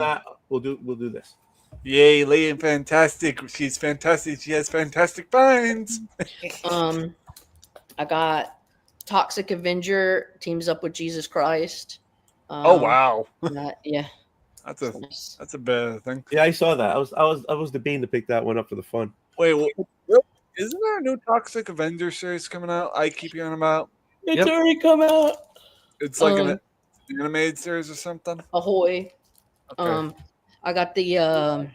that, we'll do this. Yay, Leighton, fantastic. She's fantastic. She has fantastic finds. I got Toxic Avenger teams up with Jesus Christ. Oh wow. Yeah. That's a better thing. Yeah, I saw that. I was debating to pick that one up for the fun. Wait, isn't there a new Toxic Avenger series coming out? I keep hearing about. It's already come out. It's like an animated series or something. Ahoy. Okay. I got the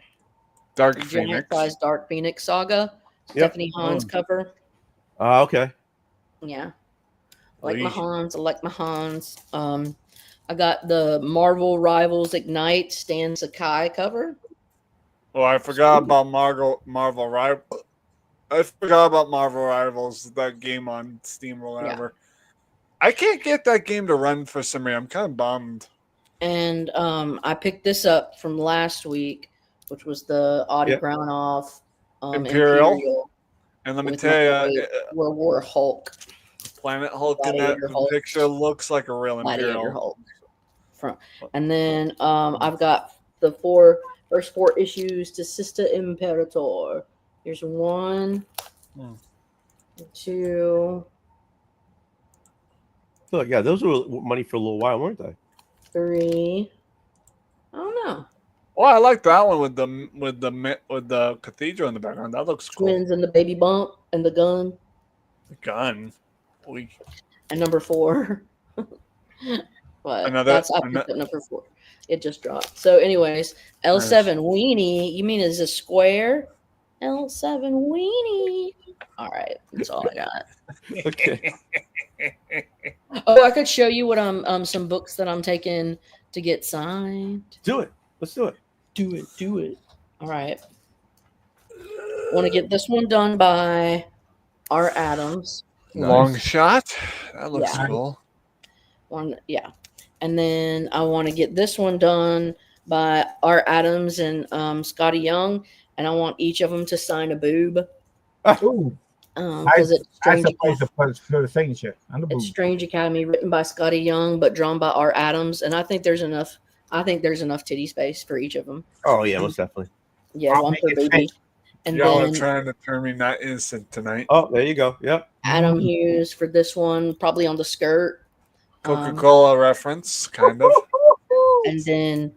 Dark Phoenix. Giant-sized Dark Phoenix saga. Stephanie Hahn's cover. Okay. Yeah. I like my Hans. I got the Marvel Rivals Ignite Stan Sakai cover. Oh, I forgot about Marvel Rivals. I forgot about Marvel Rivals, that game on Steam or whatever. Yeah. I can't get that game to run for some reason. I'm kind of bummed. And I picked this up from last week, which was the Audie Brownoff Imperial. And let me tell you, World War Hulk. Planet Hulk in that picture looks like a real Imperial Hulk. And then I've got the first four issues to Sister Imperator. Here's 1, 2. So yeah, those were money for a little while, weren't they? 3. I don't know. Oh, I like that one with the cathedral in the background. That looks cool. Twins and the baby bump and the gun. The gun. And number 4. But I picked up number 4. It just dropped. So, anyways, L7 weenie. You mean is a square? L7 weenie. All right, that's all I got. Okay. Oh, I could show you what some books that I'm taking to get signed. Do it. Let's do it. Do it. All right. Want to get this one done by R. Adams. Long shot. That looks cool. And then I want to get this one done by R. Adams and Scotty Young, and I want each of them to sign a boob. Ooh. Because it's Strange It's Strange Academy, written by Scotty Young, but drawn by R. Adams, and I think there's enough. Titty space for each of them. Oh yeah, most definitely. Yeah, one per baby. And y'all then are trying to turn me not innocent tonight. Oh, there you go. Yep. Adam Hughes for this one, probably on the skirt. Coca-Cola reference, kind of. And then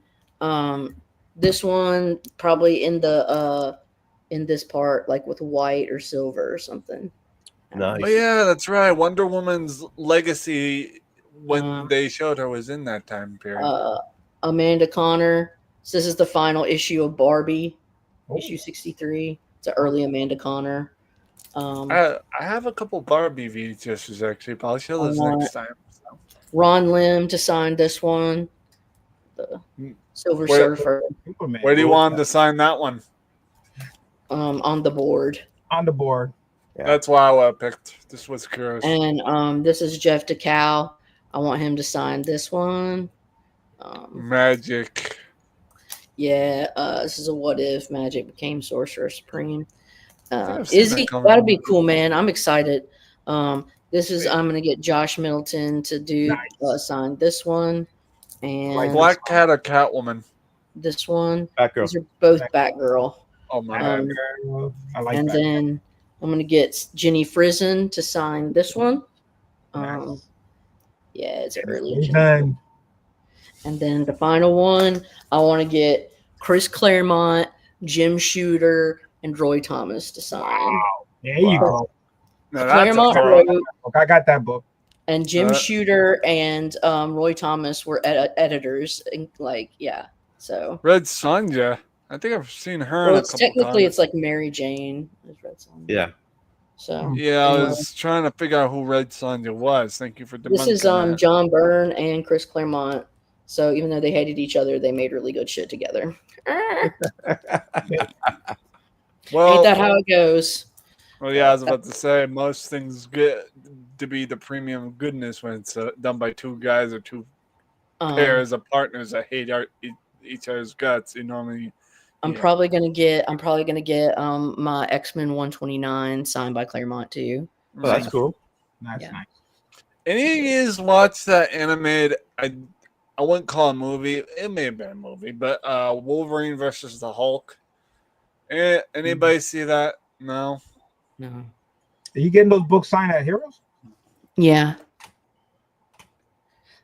this one probably in this part, like with white or silver or something. Nice. Oh yeah, that's right. Wonder Woman's legacy when they showed her was in that time period. Amanda Connor. So this is the final issue of Barbie, issue 63. It's an early Amanda Connor. I have a couple Barbie VHSs actually, but I'll show those next time. So. Ron Lim to sign this one. The Silver Surfer. Where do you want him to sign that one? On the board. On the board. Yeah. That's why I picked. This was curious. And this is Jeff DeCal. I want him to sign this one. Magic. Yeah, this is a what if Magic became Sorcerer Supreme. Izzy, that'd be cool, man. I'm excited. This is I'm gonna get Josh Middleton to do sign this one, and like Black Cat or Catwoman. This one. Batgirl. These are both Batgirl. Oh my god. I like and that. then I'm gonna get Jenny Frizen to sign this one. Nice. Yeah, it's early. And then the final one, I want to get Chris Claremont, Jim Shooter, and Roy Thomas to sign. Wow. There you go. No, Claremont wrote, I got that book. And Jim Shooter and Roy Thomas were editors. And so. Red Sonja. I think I've seen her. Well, technically, it's like Mary Jane. Red Sonja. Yeah. So. Yeah, I was trying to figure out who Red Sonja was. Thank you for debunking This is that. John Byrne and Chris Claremont. So even though they hated each other, they made really good shit together. Well, ain't that how it goes? Well, yeah, I was about to say most things get to be the premium goodness when it's done by two guys or two pairs of partners that hate each other's guts. You normally. I'm probably gonna get my X-Men 129 signed by Claremont too. Oh, that's cool. Nice. Any of you guys watch that animated I wouldn't call it a movie. It may have been a movie, but Wolverine versus the Hulk. Anybody see that? No. No. Are you getting those books signed at Heroes? Yeah.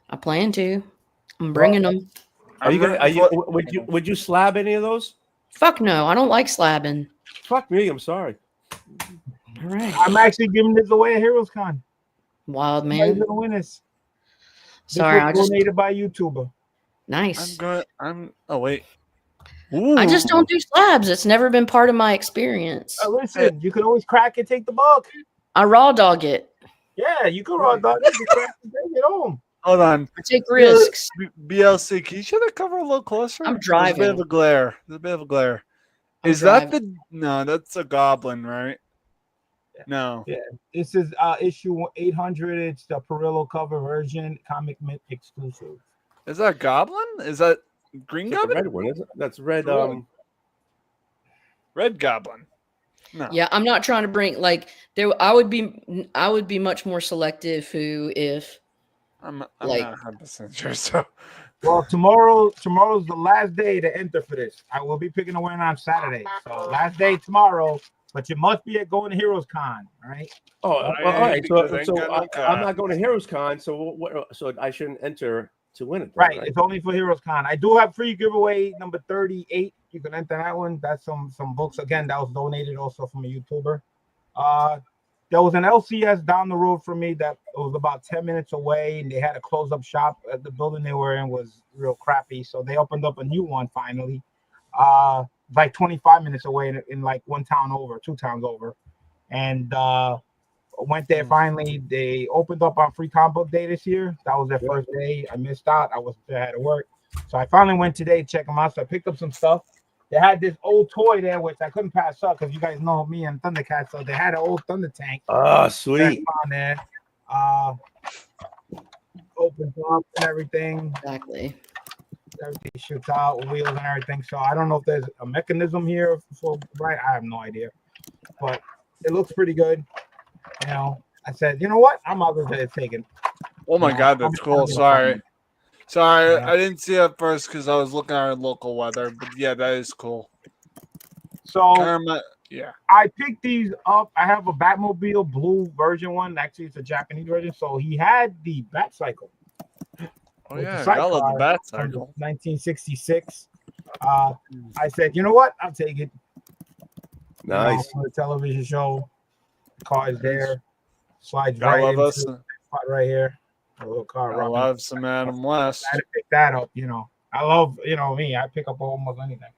I plan to. I'm bringing them. Are you gonna? Are you? Would you slab any of those? Fuck no. I don't like slabbing. Fuck me. I'm sorry. All right. I'm actually giving this away at Heroes Con. Wild Somebody's man. gonna win this. Sorry, this I was just donated by YouTuber. nice. Oh wait. Ooh. I just don't do slabs. It's never been part of my experience. Listen, you can always crack it, take the book. I raw dog it. Yeah, you can raw dog it. You crack it, take it home. Hold on. I take risks. BLC, can you show the cover a little closer? I'm There's a driving. bit of a glare. There's a bit of a glare. I'm Is that driving. no, that's a goblin, right? No. Yeah, this is issue 800. It's the Perillo cover version, comic mint exclusive. Is that goblin? Is that green It's like a goblin? red one, isn't it? That's red. Red goblin. No. Yeah, I'm not trying to bring like there. I would be much more selective if I'm like- not 100% sure. So Well, tomorrow's the last day to enter for this. I will be picking a winner on Saturday. So last day tomorrow, but you must be at going to Heroes Con, all right? Oh, all Right, right. because I So ain't got no I'm card. not going to Heroes Con. So so I shouldn't enter to win it. then, Right. It's only for Heroes Con. I do have free giveaway number 38. You can enter that one. That's some books. Again, that was donated also from a YouTuber. There was an LCS down the road from me that was about 10 minutes away, and they had a close-up shop. The building they were in was real crappy, so they opened up a new one finally. Like 25 minutes away in like one town over, two towns over. And went there finally. They opened up on Free Comic Book Day this year. That was their first day. I missed out. I had to work. So I finally went today to check them out. So I picked up some stuff. They had this old toy there, which I couldn't pass up because you guys know me and Thundercat. So they had an old Thunder Tank. Oh, sweet. On there. Opens up and everything. exactly. Everything shoots out, wheels and everything. So I don't know if there's a mechanism here for right. I have no idea. But it looks pretty good. You know, I said, you know what? I'm out there taking. oh my god, that's cool. Sorry. Yeah. I didn't see it at first because I was looking at our local weather. But yeah, that is cool. So Yeah. I picked these up. I have a Batmobile blue version one. Actually, it's a Japanese version. So he had the Bat Cycle. Oh with yeah, the I love the sidecar bat from cycle. 1966. I said, you know what? I'll take it. Nice. You know, for the television show. The car is there. Slides I right love into us. the spot right here. A little car. I rocking. love some Adam West. I had to pick that up. You know, I love me. I pick up almost anything.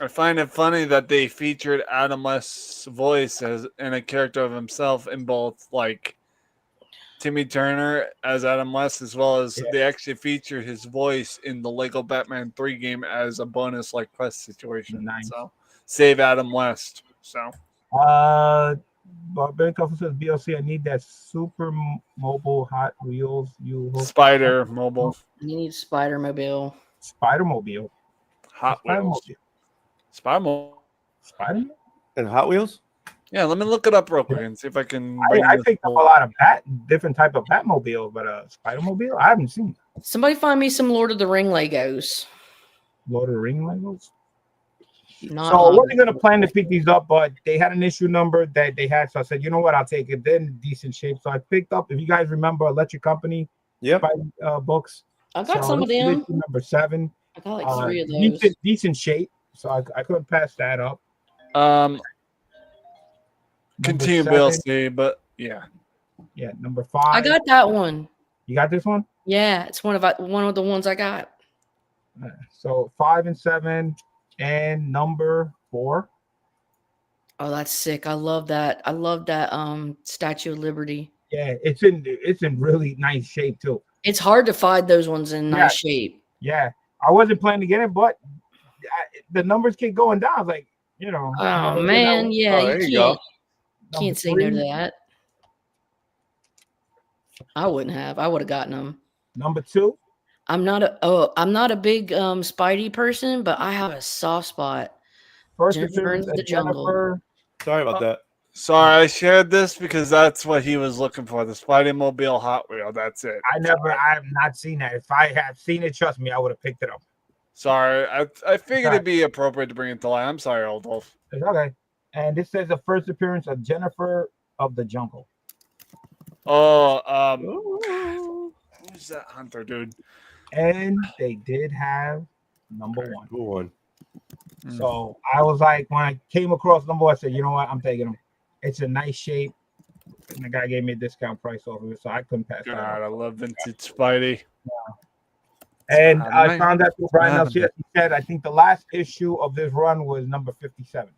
I find it funny that they featured Adam West's voice as in a character of himself in both like Timmy Turner as Adam West, as well as they actually featured his voice in the Lego Batman 3 game as a bonus like quest situation. Nice. So save Adam West. So But Ben Cuffle says BLC, I need that super mobile Hot Wheels. Spider Mobile. You need Spider-Mobile. Spider-Mobile. Hot Wheels. Spider Mobile. Spider? And Hot Wheels? Yeah, let me look it up real quick and see if I can. I picked up a lot of different type of Batmobile, but Spider-Mobile, I haven't seen. Somebody find me some Lord of the Ring Legos. Lord of the Ring Legos. Not So I on- wasn't gonna plan to pick these up, but they had an issue number that they had, so I said, you know what, I'll take it. They're in decent shape, so I picked up. If you guys remember, Electric Company, Yep. books. I got So some of this is them. issue number 7. I got like 3 of those. Decent shape, so I couldn't pass that up. Continue Number BLC, but yeah. Yeah, number 5. I got that one. You got this one? Yeah, it's one of the ones I got. So 5 and 7, and number 4. Oh, that's sick. I love that. I love that Statue of Liberty. Yeah, it's in really nice shape too. It's hard to find those ones in nice shape. Yeah, I wasn't planning to get it, but the numbers keep going down. Like, you know. Oh man, yeah, Oh, there you you go. can't say no to that. I wouldn't have. I would have gotten them. Number 2. I'm not a big Spidey person, but I have a soft spot. First Jennifer appearance Burns of the of Jungle. Jennifer. Sorry about that. Sorry, I shared this because that's what he was looking for. The Spidey Mobile Hot Wheel. That's it. I have not seen that. If I had seen it, trust me, I would have picked it up. Sorry, I figured it'd be appropriate to bring it to light. I'm sorry, Old Wolf. It's okay. And this says the first appearance of Jennifer of the Jungle. Oh, who's that hunter, dude? And they did have number one. Who won? So I was like, when I came across number one, I said, you know what? I'm taking them. It's a nice shape. And the guy gave me a discount price off of it, so I couldn't pass that God, up. I love vintage Spidey. And I found out from Brian LCS, he said, I think the last issue of this run was number 57.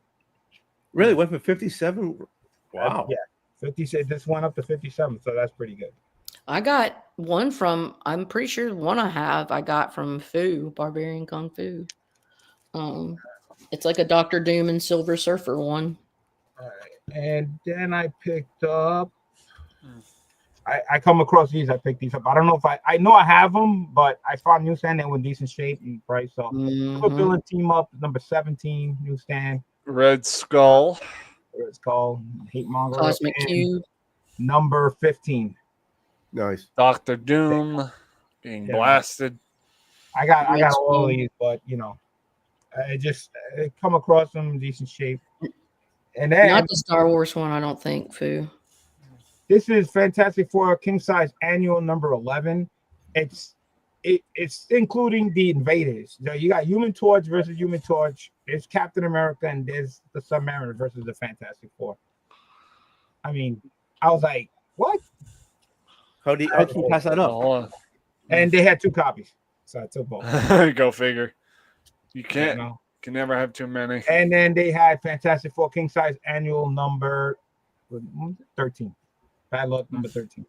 Really? Went for 57? Wow. Yeah. 57. This went up to 57, so that's pretty good. I got one from, I'm pretty sure one I got from Fu, Barbarian Kung Fu. It's like a Dr. Doom and Silver Surfer one. All right. And then I picked up, I come across these, I picked these up. I don't know if I know I have them, but I found newsstand that with decent shape and price. So Bill and Team Up, number 17, newsstand. Red Skull. It's called Hate Monger. Cosmic Cube. Number 15. Nice. Dr. Doom being blasted. I got all of these, but you know, I come across them in decent shape. And then not the Star Wars one, I don't think, Fu. This is Fantastic Four King Size Annual number 11. It's including the Invaders. So you got Human Torch versus Human Torch. There's Captain America and there's the Submariner versus the Fantastic Four. I mean, I was like, what? How can you pass that up? And they had 2 copies, so I took both. Go figure. You can't. You can never have too many. And then they had Fantastic Four King Size Annual number 13. Bad luck number 13.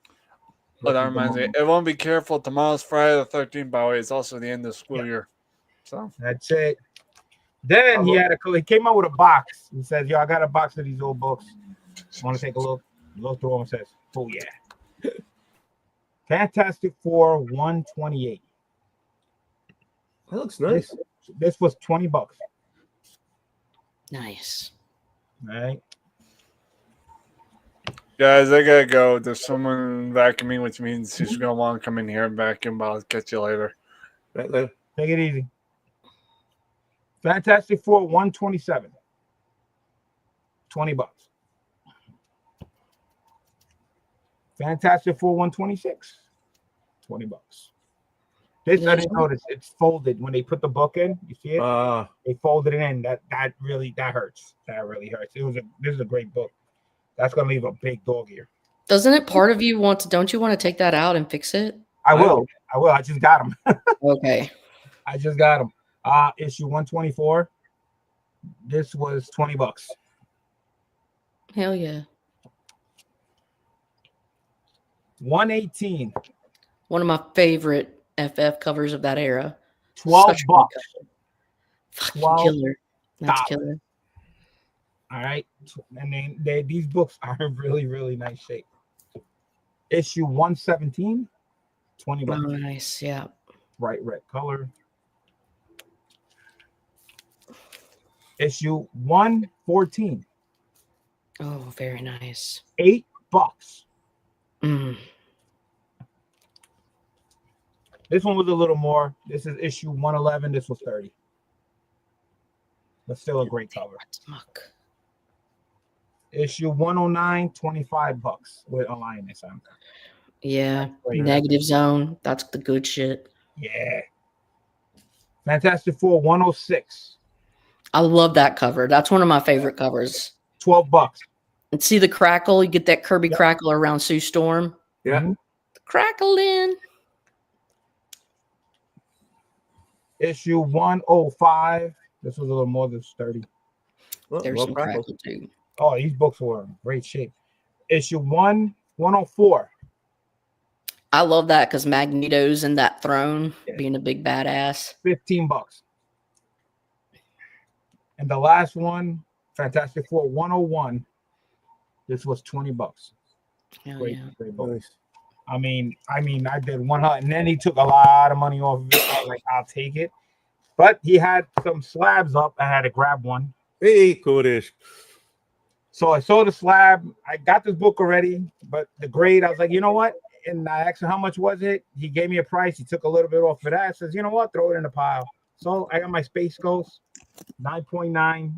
Oh, that reminds me. Everyone be careful. Tomorrow's Friday the 13th, by the way. It's also the end of the school year. So that's it. Then he came out with a box. He says, yo, I got a box of these old books. Want to take a look? Look through them and says, oh, yeah. Fantastic Four 128. That looks nice. This was $20. Nice. All right. Guys, I gotta go. There's someone vacuuming, which means she's gonna want to come in here and vacuum. But I'll catch you later. Right later. Take it easy. Fantastic Four 127. $20. Fantastic Four 126. $20. This I didn't notice. It's folded when they put the book in. You see it? They folded it in. That hurts. That really hurts. This is a great book. That's gonna leave a big dog here. Doesn't it part of you don't you want to take that out and fix it? I will. I just got them. Okay. I just got them. Issue 124. This was $20. Hell yeah. 118. One of my favorite FF covers of that era. $12. Fucking killer. That's killer. All right. And then these books are in really, really nice shape. Issue 117, $20. Oh, nice. Yeah. Bright red color. Issue 114. Oh, very nice. $8. This one was a little more. This is issue 111. This was 30. But still a great cover. Issue 109, $25 with Alliance on. Yeah. Negative Zone. That's the good shit. Yeah. Fantastic Four 106. I love that cover. That's one of my favorite covers. $12. And see the crackle? You get that Kirby crackle around Sue Storm. Yeah. Mm-hmm. Crackle in. Issue 105. This was a little more than 30. There's some crackle too. Oh, these books were in great shape. Issue 104. I love that because Magneto's in that throne being a big badass. $15. And the last one, Fantastic Four 101. This was $20. Great book. Nice. I mean, I did 100, and then he took a lot of money off of it. I was like, I'll take it. But he had some slabs up. I had to grab one. Hey, Kodesh. So I saw the slab. I got this book already, but the grade, I was like, you know what? And I asked him how much was it. He gave me a price. He took a little bit off of that. Says, you know what? Throw it in the pile. So I got my Space Ghost 9.9,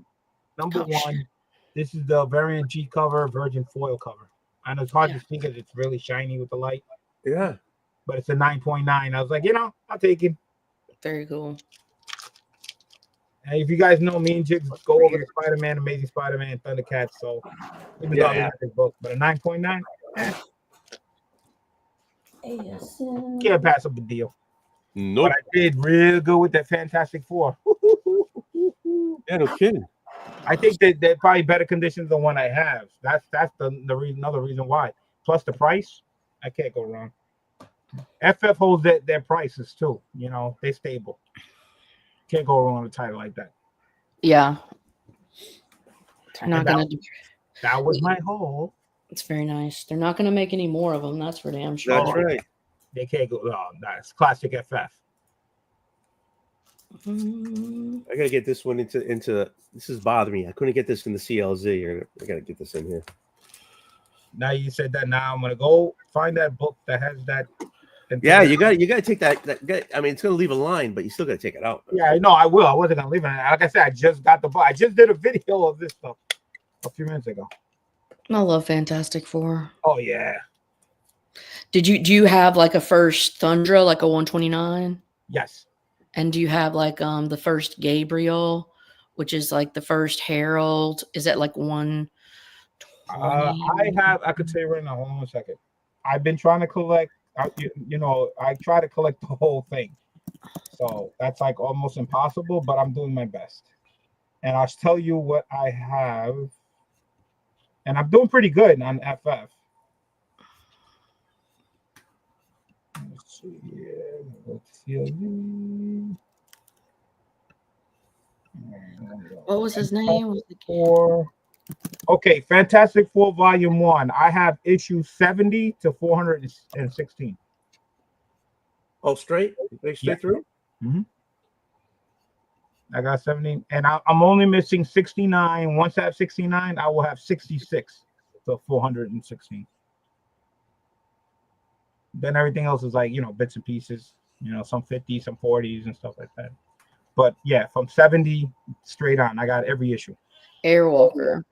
number one. This is the variant G cover, virgin foil cover. I know it's hard to see because it's really shiny with the light. Yeah. But it's a 9.9. I was like, I'll take it. Very cool. And if you guys know me and Jigs go over to Spider-Man, Amazing Spider-Man, Thundercats. So even though I got this book, but a 9.9, can't pass up the deal. Nope. But I did real good with that Fantastic Four. Yeah, no kidding. I think that they're probably better conditions than one I have. That's the reason, another reason why. Plus the price, I can't go wrong. FF holds their prices too. They're stable. Can't go wrong with a title like that. Yeah. They're not gonna do. That was my haul. It's very nice. They're not gonna make any more of them. That's for damn sure. That's right. They can't go. Oh, that's classic FF. I gotta get this one into. This is bothering me. I couldn't get this in the CLZ. I gotta get this in here. Now you said that. Now I'm gonna go find that book that has that. Yeah, you got to take that. I mean, it's gonna leave a line, but you still gotta take it out. Yeah, I know. I will. I wasn't gonna leave it. Like I said, I just got the book. I just did a video of this stuff a few minutes ago. I love Fantastic Four. Oh yeah. Do you have like a first Thundra, like a 129? Yes. And do you have like the first Gabriel, which is like the first Herald? Is that like 120? I could tell you right now. Hold on a second. I've been trying to collect. I try to collect the whole thing. So that's like almost impossible, but I'm doing my best. And I'll tell you what I have. And I'm doing pretty good on FF. Let's see here. Let's see. What was his name? Okay, Fantastic Four Volume 1. I have issue 70 to 416. Oh, straight through? Mm-hmm. I got 70, and I'm only missing 69. Once I have 69, I will have 66 to 416. Then everything else is like, bits and pieces, some 50s, some 40s, and stuff like that. But yeah, from 70 straight on, I got every issue. Airwalker.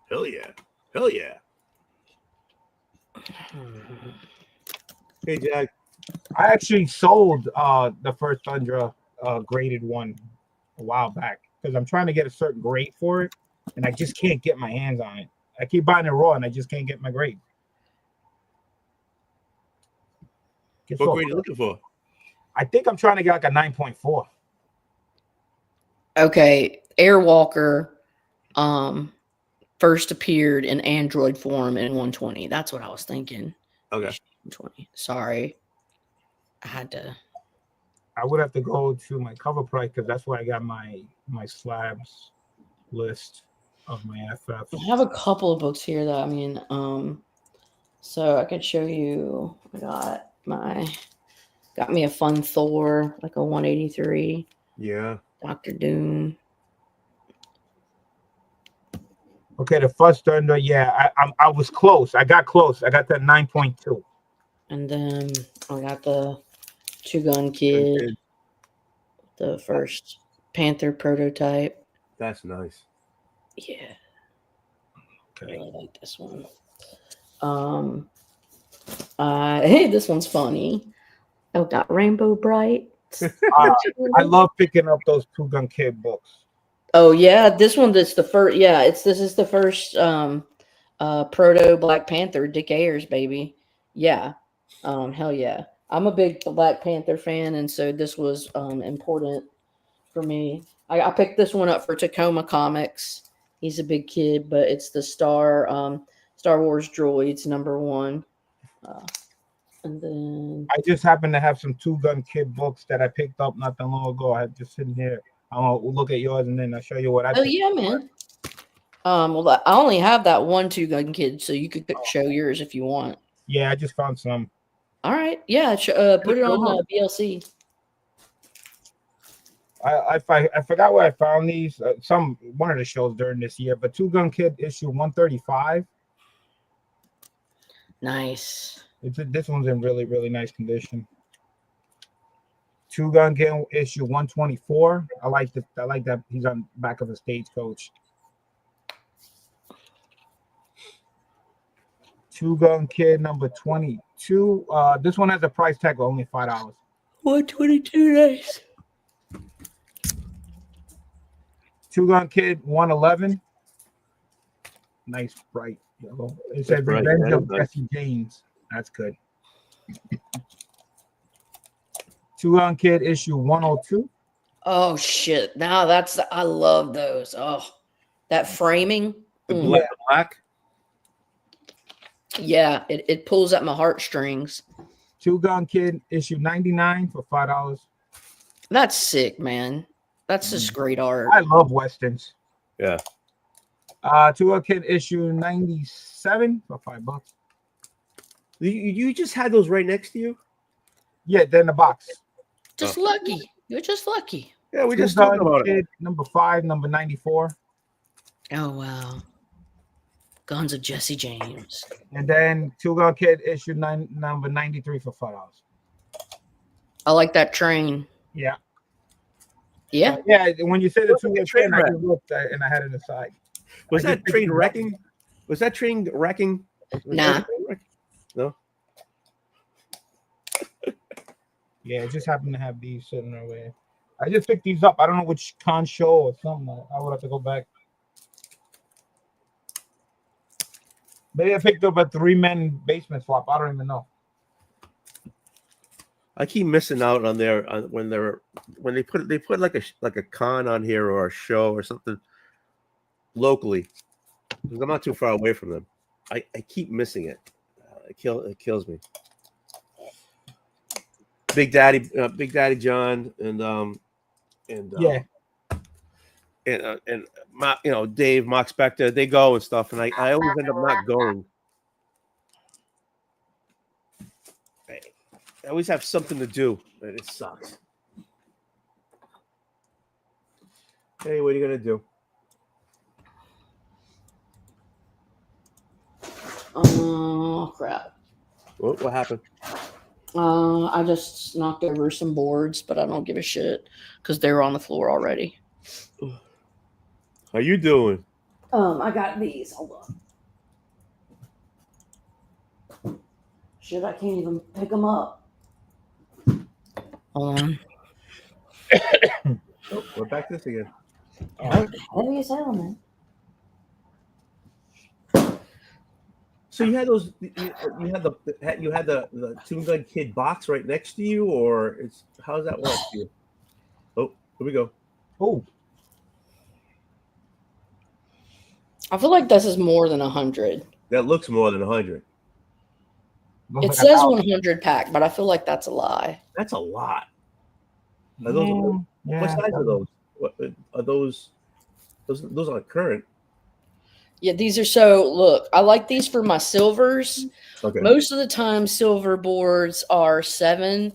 Hell yeah. Hell yeah. Hey, Jack. I actually sold the first Thundra graded one a while back because I'm trying to get a certain grade for it, and I just can't get my hands on it. I keep buying it raw, and I just can't get my grade. What grade are you looking for? I think I'm trying to get like a 9.4. Okay, Airwalker first appeared in Android form in 120. That's what I was thinking. Okay. 120. Sorry. I would have to go to my cover price because that's where I got my slabs list of my FF. I have a couple of books here that so I could show you. I got me a fun Thor, like a 183. Yeah. Dr. Doom. Okay, the first Thunder, yeah, I was close. I got close. I got that 9.2. And then I got the Two Gun Kid, the first Panther prototype. That's nice. Yeah. Okay. I really like this one. Hey, this one's funny. I got Rainbow Bright. I love picking up those Two Gun Kid books. Oh yeah, this is the first. Yeah, this is the first proto Black Panther, Dick Ayers, baby. Yeah, hell yeah. I'm a big Black Panther fan, and so this was important for me. I picked this one up for Tacoma Comics. He's a big kid, but it's the Star Wars Droids #1. And then I just happen to have some Two Gun Kid books that I picked up not that long ago. I had just sitting here. I'll look at yours and then I'll show you what I. Oh yeah, man. Well, I only have that one Two Gun Kid, so you could show yours if you want. Yeah, I just found some. All right. Yeah. Put it on BLC. I forgot where I found these. One of the shows during this year, but Two Gun Kid issue 135. Nice. This one's in really, really nice condition. Two Gun Kid issue 124. I like that he's on back of a stagecoach. Two Gun Kid number 22. This one has a price tag of only $5. 122. Nice. Two Gun Kid 111. Nice bright yellow. It says Revenge of Jesse James. That's good. Two Gun Kid issue 102. Oh shit! Now I love those. Oh, that framing. The black. Yeah, it pulls at my heartstrings. Two Gun Kid issue 99 for $5. That's sick, man. That's just great art. I love westerns. Yeah. Two Gun Kid issue 97 for $5. You just had those right next to you? Yeah, they're in the box. Just lucky. You're just lucky. Yeah, we just talked about it. Number 5, number 94. Oh wow. Guns of Jesse James. And then Two Gun Kid issue number 93 for $5. I like that train. Yeah. Yeah. Yeah. When you said the Two Gun Kid, I just looked and I had it aside. Was that train wrecking? Was that train wrecking? Nah. No. Yeah, it just happened to have these sitting our way. I just picked these up. I don't know which con show or something. I would have to go back. Maybe I picked up a 3-man basement swap. I don't even know. I keep missing out on their when they put like a con on here or a show or something locally, because I'm not too far away from them. I keep missing it. It kills me. Big Daddy John and yeah. And Dave, Mark Spector, they go and stuff, and I always end up not going. I always have something to do, and it sucks. Hey, what are you gonna do? Oh crap! What happened? I just knocked over some boards, but I don't give a shit because they were on the floor already. How you doing? I got these. Hold on. Shit, I can't even pick them up. Hold on. Oh, we're back to this again. Heavy as hell, man. So you had those. You had the Two Gun Kid box right next to you, or how does that work for you? Oh, here we go. Oh, I feel like this is more than 100. That looks more than 100. It says 100 pack, but I feel like that's a lie. That's a lot. Are those, what size are those? What are those? Those aren't current. Yeah, these are look, I like these for my silvers. Okay. Most of the time, silver boards are 7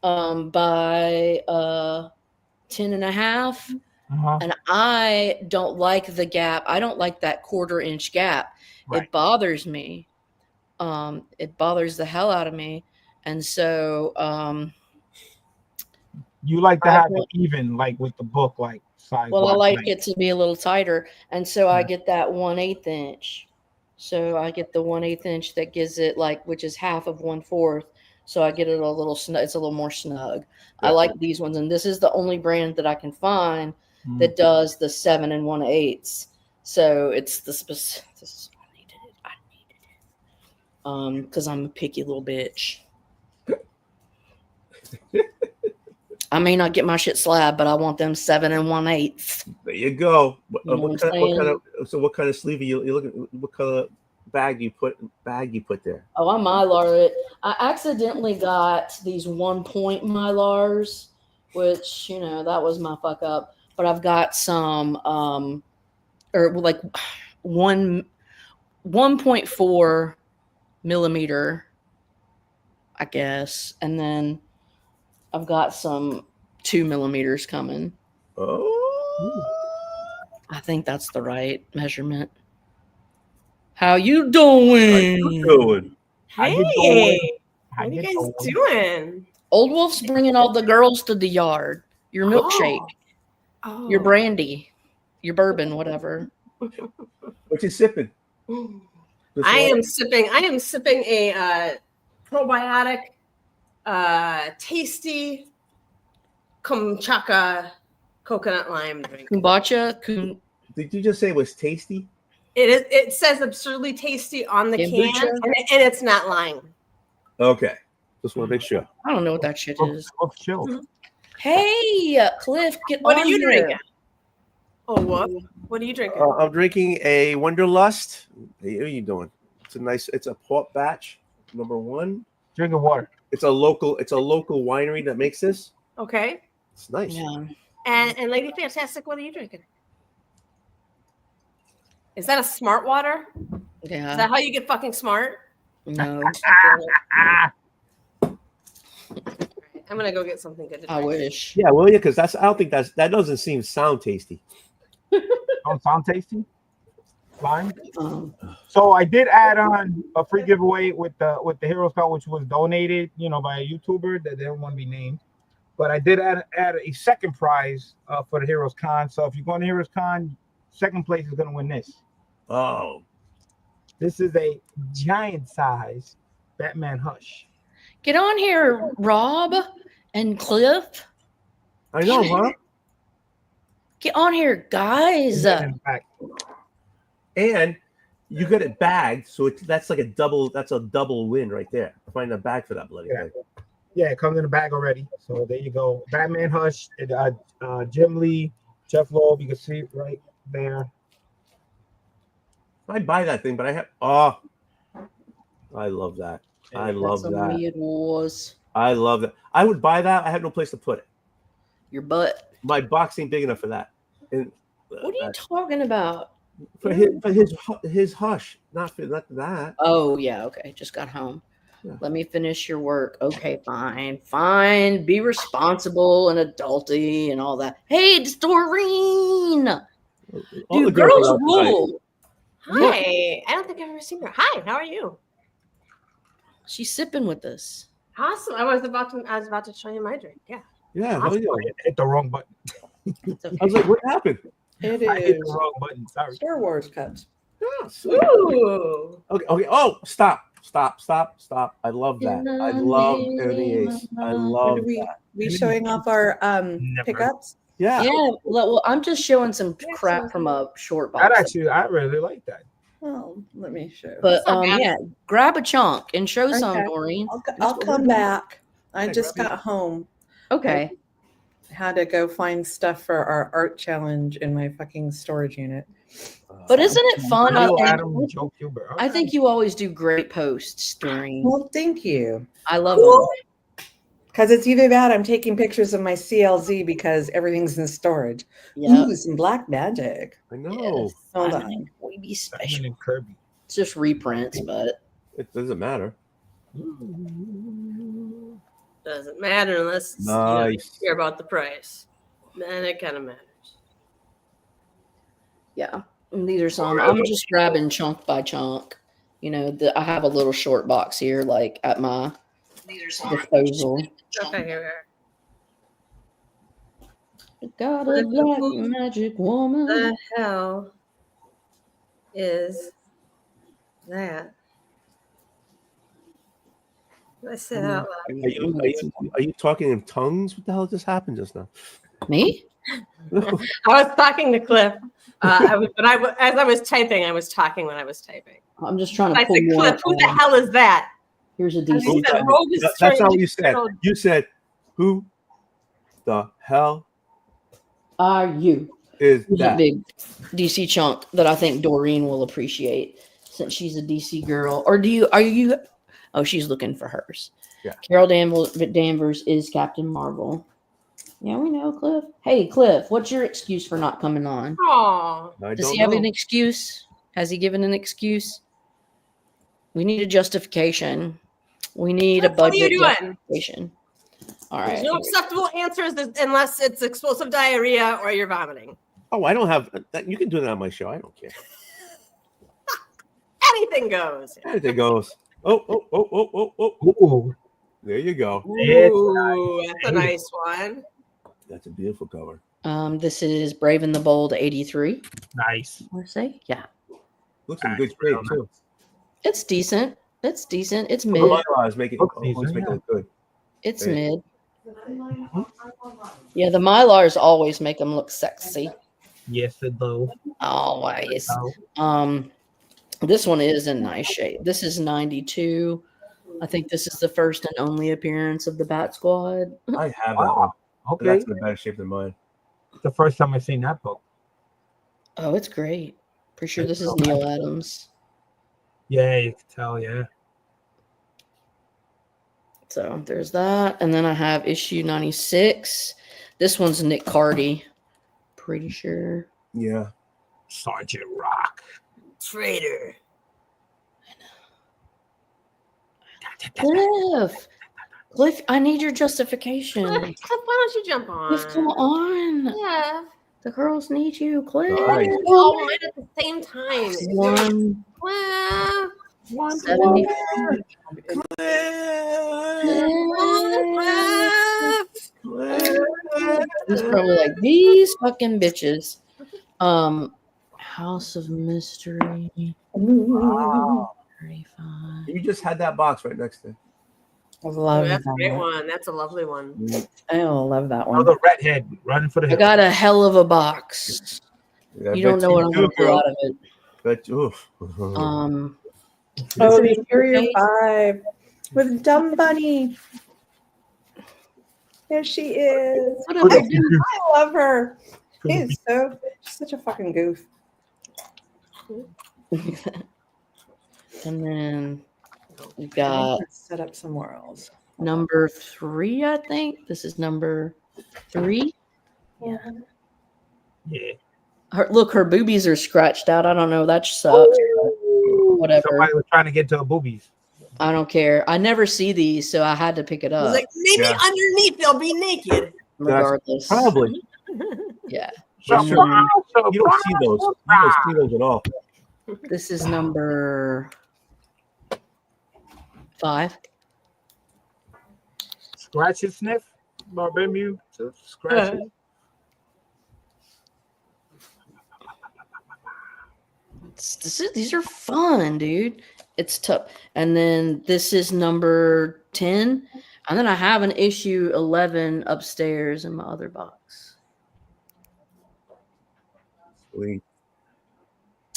by 10.5. And I don't like the gap. I don't like that 1/4 inch gap. Right. It bothers me. It bothers the hell out of me. And so you like to have it even, like with the book, like size. Well, I like it to be a little tighter, and so I get that 1/8 inch. So I get the 1/8 inch that gives it which is half of 1/4. So I get it a little snug. It's a little more snug. Yeah. I like these ones, and this is the only brand that I can find that does the 7 1/8. So it's the specific. I needed it. Because I'm a picky little bitch. I may not get my shit slab, but I want them 7 1/8. There you go. What kind of sleeve are you looking? What color bag you put there? Oh, I Mylar it. I accidentally got these 1 point Mylars, which that was my fuck up. But I've got some or like 1.4 millimeter I guess. And then I've got some 2 millimeters coming. Oh. I think that's the right measurement. How you doing? How you doing? Hey, what are you guys doing? Old Wolf's bringing all the girls to the yard. Your milkshake, Oh. your brandy, your bourbon, whatever. What you sipping? I am sipping a probiotic, tasty kombucha coconut lime drink. Kombucha. Did you just say it was tasty? It says absurdly tasty on the Kombucha? can, and it's not lying. Okay. Just want to make sure. I don't know what that shit is. Looks chill. Hey, Cliff, get What on are you here. drinking? Oh, what are you drinking? I'm drinking a Wonderlust. Hey, what are you doing? It's a port batch, number 1. Drinking water. It's a local winery that makes this. Okay. It's nice. Yeah. And Lady Fantastic, what are you drinking? Is that a smart water? Is Yeah. that how you get fucking smart? No, I'm gonna go get something good to I drink. wish. Yeah, will you? Because I don't think that doesn't sound tasty. Don't sound tasty. Lime. Um, So I did add on a free giveaway with the Heroes Con, which was donated, by a YouTuber that didn't want to be named. But I did add a second prize for the Heroes Con. So if you're going to Heroes Con, second place is going to win this. Oh, This is a giant size Batman Hush. get on here, Rob and Cliff. I know, huh? Get on here, guys. In fact, And you get it bagged, so that's a double win right there. Find a bag for that bloody thing. yeah, it comes in a bag already. So there you go. Batman Hush, Jim Lee, Jeff Loeb. You can see it right there. I'd buy that thing, but I love that. I love Some that. weird wars. I love that. I would buy that. I have no place to put it. Your butt. My box ain't big enough for that. And What are you talking about? for his hush, not that. Oh, yeah. Okay. Just got home. Yeah. Let me finish your work. Okay, fine. Fine. Be responsible and adulty and all that. Hey, it's Doreen. All the Dude, girls are outside. rule. Hi. I don't think I've ever seen her. Hi, how are you? She's sipping with us. Awesome. I was about to show you my drink. Yeah. Yeah, hell yeah. Hit the wrong button. I was like, what happened? It I hit is the wrong button. Sorry. Star Wars cups. Yeah, sweet. Ooh. Okay. Oh, stop. I love that. I love NEAs. I love that. We showing off our Never. pickups. Yeah. Yeah. Well, I'm just showing some crap from a short box. I really like that. Oh, let me show. But That's not bad. yeah, grab a chunk and show some, Okay. Doreen. I'll come back. I Okay, just grab got home. Okay. Had to go find stuff for our art challenge in my fucking storage unit. But isn't it fun? Hello, Adam, Joe Huber. I think you always do great posts, Doreen. Well, thank you. I love Cool. it. Because it's either that I'm taking pictures of my CLZ because everything's in storage. Yeah. Ooh, some black magic. I know. Yes. Hold I on. mean, we be Batman special. and Kirby. It's just reprints, but It doesn't matter. Doesn't matter unless you Nice. care about the price. Then it kind of matters. yeah. And these are some. I'm just grabbing chunk by chunk. I have a little short box here, like at my disposal. Okay, here Got a black magic woman. the hell is that? I said out loud. Are you talking in tongues? What the hell just happened just now? Me? I was talking to Cliff. As I was typing, I was talking when I was typing. I'm just trying to I pull said, more. Cliff, who the hell is that? Here's a And he DC. said, Rogue is That's trying not to what you said. control- You said, who the hell Are you? is Here's a that? big DC chunk that I think Doreen will appreciate since she's a DC girl. Or are you? Oh, she's looking for hers. Yeah. Carol Danvers is Captain Marvel. Yeah, we know, Cliff. Hey, Cliff, what's your excuse for not coming on? Aw. I Does don't he have know. an excuse? Has he given an excuse? We need a justification. We need a What are you budget doing? justification. All There's right. no acceptable answers unless it's explosive diarrhea or you're vomiting. Oh, I don't have that. You can do that on my show. I don't care. Anything goes. Anything goes. Oh. Ooh, There you go. Ooh, that's a nice one. That's a beautiful cover. This is Brave and the Bold 83. nice. I want to say, yeah. Looks in good shape too. It's decent. It's decent. It's The mid. Mylars make it Looks always decent, make it yeah. look good. It's Hey. mid. Yeah, the Mylars always make them look sexy. Yes, it do. Always. Oh. This one is in nice shape. This is 92. I think this is the first and only appearance of the Bat Squad. I have that Wow. one. Okay. That's in a better shape than mine. It's the first time I've seen that book. Oh, it's great. Pretty sure this is Neil Adams. Yeah, you can tell. Yeah. So there's that. And then I have issue 96. This one's Nick Cardy. Pretty sure. Yeah. Sergeant Rock. Traitor. Cliff, I need your justification. Cliff, why don't you jump on? Cliff, come on. Yeah. The girls need you, Cliff. Nice. All right at the same time. One, Well, 70. He's probably like, these fucking bitches. House of Mystery. Wow. 35. You just had that box right next to it. I love that's a great that. one. That's a lovely one. I love that Oh, one. the redhead running for the I hill. got a hell of a box. You don't know what I'm going to pull out of it. But oof. Oh, This the is Interior great. 5 with Dumb Bunny. There she is. What am I doing? I love her. She's such a fucking goof. And then we've got Set up somewhere else. number 3, I think. This is number 3. Yeah. Yeah. Look, her boobies are scratched out. I don't know. That sucks. Whatever. Somebody was trying to get to her boobies. I don't care. I never see these, so I had to pick it I was up. like, maybe Yeah. underneath they'll be naked. Regardless. Probably. Yeah. You don't see those. You don't see those at all. This is number 5. Scratch and sniff. Barbemu. Scratch it. These are fun, dude. It's tough. And then this is number 10. And then I have an issue 11 upstairs in my other box. Sweet.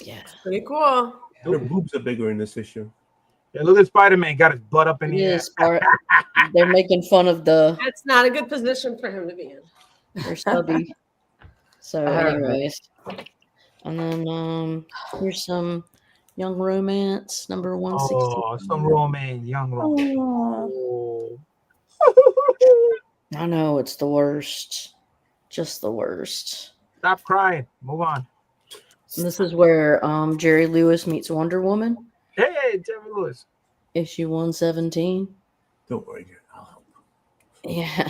Yeah. Pretty cool. Their boobs are bigger in this issue. Yeah, look at Spider-Man. Got his butt up in the air. Yes, they're making fun of That's not a good position for him to be in. their stubby. So, anyways. And then here's some Young Romance, number 160. Oh, some romance, young romance. Oh. I know it's the worst. Just the worst. Stop crying. Move on. And this is where Jerry Lewis meets Wonder Woman, Hey, Jerry Lewis. issue 117. Don't worry, dear. I'll help. Yeah.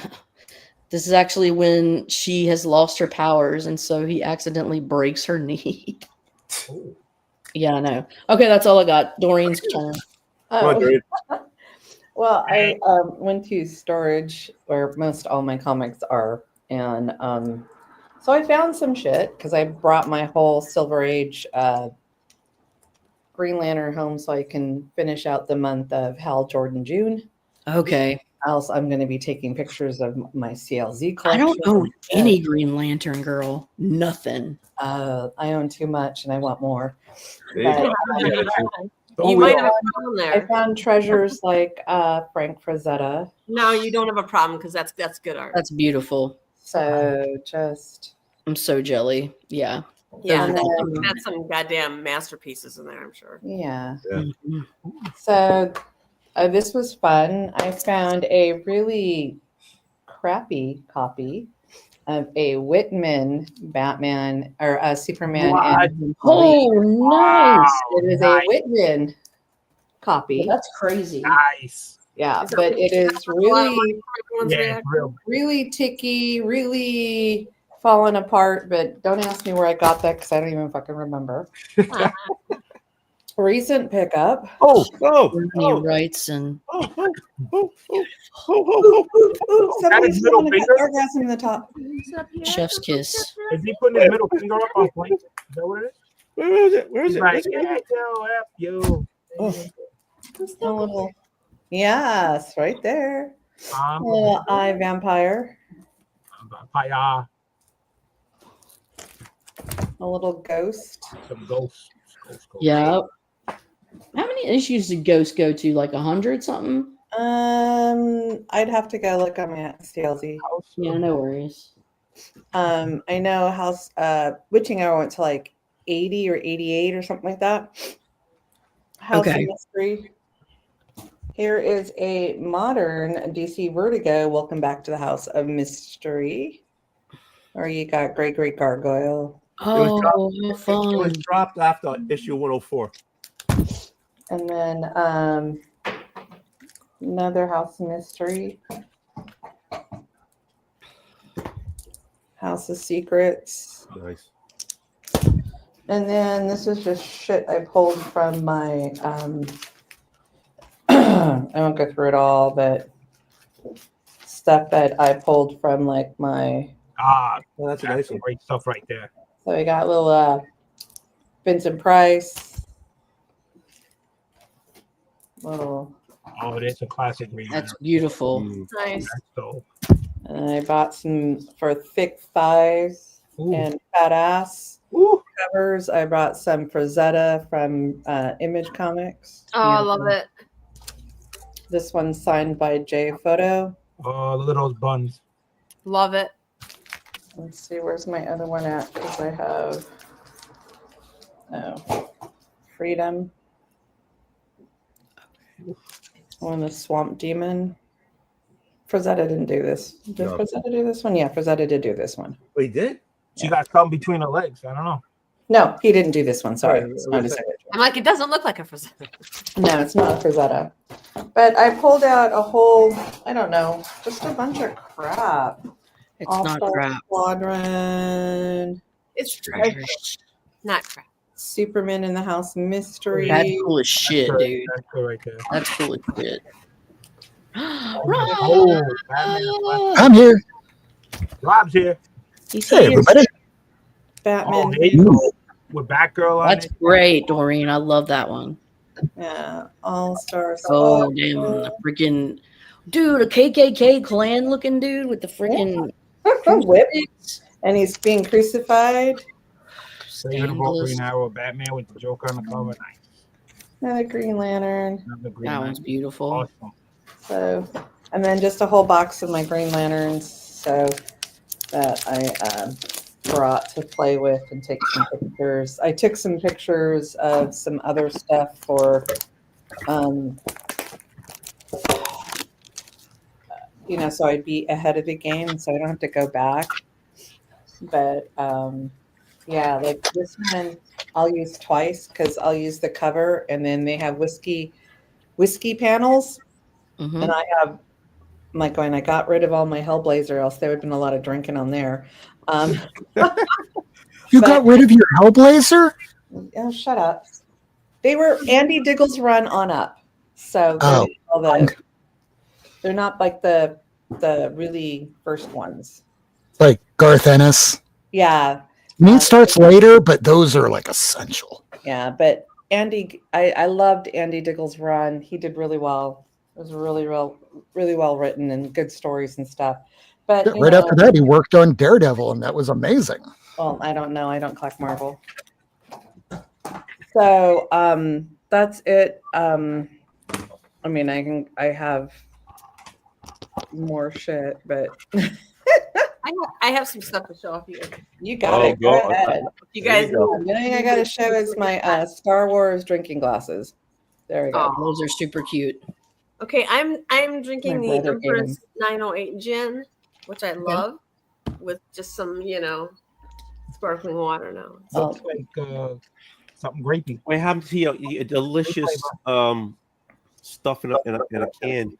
This is actually when she has lost her powers, and so he accidentally breaks her knee. Oh. Yeah, I know. Okay, that's all I got. Doreen's turn. Come on, Doreen. Well, I went to storage where most all my comics are, and so I found some shit because I brought my whole Silver Age Green Lantern home so I can finish out the month of Hal Jordan June. Okay. Else, I'm going to be taking pictures of my CLZ I collection. don't know any Green Lantern girl. Nothing. I own too much and I want more. There you go. You might have a problem I there. found treasures like Frank Frazetta. No, you don't have a problem because that's good art. That's beautiful. So just I'm so jelly. Yeah. Yeah, And then- that's some goddamn masterpieces in there, I'm sure. yeah. Mhm. So this was fun. I found a really crappy copy of a Whitman Batman or a Superman. What? And Oh, nice. it is Nice. a Whitman copy. That's crazy. Nice. Yeah, Is that but what- it is that's a lot of money really, for everyone's Yeah, it's reaction? real. really ticky, really falling apart. But don't ask me where I got that because I don't even fucking remember. Recent pickup. Oh, He writes and Somebody's his middle having an finger? orgasm in the top. chef's kiss. Is he putting his middle finger up on point? Is that what it is? Where is it? Where is He's it? like, Where's it? yeah, yo, F you. A little, yes, right there. A little eye vampire. Fire. A little ghost. Some ghosts. Yeah. How many issues did Ghost go to? Like 100 something? I'd have to go look on my CLZ. Yeah, no worries. I know House Witching Hour went to like 80 or 88 or something like that. House Okay. of Mystery. Here is a modern DC Vertigo. Welcome back to the House of Mystery. Or you got Great Great Gargoyle. Oh, how It was fun. dropped after issue 104. And then another House of Mystery. House of Secrets. Nice. And then this is just shit I pulled from my I won't go through it all, but stuff that I pulled from like my Oh, that's a That's nice some one. great stuff right there. so we got little Vincent Price. Little Oh, it's a classic read. That's beautiful. Mm. Nice. So, and I bought some for thick thighs ooh, and fat ass ooh. covers. I brought some for Zeta from Image Comics. Oh, I love it. This one's signed by Jay Photo. Oh, look at those buns. Love it. Let's see, where's my other one at? Because I have Freedom. One, the Swamp Demon. Frazetta didn't do this. Did No. Frazetta do this one? Yeah, Frazetta did do this one. Oh, he did? She got something between her legs. I don't know. No, he didn't do this one. Sorry. Right, It's I not was his signature. I'm like, it doesn't look like a Frazetta. No, it's not a Frazetta. But I pulled out a whole, I don't know, just a bunch of crap. It's not All-Star crap. Squadron, It's Treasures. not crap. Superman in the House Mystery. That's cool as shit, That's dude. That's good right there. That's cool as shit. Oh, Batman. I'm here. Rob's here. He's Hey, here. everybody. Batman. Oh, there you go. With Batgirl on That's it. great, Doreen. I love that one. Yeah, All-Star Oh, Squadron. damn. The freaking dude, a KKK clan looking dude with the freaking Whip. And he's being crucified. Beautiful scandalous. Green Arrow, Batman with the Joker on the cover. Nice. Another Green Lantern. Another Green That Lantern. one's beautiful. Awesome. So, and then just a whole box of my Green Lanterns. So that I brought to play with and take some pictures. I took some pictures of some other stuff for, so I'd be ahead of the game, so I don't have to go back. But yeah, like this one I'll use twice because I'll use the cover, and then they have whiskey panels. Mhm. And I'm like going, I got rid of all my Hellblazer, else there would have been a lot of drinking on there. You got rid of your Hellblazer? Oh, shut up. They were Andy Diggle's run on up. So Oh. they're not like the really first ones. Like Garth Ennis. Yeah. Meat starts later, but those are like essential. Yeah. But Andy, I loved Andy Diggle's run. He did really well. It was really well written and good stories and stuff. But Right after that, he worked on Daredevil, and that was amazing. Well, I don't know. I don't collect Marvel. So that's it. I mean, I have more shit, but I have some stuff to show off you. you got Oh, it. Go go. ahead. You There guys you go. The thing I got to show is my Star Wars drinking glasses. There we go. Oh. Those are super cute. Okay, I'm drinking My the brother gave Empress 908 gin, which I love, with just some, sparkling water now. Oh. Looks like something grapey. I have to see a delicious stuff in a can.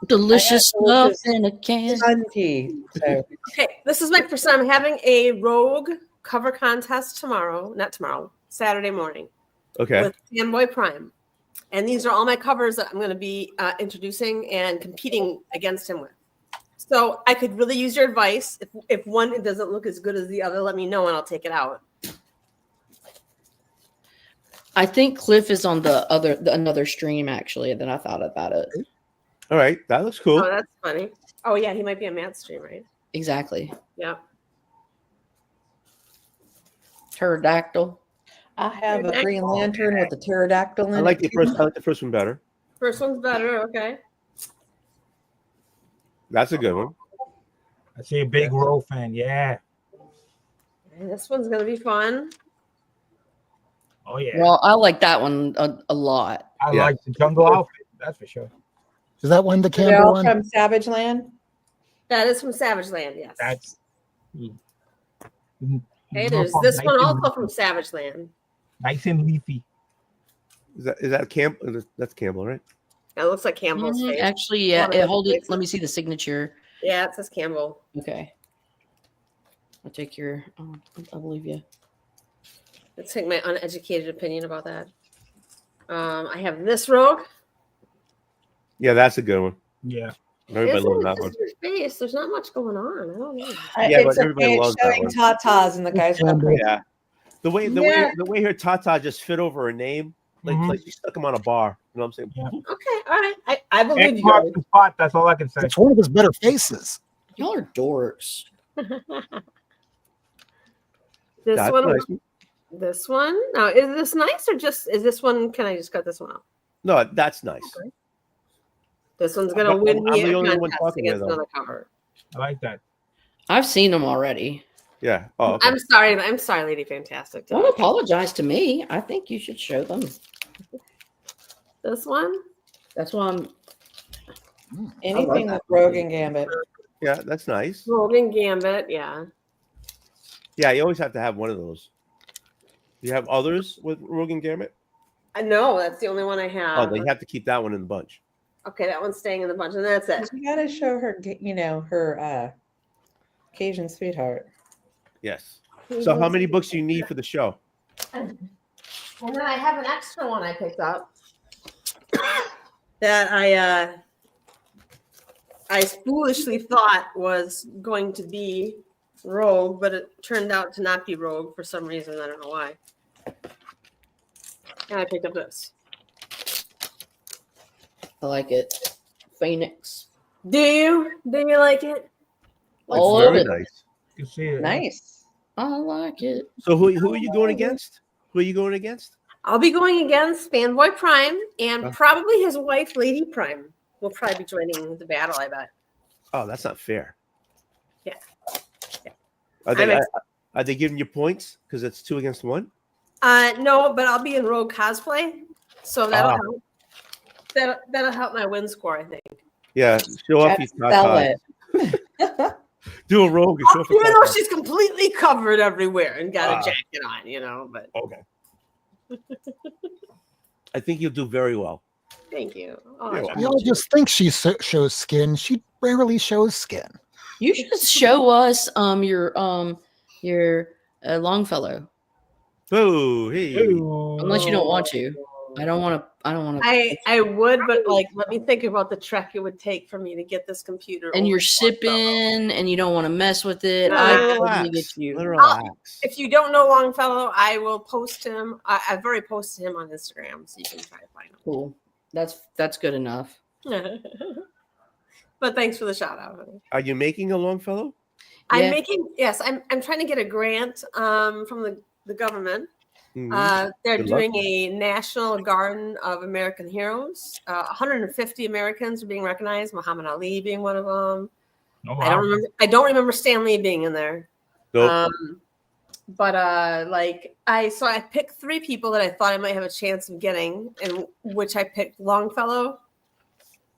Delicious I had stuff in a can. Sun tea. So Okay, this is my first time. I'm having a Rogue cover contest tomorrow. Not tomorrow. Saturday morning. Okay. With Fanboy Prime. And these are all my covers that I'm going to be introducing and competing against him with. So I could really use your advice. If one doesn't look as good as the other, let me know and I'll take it out. I think Cliff is on another stream actually. And then I thought about it. All right, that looks cool. Oh, that's funny. Oh yeah, he might be on Matt's stream, right? Exactly. Yeah. Pterodactyl. I have a Green Lantern with a pterodactyl in it. I like the first one better. First one's better. Okay. That's a good one. I see a big Rogue fan. Yeah. And this one's gonna be fun. Oh yeah. Well, I like that one a lot. I like the jungle outfit. That's for sure. Is that one the They're Campbell all one? from Savage Land. That is from Savage Land, yes. That's. Hey, there's this one also from Savage Land. Nice and leafy. Is that Campbell? That's Campbell, right? It looks like Campbell's face. Actually, yeah. Hold it. Let me see the signature. Yeah, it says Campbell. Okay. I'll take your. I believe you. Let's take my uneducated opinion about that. I have this Rogue. Yeah, that's a good one. Yeah. Everybody loves that one. Face. There's not much going on. I don't know. Yeah, It's but everybody loves that showing one. tatas and the guys going crazy. Yeah. The way her Tata just fit over her name, like she stuck him on a bar. You know what I'm saying? Yeah. Okay, all right. I believe X you. marks the spot. That's all I can say. It's one of his better faces. Y'all are dorks. This That's one. nice. This one. Now, is this nice or is this one? Can I just cut this one out? No, that's nice. Okay. This one's gonna win I'm me the a only one contest talking against here, though. another cover. I like that. I've seen them already. Yeah. Oh, okay. I'm sorry, Lady Fantastic. Don't apologize to me. I think you should show them. This one. That's why I'm. Anything with Rogue and Gambit. Yeah, that's nice. Golden Gambit. Yeah. Yeah, you always have to have one of those. You have others with Rogan Gambit? I know that's the only one I have. Oh, then you have to keep that one in the bunch. Okay, that one's staying in the bunch, and that's it. You gotta show her, her Cajun sweetheart. Yes. So how many books do you need for the show? And then I have an extra one I picked up that I foolishly thought was going to be Rogue, but it turned out to not be Rogue for some reason. I don't know why. And I picked up this. I like it. Phoenix. Do you like it? All It's of very it. nice. You see it. Nice. I like it. So who are you going against? Who are you going against? I'll be going against Fanboy Prime and probably his wife, Lady Prime, will probably be joining the battle, I bet. Oh, that's not fair. Yeah. Are they giving you points because it's 2 against 1? No, but I'll be in Rogue cosplay, so that'll help. That'll help my win score, I think. Yeah, show off your Sell it. Do a Rogue. And show off your Even though Tata. she's completely covered everywhere and got a jacket on, but Okay. I think you'll do very well. thank you. Oh, You're I welcome. Y'all just think she shows skin. She rarely shows skin. You should show us your Longfellow. Boo! Hey. Unless you don't want to. I don't want to. I would, but let me think about the trek it would take for me to get this computer. And you're over. sipping, and you don't want to mess with it. No, I no, totally get you. Relax. If you don't know Longfellow, I will post him. I've already posted him on Instagram, so you can try to find him. Cool. That's good enough. But thanks for the shout out, honey. Are you making a Longfellow? I'm trying to get a grant from the government. Mhm. They're Good doing luck. a National Garden of American Heroes. 150 Americans are being recognized. Muhammad Ali being one of them. Oh, wow. I don't remember Stan Lee being in there. Nope. But I picked 3 people that I thought I might have a chance of getting, and which I picked Longfellow,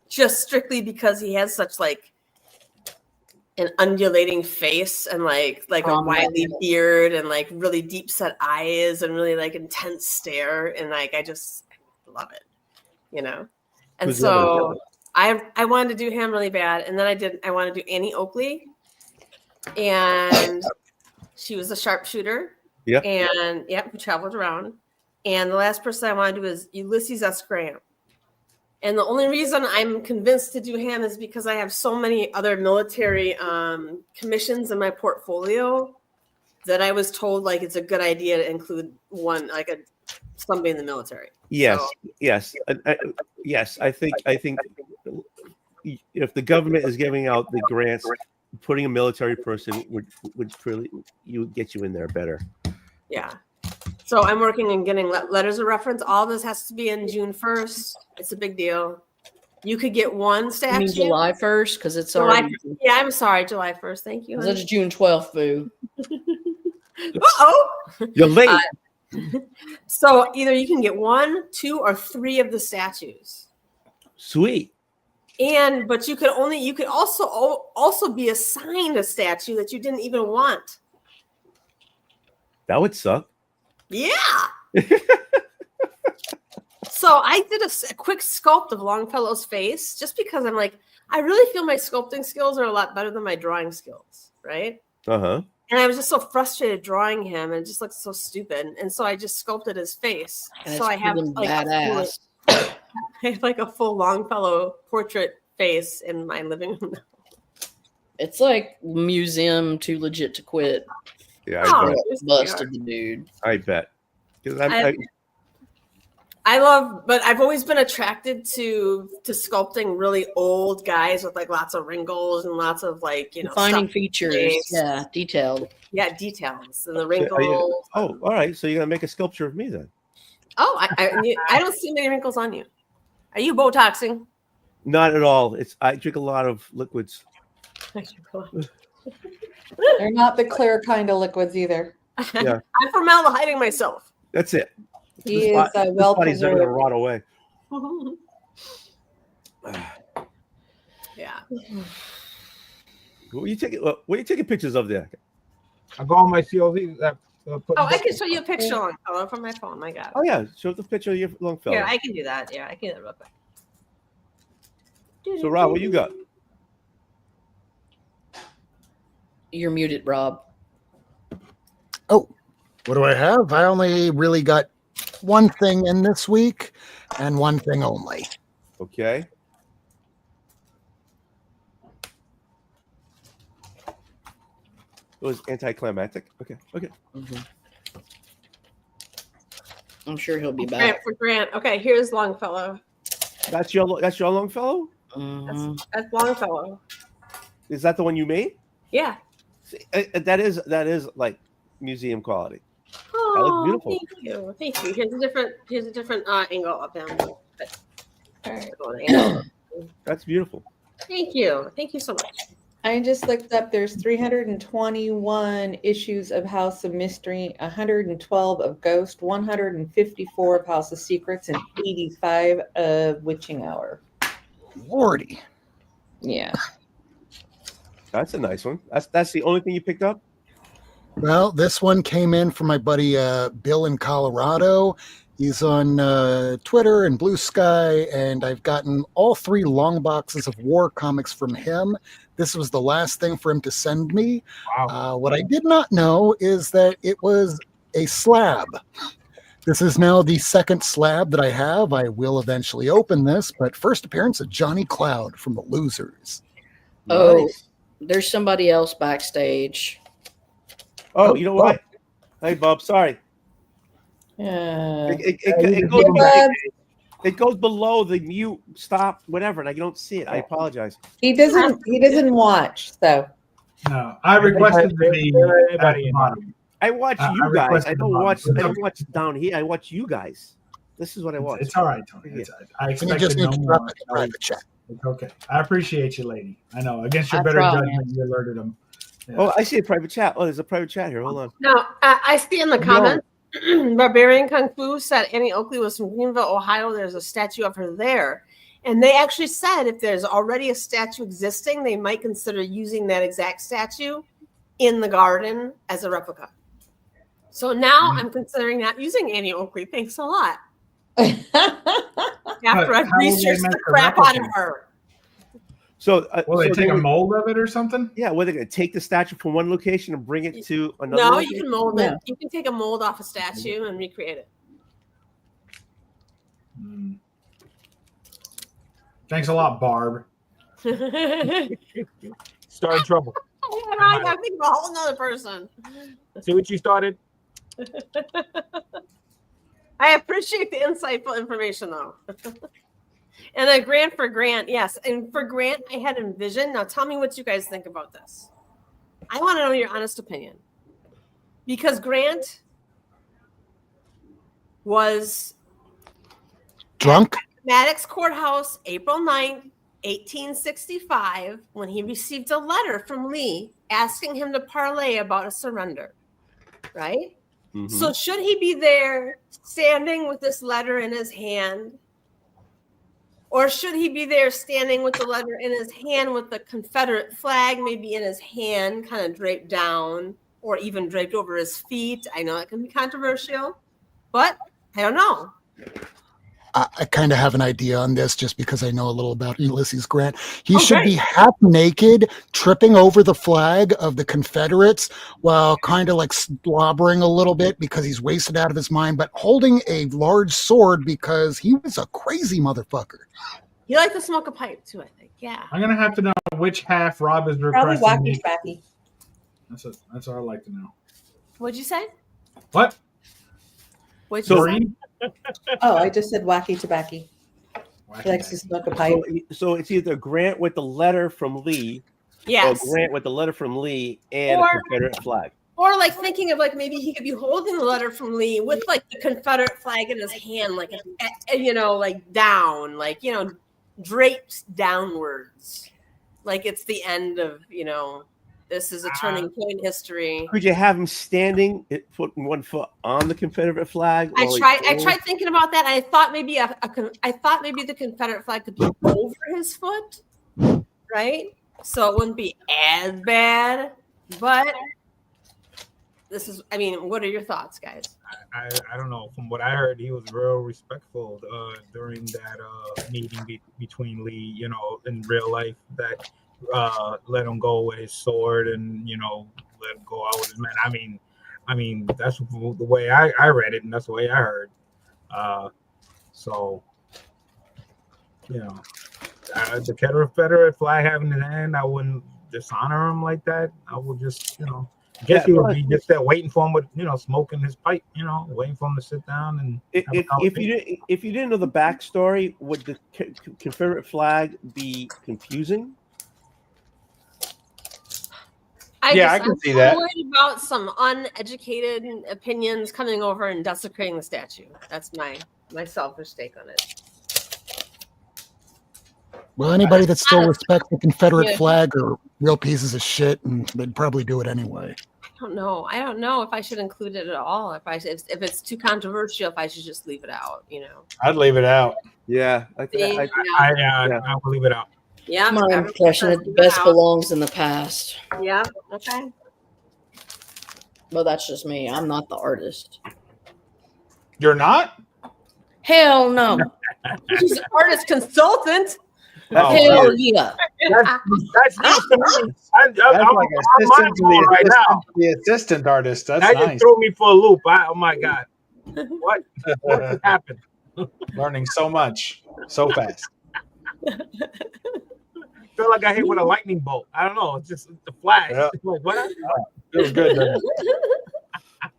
just strictly because he has such an undulating face and like a wily beard and really deep set eyes and really intense stare, and I just love it. you know. And Who's the other? so I wanted to do him really bad, and then I wanted to do Annie Oakley, and she was a sharpshooter. Yep. And who traveled around. And the last person I want to do is Ulysses S. Grant. And the only reason I'm convinced to do him is because I have so many other military commissions in my portfolio that I was told like it's a good idea to include one, like somebody in the military. Yes, So, yes, yes. I think if the government is giving out the grants, putting a military person would really get you in there better. yeah. So I'm working on getting letters of reference. All this has to be in June 1st. It's a big deal. You could get one statue. You mean July 1st? Because it's already. Yeah, I'm sorry, July 1st. Thank you. That's June 12th, boo. Uh-oh. You're late. So either you can get 1, 2, or 3 of the statues. Sweet. But you could also be assigned a statue that you didn't even want. That would suck. Yeah. So I did a quick sculpt of Longfellow's face just because I'm like, I really feel my sculpting skills are a lot better than my drawing skills, right? Uh-huh. And I was just so frustrated drawing him, and it just looked so stupid. And so I just sculpted his face. And so I have like badass. I have like a full Longfellow portrait face in my living room. It's like museum too legit to quit. Yeah, Oh, Busted the dude. I bet. Because I love, but I've always been attracted to sculpting really old guys with like lots of wrinkles and lots of like, you know, Defining features. Yeah, detailed. Yeah, details and the wrinkles. all right. So you're gonna make a sculpture of me then? Oh, I don't see many wrinkles on you. Are you Botoxing? Not at all. I drink a lot of liquids. They're not the clear kind of liquids either. Yeah. I'm formaldehydrating myself. That's it. He is well body's not gonna preserved. rot away. Yeah. What are you taking pictures of there? I go on my COZ. I can show you a picture on from my phone. My God. Oh yeah, show the picture of your Longfellow. Yeah, I can do that. Yeah, I can do that real quick. So Rob, what you got? You're muted, Rob. Oh, what do I have? I only really got one thing in this week and one thing only. Okay. It was anticlimactic. Okay. Mm-hmm. I'm sure he'll be back. Grant for Grant. Okay, here's Longfellow. That's your Longfellow? Mm-hmm. That's Longfellow. Is that the one you made? Yeah. That is like museum quality. Oh, That looks beautiful. Thank you. Here's a different angle of him. That's beautiful. Thank you so much. I just looked up. There's 321 issues of House of Mystery, 112 of Ghost, 154 of House of Secrets, and 85 of Witching Hour. Lordy. Yeah. That's a nice one. That's the only thing you picked up? Well, this one came in from my buddy Bill in Colorado. He's on Twitter and Blue Sky, and I've gotten all 3 long boxes of war comics from him. This was the last thing for him to send me. Wow. What I did not know is that it was a slab. This is now the second slab that I have. I will eventually open this, but first appearance of Johnny Cloud from The Losers. Oh, Nice. there's somebody else backstage. Oh, you know what? Hey, Bob. Sorry. Yeah. It goes below the mute stop whatever, and I don't see it. I apologize. He doesn't watch, so. No, I requested to be at the bottom. I watch I you guys. requested I don't the watch. bottom. I don't watch down here. I watch you guys. This is what I watch. It's all right, Tony. It's, I And you expected just need no to more. drop it in private chat. It's okay. I appreciate you, lady. I know. Against your I better try. judgment, you alerted him. Yeah. Oh, I see a private chat. Oh, there's a private chat here. Hold on. Now, I see in the comments, Barbarian Kung Fu said Annie Oakley was from Greenville, Ohio. There's a statue of her there. And they actually said if there's already a statue existing, they might consider using that exact statue in the garden as a replica. So now I'm considering not using Annie Oakley. Thanks a lot. After I've how will they researched make the the crap out of replica? her. So, Will they so take a would- mold of it or something? Yeah, were they going to take the statue from one location and bring it to another? No, location? you can mold No. it. You can take a mold off a statue and recreate it. Hmm. Thanks a lot, Barb. Starting trouble. I gotta think of a whole nother person. See what you started? I appreciate the insightful information, though. And a grant for Grant, yes. And for Grant, I had envisioned. Now, tell me what you guys think about this. I want to know your honest opinion. Because Grant was Drunk? at Maddox Courthouse, April 9th, 1865, when he received a letter from Lee asking him to parlay about a surrender, right? Mhm. So should he be there standing with this letter in his hand? Or should he be there standing with the letter in his hand with the Confederate flag maybe in his hand, kind of draped down, or even draped over his feet? I know that can be controversial, but I don't know. I kind of have an idea on this just because I know a little about Ulysses Grant. He Oh, should great. be half naked, tripping over the flag of the Confederates while kind of like slobbering a little bit because he's wasted out of his mind, but holding a large sword because he was a crazy motherfucker. He liked to smoke a pipe too, I think. Yeah. I'm gonna have to know which half Rob is Probably requesting. wacky me. schwacky. That's what I'd like to know. What'd you say? What? What'd So- you say? Green? Oh, I just said wacky tobacco. He likes to smoke a pipe. So it's either Grant with the letter from Lee, Yes. or Grant with the letter from Lee and Or- a Confederate flag. Or like thinking of like maybe he could be holding the letter from Lee with like the Confederate flag in his hand, like you know, like down, like you know, draped downwards, like it's the end of this is a turning point in history. Could you have him standing, putting one foot on the Confederate flag? I while he- tried thinking about that. And I thought maybe I thought maybe the Confederate flag could be over his foot, right? So it wouldn't be as bad. But this is, I mean, what are your thoughts, guys? I don't know. From what I heard, he was real respectful during that meeting between Lee, in real life, that let him go with his sword and, let him go out with his men. I mean, that's the way I read it, and that's the way I heard. So, the Confederate flag having in hand, I wouldn't dishonor him like that. I would just, guess he would be just there waiting for him with, smoking his pipe, waiting for him to sit down and. If you didn't know the backstory, would the Confederate flag be confusing? I can see that. I'm worried about some uneducated opinions coming over and desecrating the statue. That's my selfish take on it. Well, anybody that still respects the Confederate Yeah. flag are real pieces of shit, and they'd probably do it anyway. I don't know if I should include it at all. If it's too controversial, if I should just leave it out. I'd leave it out. Yeah, I will leave it out. Yeah. My impression is the best belongs in the past. Yeah. Okay. Well, that's just me. I'm not the artist. You're not? Hell no. She's an artist consultant. Hell yeah. That's news to me. I'm like assistant to the, right now. the assistant artist. That's That just nice. threw me for a loop. Oh my god, what just happened? Learning so much so fast. Feel like I hit with a lightning bolt. I don't know. It's just the flash. Yeah. Like, what? Feels good. Doesn't it?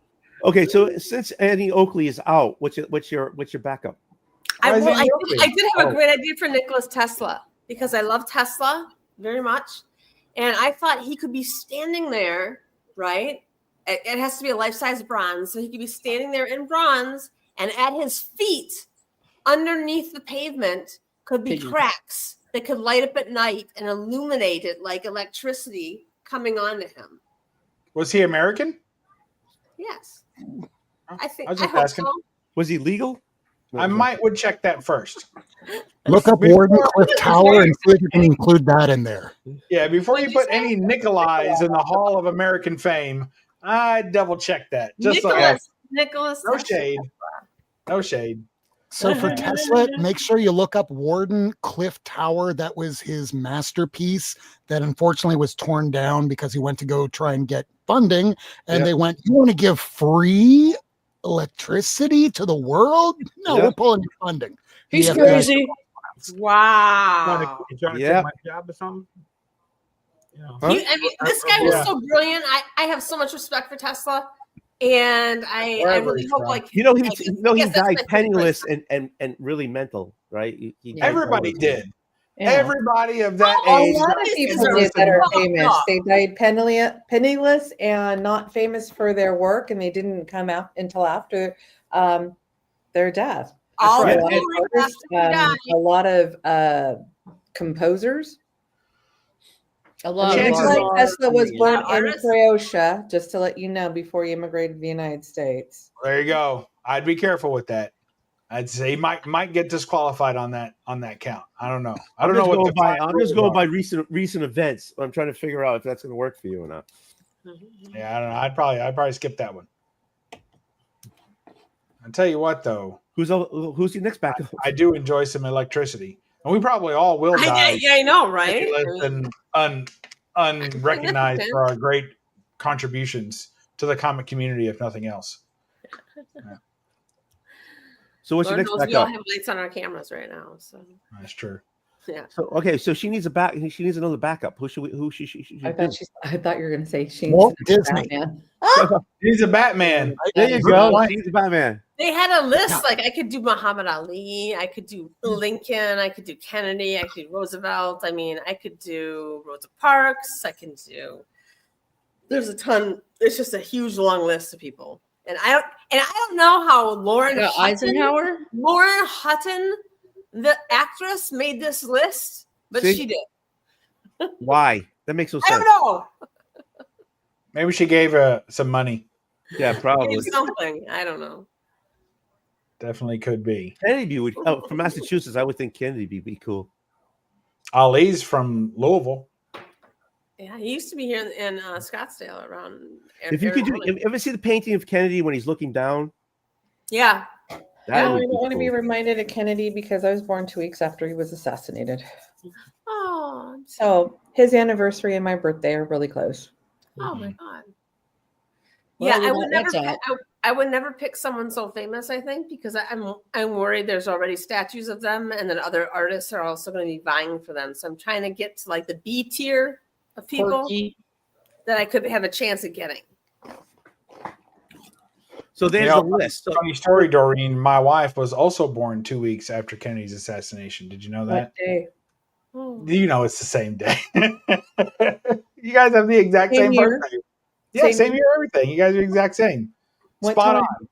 Okay, so since Annie Oakley is out, what's your backup? I Why is it did have Oakley? a great idea for Nicholas Tesla because I love Tesla very much. And I thought he could be standing there, right? It has to be a life-size bronze. So he could be standing there in bronze, and at his feet, underneath the pavement, could be Pigeon. cracks that could light up at night and illuminate it like electricity coming onto him. Was he American? Yes. I I was just hope asking. so. Was he legal? I would check that first. Look up Warden Cliff Tower and see if you can include that in there. Yeah, before What'd you you put say? any Nikolais in the Hall of American Fame, I double check that. Just so Nicholas. no shade. No shade. So for Tesla, make sure you look up Warden Cliff Tower. That was his masterpiece that unfortunately was torn down because he went to go try and get funding. And they went, you want to give free electricity to the world? No, we're pulling your funding. He's crazy. Wow. You trying to take my job or something? I mean, this guy was so brilliant. I have so much respect for Tesla. And I really hope, like, he died penniless and really mental, right? He Everybody did. Yeah. Everybody of that A age. lot of people did that are famous. They died penniless and not famous for their work, and they didn't come out until after their death. All a lot of composers. A lot. Just like Tesla was born in Croatia, just to let you know, before he immigrated to the United States. There you go. I'd be careful with that. I'd say he might get disqualified on that count. I don't know. I'm just going by recent events. I'm trying to figure out if that's going to work for you or not. Yeah, I don't know. I'd probably skip that one. I'll tell you what, though. Who's your next backup? I do enjoy some electricity, and we probably all will die. Yeah, I know, right? And unrecognized for our great contributions to the comic community, if nothing else. Yeah. So what's Lord your next knows backup? we all have lights on our cameras right now, so That's true. yeah. So she needs She needs another backup. Who should she I thought you were going to say she Walt needs Disney. Batman. He's a Batman. There you go. She's a Batman. They had a list, like I could do Muhammad Ali, I could do Lincoln, I could do Kennedy, I could do Roosevelt. I mean, I could do Rosa Parks. I can do. There's a ton. It's just a huge long list of people, and I don't know how Lauren Eisenhower. Lauren Hutton, the actress, made this list, but See? she did. Why? That makes no sense. I don't know. Maybe she gave her some money. Yeah, probably. Maybe something. I don't know. Definitely could be. Kennedy would from Massachusetts. I would think Kennedy would be cool. Ali's from Louisville. Yeah, he used to be here in Scottsdale around. If you could do, ever see the painting of Kennedy when he's looking down? Yeah. I don't want to be reminded of Kennedy because I was born 2 weeks after he was assassinated. Oh. So his anniversary and my birthday are really close. Oh my God. Well, Yeah, I would that's never pick someone so famous, I think, because I'm worried there's already statues of them, and then other artists are also going to be vying for them. So I'm trying to get to like the B tier of people that I could have a chance of getting. So there's a list. Funny story, Doreen. My wife was also born 2 weeks after Kennedy's assassination. Did you know that? What day? You know it's the same day. You guys have the exact same birthday. Yeah, same year, everything. You guys are the exact same. Spot on.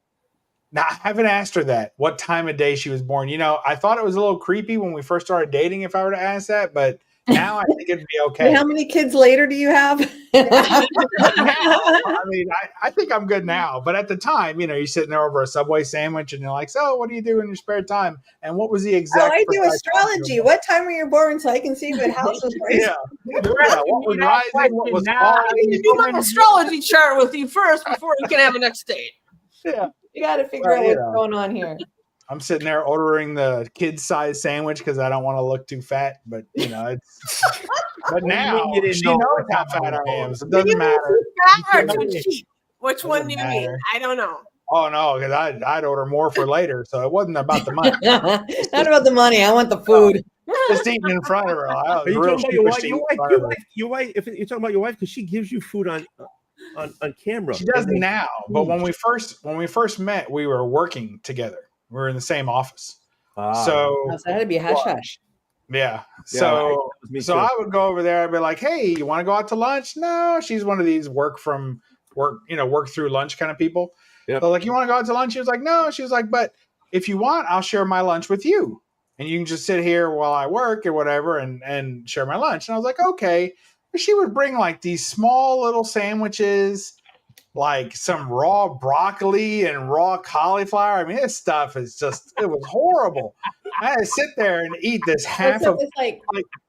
Now, I haven't asked her that, what time of day she was born. You know, I thought it was a little creepy when we first started dating if I were to ask that, but now I think it'd be okay. How many kids later do you have? I mean, I think I'm good now. But at the time, you know, you're sitting there over a Subway sandwich and you're like, so what do you do in your spare time? And what was the exact... I do astrology. What time were you born so I can see what house was raised? Yeah. What was rising? What was falling? I need to do my astrology chart with you first before we can have a next date. Yeah. You got to figure out what's going on here. I'm sitting there ordering the kid-size sandwich because I don't want to look too fat. But, you know, it's... But now, she knows how fat I am, so it doesn't matter. Fat or too cheap? Which one do you mean? I don't know. Oh, no, because I'd order more for later, so it wasn't about the money. Not about the money. I want the food. Just eating in front of her. Are you talking about your wife? Your wife, if you're talking about your wife, because she gives you food on camera. She does now, but when we first met, we were working together. We were in the same office. So that had to be hush hush. Yeah. So I would go over there. I'd be like, "Hey, you want to go out to lunch?" No, she's one of these work through lunch kind of people. Yep. So like, "You want to go out to lunch?" She was like, "No." She was like, "But if you want, I'll share my lunch with you, and you can just sit here while I work or whatever, and share my lunch." And I was like, "Okay." But she would bring like these small little sandwiches, like some raw broccoli and raw cauliflower. I mean, this stuff is it was horrible. I had to sit there and eat this half of like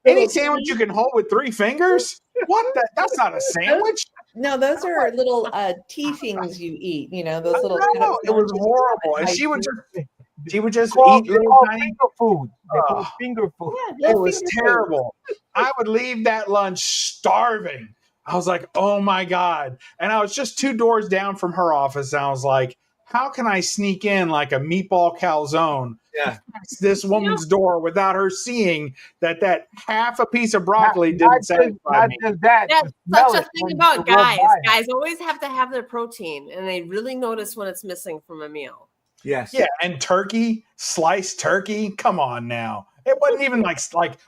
any sandwich you can hold with 3 fingers. What? That's not a sandwich. No, those are little tea things you eat. You know, those little. No, it was horrible. And she would just She would just call, eat little tiny finger food. They call finger food. Yeah, It was terrible. I would leave that lunch starving. I was like, oh my God. And I was just 2 doors down from her office. And I was like, how can I sneak in like a meatball calzone past this woman's door without her seeing that half a piece of broccoli didn't satisfy me? Just that. That's such a thing about guys. Guys always have to have their protein, and they really notice when it's missing from a meal. Yes. Yeah, and turkey, sliced turkey. Come on now. It wasn't even like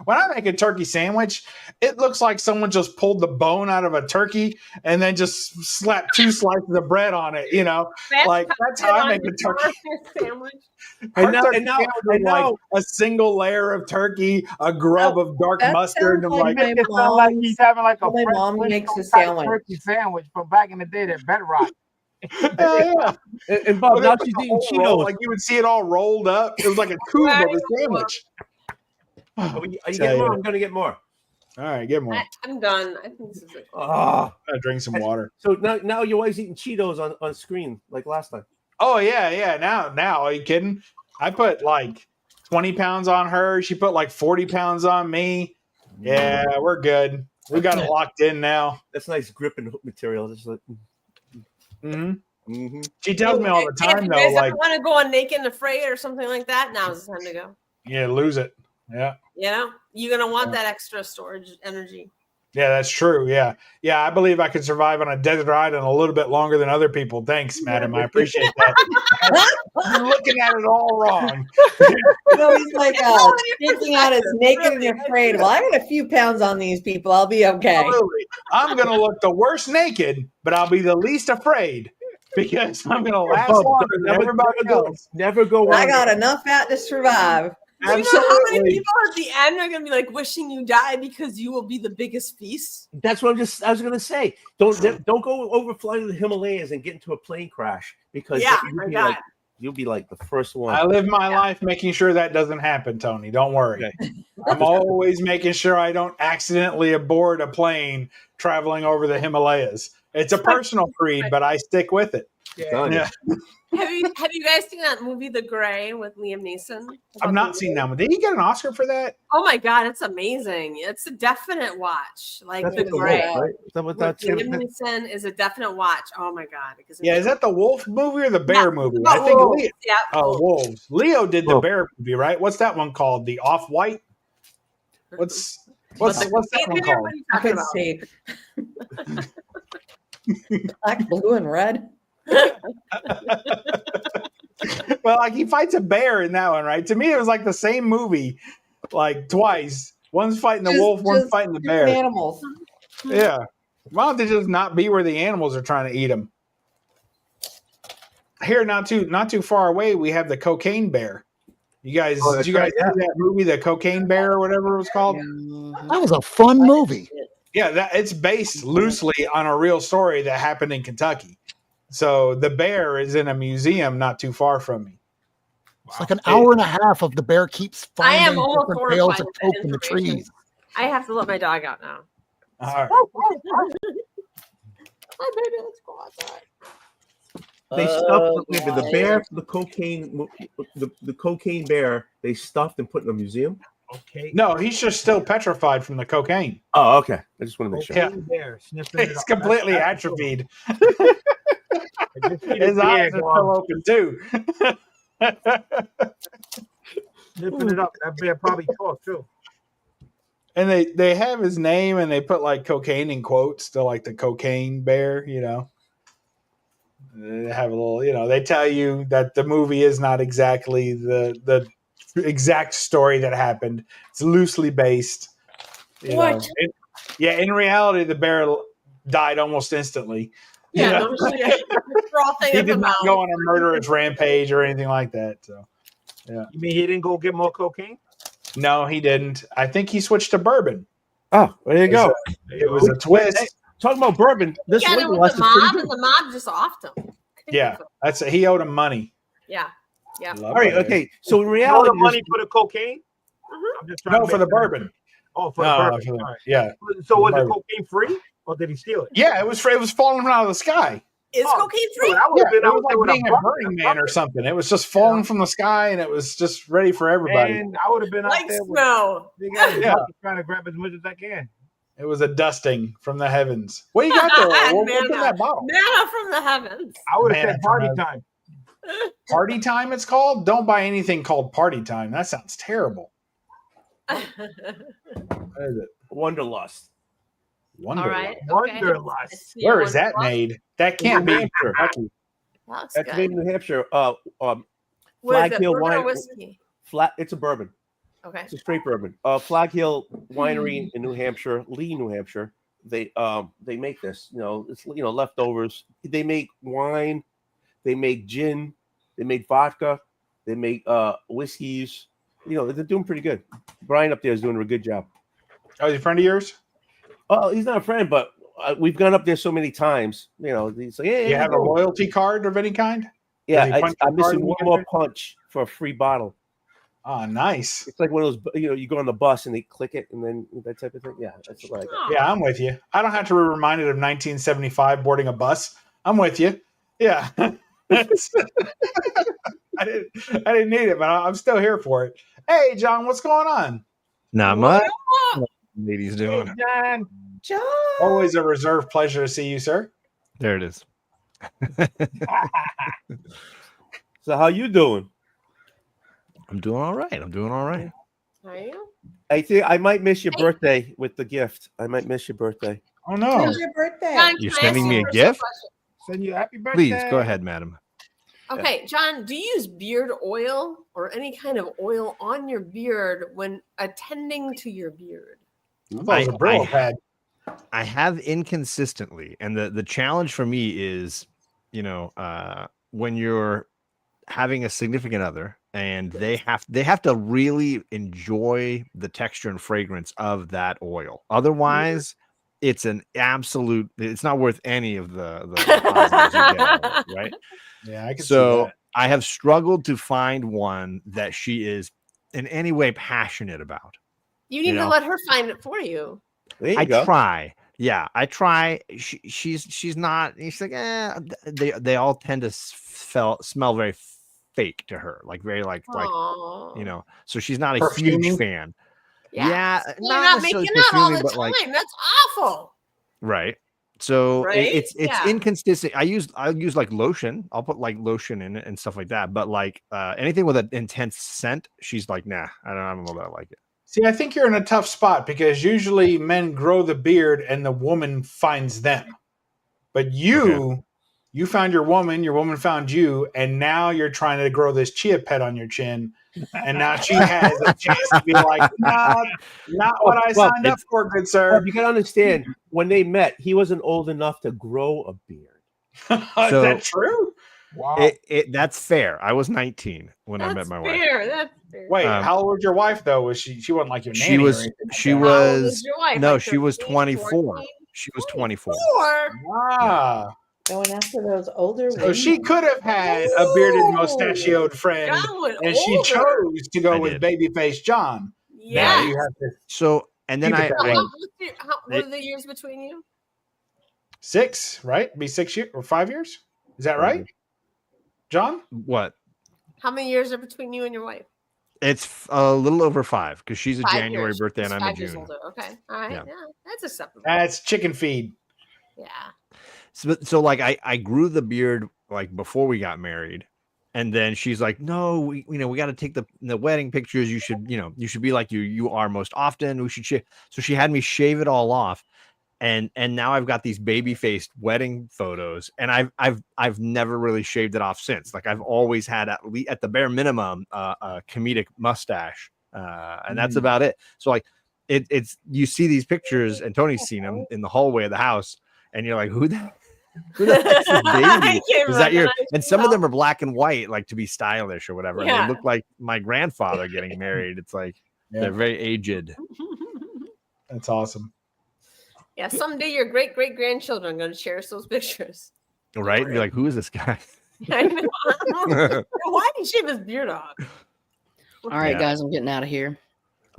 when I make a turkey sandwich, it looks like someone just pulled the bone out of a turkey and then just slapped 2 slices of bread on it. You know, that's how I make a turkey sandwich. And now a single layer of turkey, a grub of dark mustard. And like it sounds like he's having like a my mom makes a sandwich. Turkey sandwich from back in the day that Bedrock. Yeah. And Bob, now she's eating Cheetos. Like you would see it all rolled up. It was like a cube of a sandwich. Are you getting more? I'm going to get more. All right, get more. I'm done. I think this is it. I drink some water. So now your wife's eating Cheetos on screen like last time. Oh yeah. Now, are you kidding? I put like 20 pounds on her. She put like 40 pounds on me. Yeah, we're good. We got it locked in now. That's nice gripping material. It's like, She tells me all the time though, if you like, want to go on Naked and Afraid or something like that, now's the time to go. Yeah, lose it. Yeah. You know, you're gonna want that extra storage energy. Yeah, that's true. Yeah. I believe I could survive on a desert island a little bit longer than other people. Thanks, madam. I appreciate that. You're looking at it all wrong. No, he's like thinking out as naked and afraid. Well, I got a few pounds on these people. I'll be okay. Absolutely. I'm gonna look the worst naked, but I'll be the least afraid because I'm gonna last longer than everybody else. Never go. I got enough fat to survive. Absolutely. You know how many people at the end are gonna be like wishing you died because you will be the biggest feast? That's what I was gonna say. Don't go overflying the Himalayas and get into a plane crash because you'll be like the first one. I live my life making sure that doesn't happen, Tony. Don't worry. Okay. I'm always making sure I don't accidentally aboard a plane traveling over the Himalayas. It's a personal creed, but I stick with it. Yeah. Have you guys seen that movie The Gray with Liam Neeson? I've not seen that one. Did he get an Oscar for that? Oh my God, it's amazing. It's a definite watch. Like that's The Gray. Right? Liam Neeson is a definite watch. Oh my God. Is that the wolf movie or the bear movie? I think Leo. Yeah. Oh, wolves. Leo did the bear movie, right? What's that one called? The Off-White? What's that one called? I could see. Black, blue, and red. Well, like he fights a bear in that one, right? To me, it was like the same movie, like twice. One's fighting the wolf, one's fighting the bear. Animals. Yeah. Why don't they just not be where the animals are trying to eat them? Here, not too far away, we have the cocaine bear. Did you guys see that movie, The Cocaine Bear, or whatever it was called? That was a fun movie. Yeah, it's based loosely on a real story that happened in Kentucky. So the bear is in a museum not too far from me. It's like an hour and a half of the bear keeps finding different bales of coke in the trees. I have to let my dog out now. All right. Hi, baby, let's go outside. They stuffed the bear, the cocaine bear. They stuffed and put in a museum. Okay. No, he's just still petrified from the cocaine. Oh, okay. I just want to make sure. Yeah. Bear, it's completely atrophied. His eyes are still open too. Sniffing it up. That bear probably talks too. And they have his name and they put like cocaine in quotes to like the cocaine bear, you know. They have a little, you know, they tell you that the movie is not exactly the exact story that happened. It's loosely based. What? In reality, the bear died almost instantly. Yeah, he did not go on a murderous rampage or anything like that. So, yeah. You mean he didn't go get more cocaine? No, he didn't. I think he switched to burban. Oh, there you go. It was a twist. Hey, talking about bourbon, this with the mob, and the mob just offed him. Yeah, he owed him money. Yeah. All right. Okay. So in reality, money for the cocaine? No, for the bourbon. Oh, for the bourbon. For the, yeah. So was the cocaine free, or did he steal it? Yeah, it was free. It was falling out of the sky. is cocaine free? I would have been it out was there like with being a Burning Man or something. It was just falling from the sky, and it was just ready for everybody. And I would have been out Like there snow. with big ass bucket trying to grab as much as I can. It was a dusting from the heavens. What you got there? What's in that bottle? Manna from the heavens. I would have Manna said party from time. Party time, it's called? Don't buy anything called party time. That sounds terrible. What is it? Wanderlust. Wonderlust. All right. Wanderlust. Where is that made? That can't be Kentucky. That's That's made in New Hampshire. What is Flag it, Hill bourbon or Wine. whiskey? It's a bourbon. Okay. It's a straight bourbon. Flag Hill Winery in New Hampshire, Lee, New Hampshire. They make this. It's leftovers. They make wine. They make gin. They make vodka. They make whiskeys. They're doing pretty good. Brian up there is doing a good job. Oh, is he a friend of yours? Oh, he's not a friend, but we've gone up there so many times. He's like, You have a loyalty card of any kind? Yeah, I'm missing one more punch for a free bottle. Oh, nice. It's like one of those, you go on the bus and they click it and then that type of thing. Yeah, that's what I got. Yeah, I'm with you. I don't have to be reminded of 1975 boarding a bus. I'm with you. Yeah. I didn't need it, but I'm still here for it. Hey, John, what's going on? Not much. Ladies doing. John. Always a reserved pleasure to see you, sir. There it is. So how you doing? I'm doing all right. Are you? I think I might miss your birthday with the gift. I might miss your birthday. Oh no! It's your birthday. John, You're can I sending ask me you a a personal gift? question? Send you a happy birthday. Please go ahead, madam. Okay, John, do you use beard oil or any kind of oil on your beard when attending to your beard? I have inconsistently, and the challenge for me is, when you're having a significant other and they have to really enjoy the texture and fragrance of that oil. Otherwise, it's not worth any of the positives you get out of it, right? Yeah, I can see so that. I have struggled to find one that she is in any way passionate about. You need to let her find it for you. I try. Yeah, I try. She's not. She's like, they all tend to smell very fake to her, like very like So she's not a huge fan. Yeah, you're not making out all the time. That's awful. Right. So it's Yeah. inconsistent. I use like lotion. I'll put like lotion in it and stuff like that. But like anything with an intense scent, she's like, nah, I don't know that I like it. See, I think you're in a tough spot because usually men grow the beard and the woman finds them. But you found your woman found you, and now you're trying to grow this chia pet on your chin. And now she has a chance to be like, no, not what I signed up for, good sir. Well, you can understand, when they met, he wasn't old enough to grow a beard. Is that true? Wow. That's fair. I was 19 when I met my wife. That's fair. Wait, how old was your wife though? Was she wasn't like your nanny? She was. or anything? She How old was. was your wife? No, Like she was 13, 24. 14? She was 24. Ah. Going after those older So she could have had a bearded, mustachioed friend, and she chose to go with babyface John. Yeah. Now you have to So, and then keep it that way. What are the years between you? 6, right? Be 6 years or 5 years? Is that right, John? What? How many years are between you and your wife? It's a little over 5 because she's a 5 January years. birthday and She's I'm a 5 years June. older. Okay. All right. Yeah. Yeah. That's acceptable. That's chicken feed. Yeah. So like I grew the beard like before we got married, and then she's like, no, we got to take the wedding pictures. You should be like you are most often. We should shave. So she had me shave it all off, and now I've got these baby faced wedding photos, and I've never really shaved it off since. Like I've always had at the bare minimum a comedic mustache, and that's about it. So like it's you see these pictures, and Tony's seen them in the hallway of the house, and you're like, who the heck is this baby? Is that your? And some of them are black and white, like to be stylish or whatever. Yeah. And they look like my grandfather getting married. It's like they're very aged. That's awesome. Yeah. Someday your great grandchildren are going to cherish those pictures. Right? And be like, who is this guy? I know. Why did he shave his beard off? All right, guys, I'm getting out of here.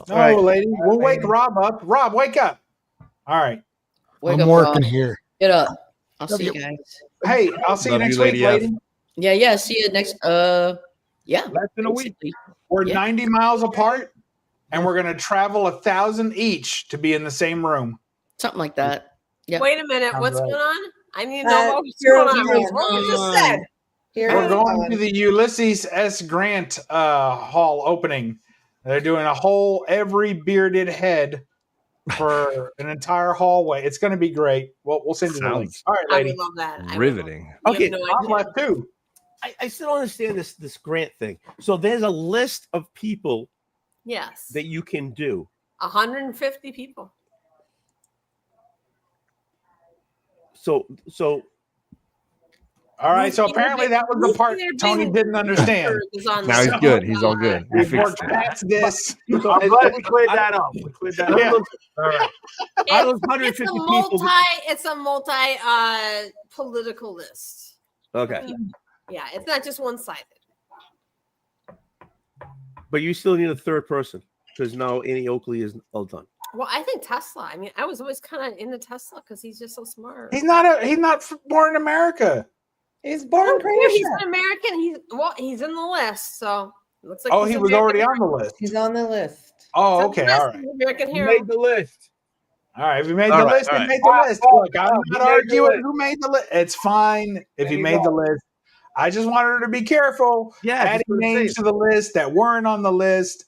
No, lady. We'll wake Rob up. Rob, wake up. All right. I'm working here. Get up. I'll see you guys. Hey, I'll see you Love next you, week, Lady F. lady. Yeah. See you next. Yeah. Less than a week. basically. We're Yeah. 90 miles apart, and we're gonna travel 1,000 each to be in the same room. Something like that. Yeah. Wait a minute. Sounds What's right. going on? I need to know what's Heroes going on. Con. What was just said? We're going to the Ulysses S. Grant Hall opening. They're doing a whole every bearded head for an entire hallway. It's going to be great. We'll send you the link. Sounds All right, I lady. would love that. Riveting. Okay, no I'm idea. left too. I still don't understand this grant thing. So there's a list of people Yes. that you can do. 150 people. So All right. So apparently that was the part Tony didn't understand. Now he's good. He's all good. We We've fixed worked it. past this. I'm glad we cleared that up. We cleared that Yeah. up. All right. Out of those It's 150 a people. it's a multi political list. Okay, Yeah, it's not just one-sided. but you still need a third person because now Annie Oakley is all done. Well, I think Tesla. I mean, I was always kind of into Tesla because he's just so smart. He's not born in America. He's born Oh, Croatia. he's an American. He's in the list, so it looks like Oh, he's he was American already on hero. the list. He's on the list. Oh, He's okay. on the All list. right. He's an American He hero. made the list. All right. If he made All the right, list, all he right. made the list. Look, I'm he not made the arguing list. who made the list. It's fine if he There you made the go. list. I just wanted her to be careful Yeah, adding names to the list that weren't on the list.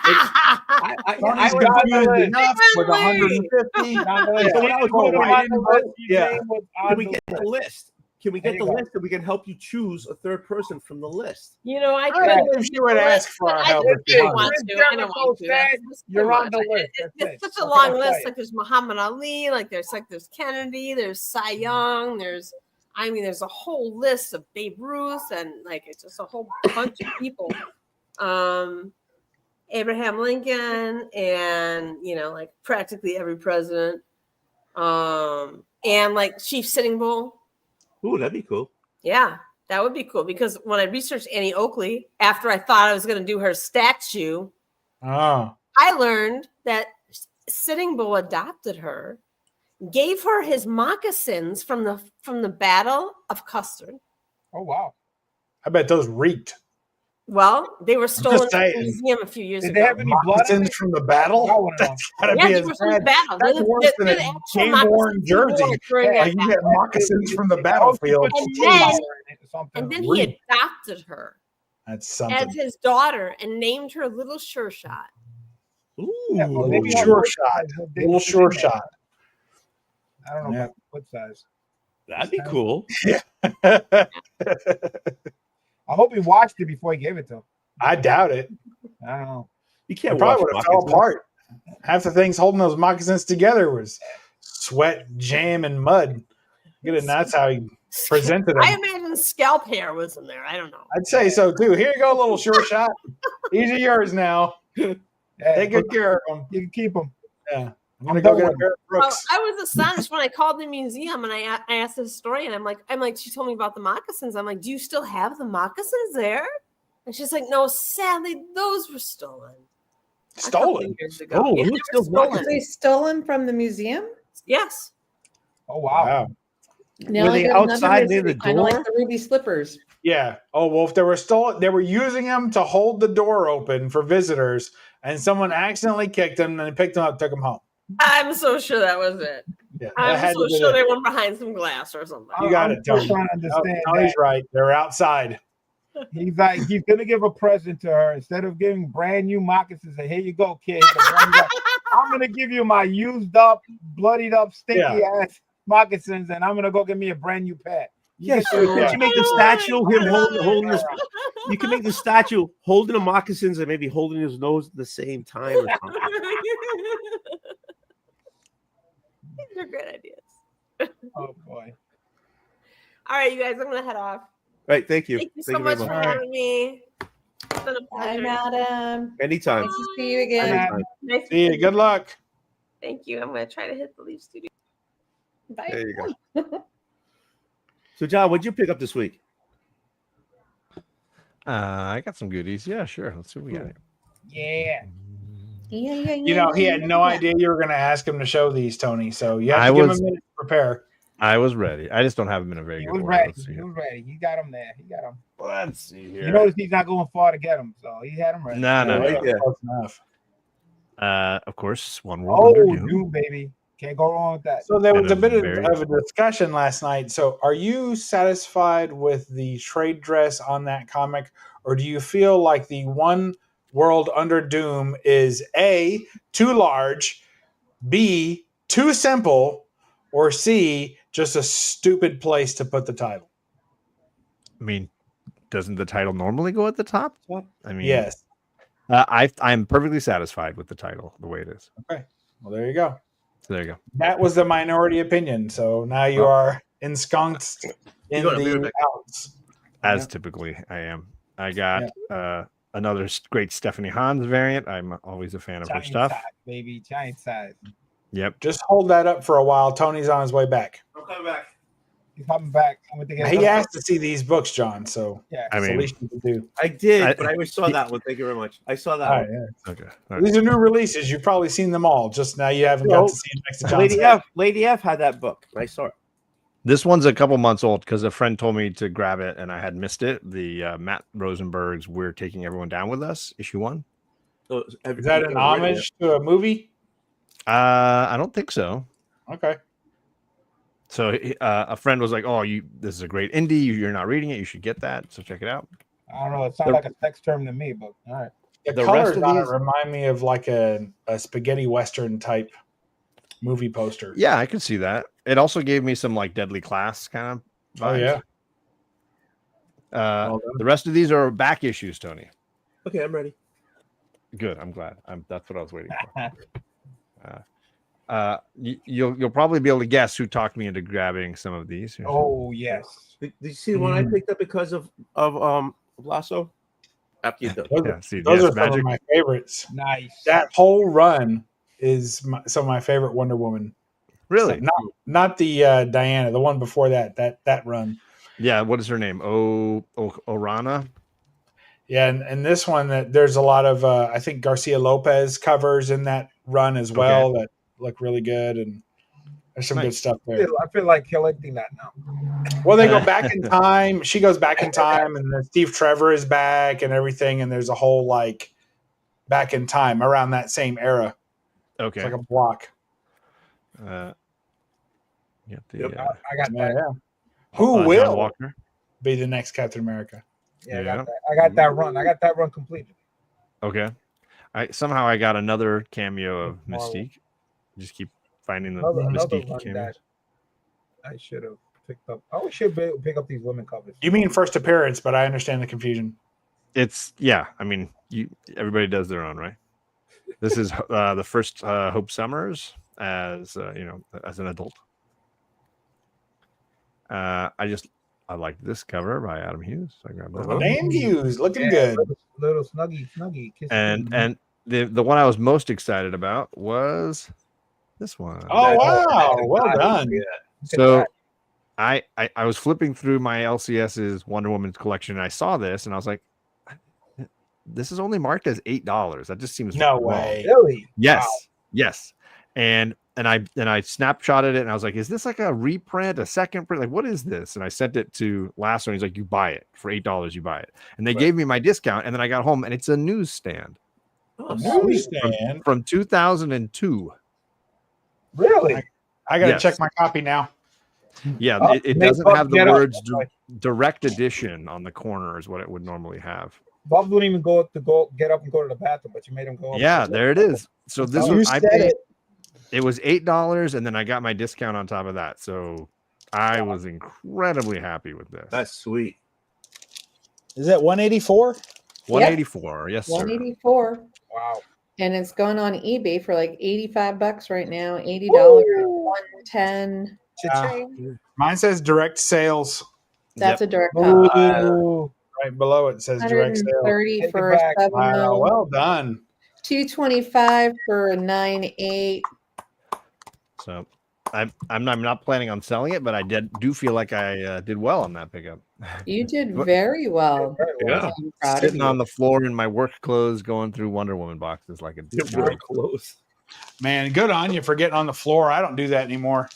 Tony's got the confused list. enough with 150. So what I was Oh, hoping, I didn't vote. Yeah. can we get the list? Can we get the list and we can help you choose a third person from the list? You know, I I could. don't think she would ask for our help. I if didn't you want wanted. to. I don't want to. That's You're too on much. the list. That's It's it. such a What can I long tell list. you? Like there's Muhammad Ali. There's Kennedy. There's Cy Young. There's a whole list of Babe Ruth, and like it's just a whole bunch of people. Abraham Lincoln, and like practically every president. And like Chief Sitting Bull. Ooh, that'd be cool. Yeah, that would be cool because when I researched Annie Oakley, after I thought I was going to do her statue, Oh. I learned that Sitting Bull adopted her, gave her his moccasins from the Battle of Custard. Oh wow! I bet those reeked. Well, they were stolen from saying. the museum a few years Did ago. they have any blood? Moccasins from the battle? That's gotta Yeah, be they as were from the bad. battle. That's They're- worse than they're a the actual game-worn moccasins he wore jersey. during that Like you get battle. moccasins from the battlefield. And then he adopted her That's something. as his daughter and named her Little Sure Shot. Ooh, Little sure shot. Little sure shot. I don't know Yeah. about what size. that'd be cool. I hope he watched it before he gave it to him. I doubt it. I don't know. You It can't probably watch would have fell moccasins. apart. Half the things holding those moccasins together was sweat, jam, and mud. And that's how he presented them. I imagine scalp hair was in there. I don't know. I'd say so too. Here you go, little sure shot. These are yours now. Take good care of them. You can keep them. Yeah. I'm gonna go get a pair of Well, Brooks. I was astonished when I called the museum and I asked the historian. I'm like, she told me about the moccasins. I'm like, do you still have the moccasins there? And she's like, no, sadly, those were stolen. A couple Stolen? years ago. Oh, Yeah, who they were steals stolen. Were they stolen from the museum? Yes. Oh wow! Now Were I they got another outside near mystery, the kinda door? like the ruby slippers. Yeah. Oh well, if they were stolen, they were using them to hold the door open for visitors, and someone accidentally kicked them, and they picked them up, took them home. I'm so sure that was it. Yeah, that I'm had so to be sure it. they went behind some glass or something. You got I'm it, still Tony. trying to understand Tony's that. right. They're outside. He's like, he's gonna give a present to her instead of giving brand new moccasins. Say, here you go, kid. I'm gonna give you my used up, bloodied up, stinky ass moccasins, and I'm gonna go get me a brand new pair. Yes, could you make the statue him holding his? You can make the statue holding the moccasins and maybe holding his nose at the same time. Or something. These are good ideas. Oh boy! All right, you guys, I'm gonna head off. Right, thank you. Thank you so very much for having me. It's been a Bye, pleasure. madam. Anytime. Nice to see you again. Anytime. Nice to See you. Good luck. Thank you. I'm gonna try to hit the Leaf Studio. Bye. There you go. So, John, what'd you pick up this week? I got some goodies. Yeah, sure. Let's see what we got here. Yeah. You know, he had no idea you were going to ask him to show these, Tony. So you have to give him a minute to prepare. I was ready. I just don't have him in a very He good was order. ready. Let's see He here. was ready. He got him there. He got him. Let's see here. You notice he's not going far to get him, so he had him ready. No. Close enough. Of course, One World Oh, Under Doom. Doom, baby. Can't go wrong with that. So there was And a bit very- of a discussion last night. So are you satisfied with the trade dress on that comic, or do you feel like the One World Under Doom is A, too large, B, too simple, or C, just a stupid place to put the title? I mean, doesn't the title normally go at the top? I mean, Yes. I'm perfectly satisfied with the title the way it is. Okay. Well, there you go. So there you go. That was the minority opinion. So now you are ensconced in the outs. As typically I am. I got another great Stephanie Hans variant. I'm always a fan of her Giant stuff. size, baby. Giant size. Yep. Just hold that up for a while. Tony's on his way back. I'm coming back. He's coming back. I'm gonna get He asked to see these books, John. So yeah, I it's the mean, least you can do. I did, but I always saw that one. Thank you very much. I saw that All one. right, yeah. Okay. All right. These are new releases. You've probably seen them all. Just now you haven't got to see it next to John's head. Lady F had that book. I saw it. This one's a couple months old because a friend told me to grab it and I had missed it. The Matt Rosenberg's "We're Taking Everyone Down with Us" issue 1. So, Is that an homage to a movie? I don't think so. Okay. So a friend was like, "Oh, this is a great indie. You're not reading it. You should get that. So check it out." I don't know. It sounds like a sex term to me, but all right. The colors on it remind me of like a spaghetti western type movie poster. Yeah, I could see that. It also gave me some like Deadly Class kind of vibes. Oh yeah. The rest of these are back issues, Tony. Okay, I'm ready. Good. I'm glad. That's what I was waiting for. You'll probably be able to guess who talked me into grabbing some of these. Oh yes. Did you see the one I picked up because of Lasso? After you done. Those are some of my favorites. Nice. That whole run is some of my favorite Wonder Woman. Really? Not the Diana, the one before that run. Yeah, what is her name? Orana? Yeah, and this one there's a lot of I think Garcia Lopez covers in that run as well that look really good, and there's some good stuff there. I feel like collecting that now. Well, they go back in time. She goes back in time, and then Steve Trevor is back and everything, and there's a whole like back in time around that same era. Okay. It's like a block. I got that. Yeah. Who will John Walker? be the next Captain America? Yeah, I got that run. I got that run completed. Okay. Somehow I got another cameo of Mystique. Just keep finding the Mystique cameos. I should have picked up. I should pick up these women covers. You mean first appearance, but I understand the confusion. It's I mean, everybody does their own, right? This is the first Hope Summers as as an adult. I like this cover by Adam Hughes. So I grabbed that one. Dan Hughes looking good. Little snuggy. And the one I was most excited about was this one. Oh wow! Well done. So I was flipping through my LCS's Wonder Woman collection and I saw this and I was like, this is only marked as $8. That just seems no wrong. way. Really? Yes. Wow. Yes. And I snapshotted it and I was like, is this like a reprint, a second print? Like, what is this? And I sent it to Lasso and he's like, you buy it for $8. You buy it. And they gave me my discount. And then I got home and it's a newsstand. Oh, Newsstand From 2002. Really? I got to check my copy now. Yeah, it doesn't have the words direct edition on the corner is what it would normally have. Bob wouldn't even go get up and go to the bathroom, but you made him go up. Yeah, there it is. So this You was I said paid, it. it was $8 and then I got my discount on top of that. So I was incredibly happy with this. That's sweet. Is that 184? 184. Yes, sir. 184. Wow. And it's going on eBay for like $85 right now. $80, Woo! 110. Mine says direct sales. That's a direct Ooh. Right below it says direct sales. 130 Take for it back. 7. Wow, well done. 225 for a 9.8. So I'm not planning on selling it, but I do feel like I did well on that pickup. You did very well. Yeah. I'm proud of Sitting you. on the floor in my work clothes, going through Wonder Woman boxes like a Your work clothes. Man, good on you for getting on the floor. I don't do that anymore.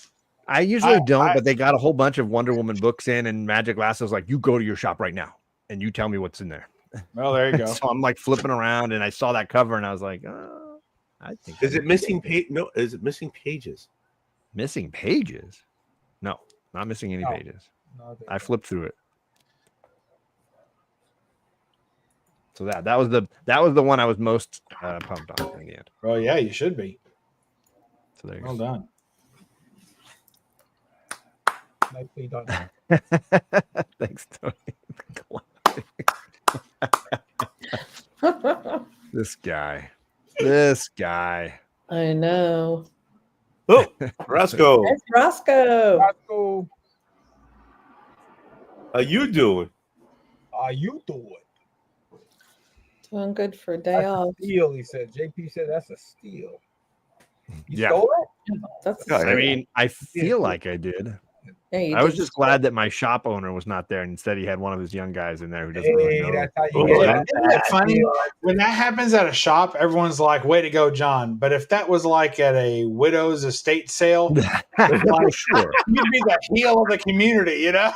I usually don't, but they got a whole bunch of Wonder Woman books in, and Magic Lasso was like, you go to your shop right now and you tell me what's in there. Well, there you go. So I'm like flipping around, and I saw that cover, and I was like, I think. Is it missing page? No, is it missing pages? Missing pages? No, not missing any pages. No, I flipped through it. So that was the one I was most pumped on in the end. Well, yeah, you should be. So there you Well go. done. Nicely done. Thanks, Tony. This guy. I know. Oh, Roscoe. That's Roscoe. Roscoe, How you doing? how you doing? Doing good for a day That's a off. steal, he said. JP said that's a steal. You Yeah. stole it? That's I mean, I feel like I did. yeah, you I was did. just glad that my shop owner was not there, and instead he had one of his young guys in there who doesn't really Hey, know. that's how Oh, you get yeah. it. Isn't it funny when that happens at a shop? Everyone's like, "Way to go, John!" But if that was like at a widow's estate sale, like, Sure. you'd be the heel of the community, you know.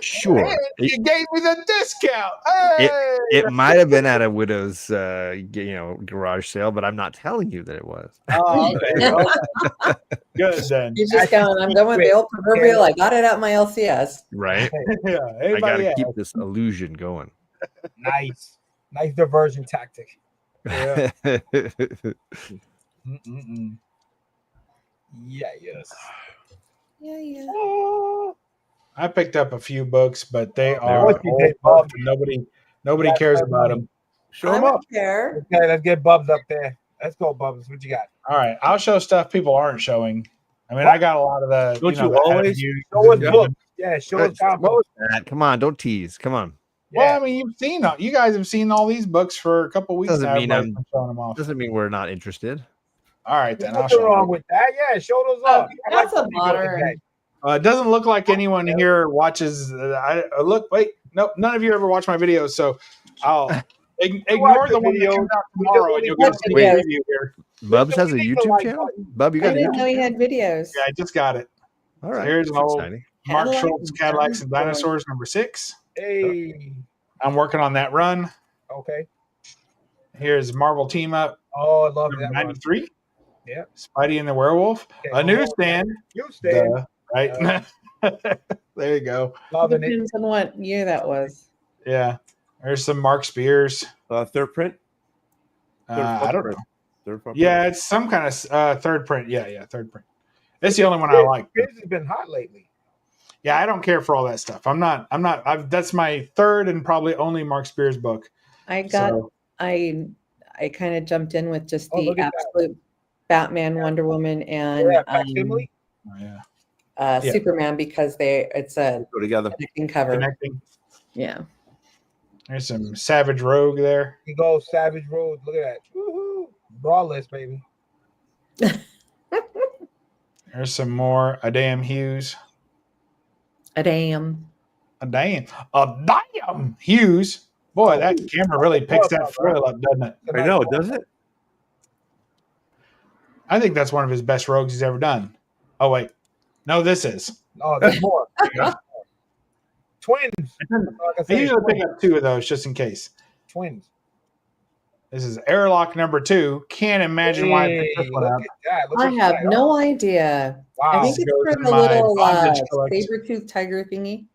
Sure. Hey, you gave me the discount. Hey! It might have been at a widow's, garage sale, but I'm not telling you that it was. Oh, okay. Well, good then. You're just going, I'm going with the old proverbial. I got it at my LCS. Right? Yeah. I got Anybody to else? keep this illusion going. Nice diversion tactic. Yeah. Mm-mm-mm. Yeah, yes. Yeah, yeah. I picked up a few books, but they Oh, are what you old did, books Bob? and nobody Yeah, cares that's about funny. them. Show I him up. don't care. Okay, let's get Bubs up there. Let's go, Bubs. What you got? All right, I'll show stuff people aren't showing. I mean, I got a lot of the. Don't you the always attitude Show us and- books. Yeah, show us comic What books. was that? Come on, don't tease. Come on. Well, Yeah. I mean, you guys have seen all these books for a couple weeks Doesn't now. mean Everybody's I'm- been showing them off. Doesn't mean we're not interested. All right, There's then I'll nothing show wrong them. with that. Yeah, show those off. I That's like a to see those modern. today. It doesn't look like anyone here watches. Look, wait, no, none of you ever watch my videos, so I'll ignore the one that comes out tomorrow, and you'll get a sneak Wait. preview here. Bubs has a We need the YouTube like channel? button. Bub, you I got a didn't YouTube know he channel? had videos. Yeah, I just got it. All right. Here's an That's old exciting. Mark Cadillac Schultz and Cadillacs and Dinosaurs. Dinosaurs number 6. Hey. I'm working on that run. Okay. Here's Marvel Team Up Oh, I love number that one. 93. Yeah. Spidey and the Werewolf. Okay, A newsstand. You stand. Duh, right? There you go. Loving it. Depends on what year that was. Yeah. There's some Mark Spears. Third print. I don't know. Third print. Yeah, it's some kind of third print. Yeah, third print. It's the only one I like. This has been hot lately. Yeah, I don't care for all that stuff. That's my third and probably only Mark Spears book. I got So, I kind of jumped in with just Oh, the look at that. absolute Batman, Wonder Woman, and Yeah, facsimile. oh, yeah. Yeah. Superman because it's a Go together. connecting cover. Connecting. Yeah. There's some Savage Rogue there. You go Savage Road. Look at that. Woohoo. Brawless, baby. There's some more Adam Hughes. A damn. Damn Hughes. Boy, that camera really picks that foil up, doesn't it? I know, does it? I think that's one of his best rogues he's ever done. Oh wait, no, this is. Oh, there's more. Twins. Like I I said, usually twins. pick up 2 of those just in case. Twins. This is Airlock number 2. Can't imagine why I picked this one Look up. at that. Look I at have that. no idea. I Wow. think it's Goes for in the my little bondage collection. saber-tooth tiger thingy.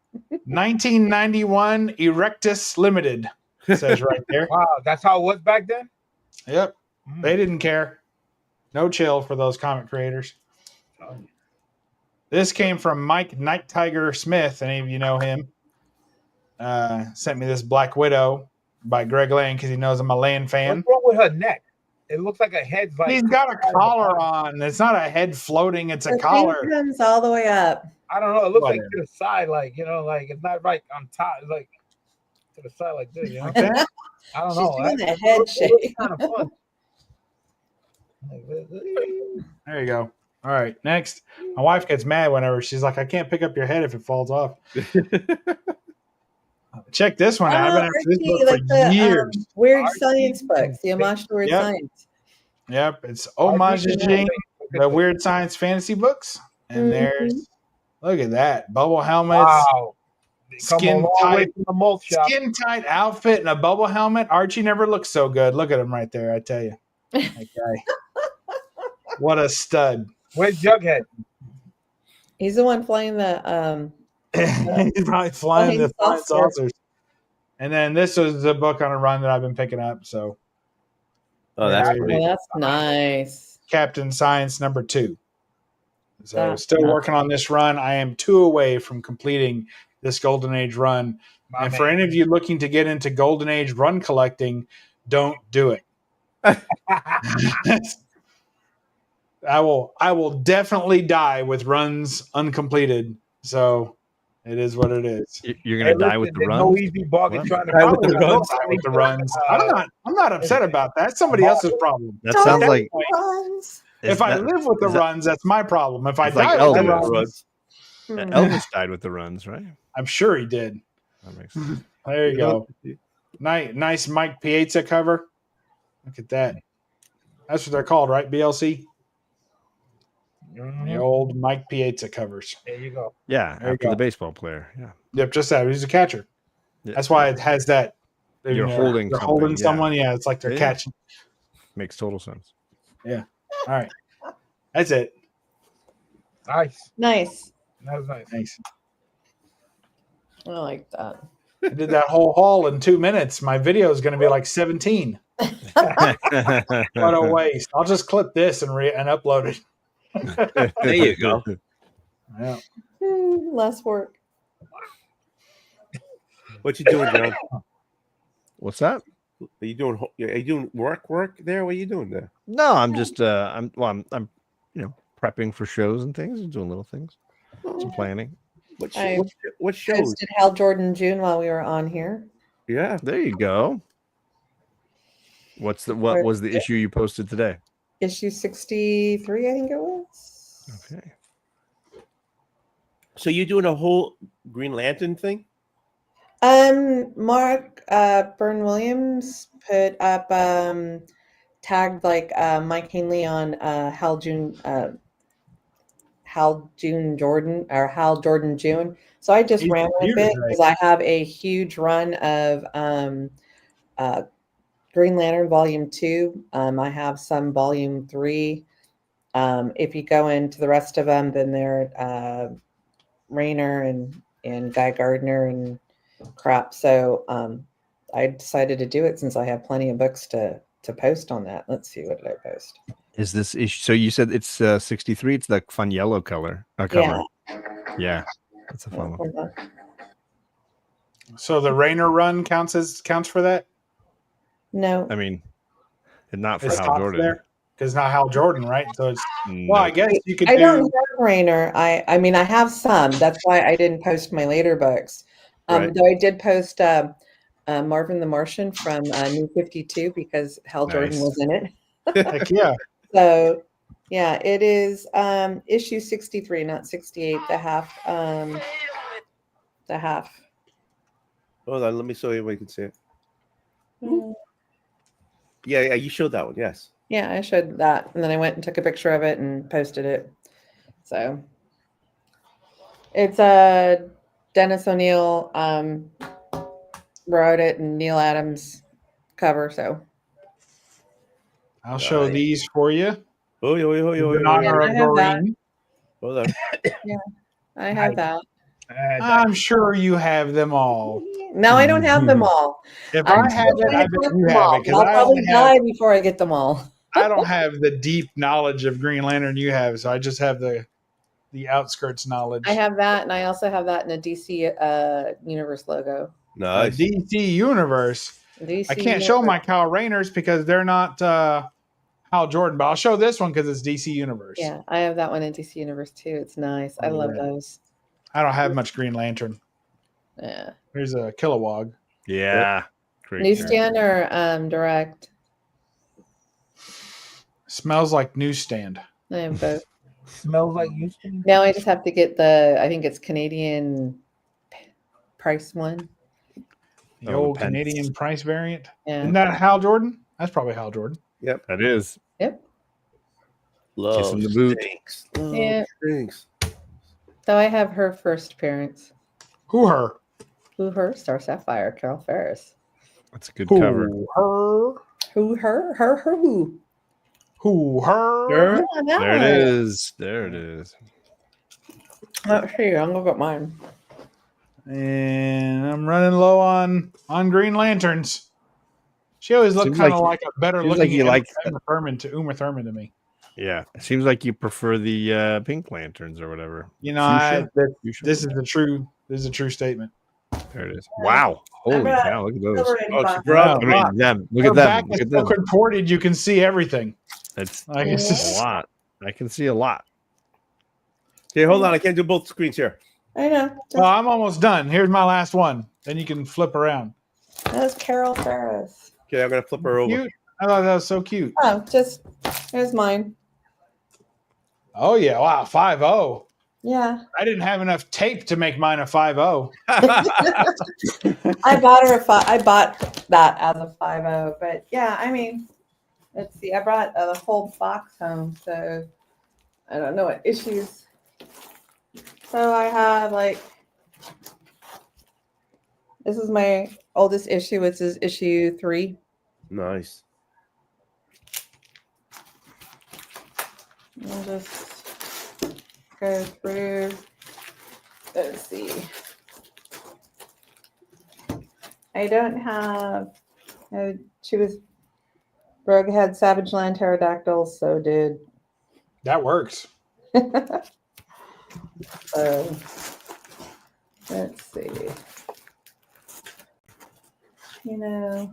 1991 Erectus Limited. It says right there. Wow, that's how it was back then? Yep. Mm. They didn't care. No chill for those comic creators. This came from Mike Night Tiger Smith. Any of you know him? Sent me this Black Widow by Greg Lane because he knows I'm a Lane fan. What's wrong with her neck? It looks like a head's like He's got a collar on. It's not a head floating. It's a The collar. thing comes all the way up. I don't know. It looks like Whatever. to the side, like like it's not right on top. It's like to the side, like this. You know? Like that? I don't She's know. doing That- the head shake. kind of fun. There you go. All right. Next. My wife gets mad whenever she's like, I can't pick up your head if it falls off. Check this one out. I've been after this Ricky, book like for the years. weird Archie. science books, the homage to weird Yep. science. Yep. It's homaging the Weird Science fantasy books. And Mhm. there's Look at that. Bubble helmets. Wow. Come a Skin long way tight, from the mulch shop. skin tight outfit and a bubble helmet. Archie never looked so good. Look at him right there. I tell you, that guy. What a stud! Where's Jughead? He's the one flying the He's probably flying the flying saucer. saucers. And then this was a book on a run that I've been picking up. So, that's Oh, that's nice. Captain Science #2. So, That's still nice. working on this run. I am 2 away from completing this Golden Age run. My And man. for any of you looking to get into Golden Age run collecting, don't do it. I will definitely die with runs uncompleted. So it is what it is. You're gonna die with the there's run. No easy bargain What? trying to Die follow with the it. runs. Die with the runs. I'm not upset about that. It's somebody else's problem. That sounds At like point, Runs. if I live with the runs, that's my problem. If I It's like die with the Elvis. runs, Elvis died with the runs, right? I'm sure he did. That makes sense. There you go. Nice Mike Piazza cover. Look at that. That's what they're called, right? BLC? The old Mike Piazza covers. There you go. Yeah, There you after go. the baseball player. Yeah. Yep, just that. He's a catcher. Yeah. That's why it has that. You're holding They're something, holding yeah. someone. Yeah, it's like they're Yeah. catching. Makes total sense. Yeah. All right. That's it. Nice. Nice. That was nice. Thanks. I like that. I did that whole haul in 2 minutes. My video is going to be like 17. What a waste. I'll just clip this and upload it. There you go. Yeah. Less work. What you doing, John? What's that? Are you doing work there? What are you doing there? No, I'm just I'm prepping for shows and things, and doing little things. Some planning. What shows? Posted Hal Jordan June while we were on here. Yeah. There you go. What was the issue you posted today? Issue 63, I think it was. Okay. So you're doing a whole Green Lantern thing? Mark Byrne Williams put up tagged like Mike Hanley on Hal Jordan June. So I just ran with it because I have a huge run of Green Lantern Volume 2. I have some Volume 3. If you go into the rest of them, then they're Rayner and Guy Gardner and crap. So I decided to do it since I have plenty of books to post on that. Let's see, what did I post? Is this issue? So you said it's 63. It's the fun yellow cover. Yeah, that's a fun one. So the Rayner run counts for that? No. I mean, not for It's Hal not Jordan. there because not Hal Jordan, right? So it's No. well, I guess you could. I don't have Rayner. I mean, I have some. That's why I didn't post my later books. Right. Though I did post Marvin the Martian from New 52 because Hal Jordan was in it. Heck yeah. So yeah, it is issue 63, not 68. The half. Hold on, let me show you where you can see it. Yeah, you showed that one. Yes. Yeah, I showed that, and then I went and took a picture of it and posted it. So it's Dennis O'Neill wrote it, and Neil Adams cover. So I'll show these for you. In honor of Doreen. Hold on. Yeah, I have that. I'm sure you have them all. No, I don't have them all. If I have it, I bet you have it. I'll probably die before I get them all. I don't have the deep knowledge of Green Lantern you have, so I just have the outskirts knowledge. I have that, and I also have that in a DC Universe logo. Nice. DC Universe. DC I can't show my Kyle Rayners because they're not Hal Jordan, but I'll show this one because it's DC Universe. Yeah, I have that one in DC Universe too. It's nice. I love those. I don't have much Green Lantern. Yeah. Here's a Kilowog. Yeah. Great. Newsstand or direct? Smells like newsstand. I have both. Smells like Houston. Now I just have to get I think it's Canadian price one. The old Canadian price variant. Yeah. Isn't that Hal Jordan? That's probably Hal Jordan. Yep. That is. Yep. Love Kiss in the boot. stinks. Yeah. Stinks. So I have her first appearance. Who her? Who her? Star Sapphire, Carol Ferris. That's a good cover. Her. Who her? Her who? Who her? Sure. Yeah, that There it one. is. There it is. Let's see. I'm gonna get mine. And I'm running low on Green Lanterns. She always looked Seems kind of like- like a better seems looking like you like- Uma Thurman to me. Yeah. It seems like you prefer the pink lanterns or whatever. You know, Fuchsia? this is the true statement. There it is. Wow. Holy brought cow. Look at those. Oh, she brought Look at them. Look Her at back them. Look is at so them. contorted, you can see everything. That's Like, it's a just, lot. I can see a lot. Okay, hold on. I can't do both screens here. I know. well, I'm almost done. Here's my last one. Then you can flip around. That's Carol Ferris. Okay, I'm gonna flip her over. Cute. I thought that was so cute. Oh, just here's mine. Oh yeah, wow, 5-0. Yeah. I didn't have enough tape to make mine a 5-0. I bought her I bought that as a 5.0, but yeah, I mean, let's see. I brought the whole box home, so I don't know what issues. So I have like this is my oldest issue, which is issue 3. Nice. I'll just go through. Let's see. I don't have. She was. Rogue had Savage Land Pterodactyls, so did. That works. So let's see. You know,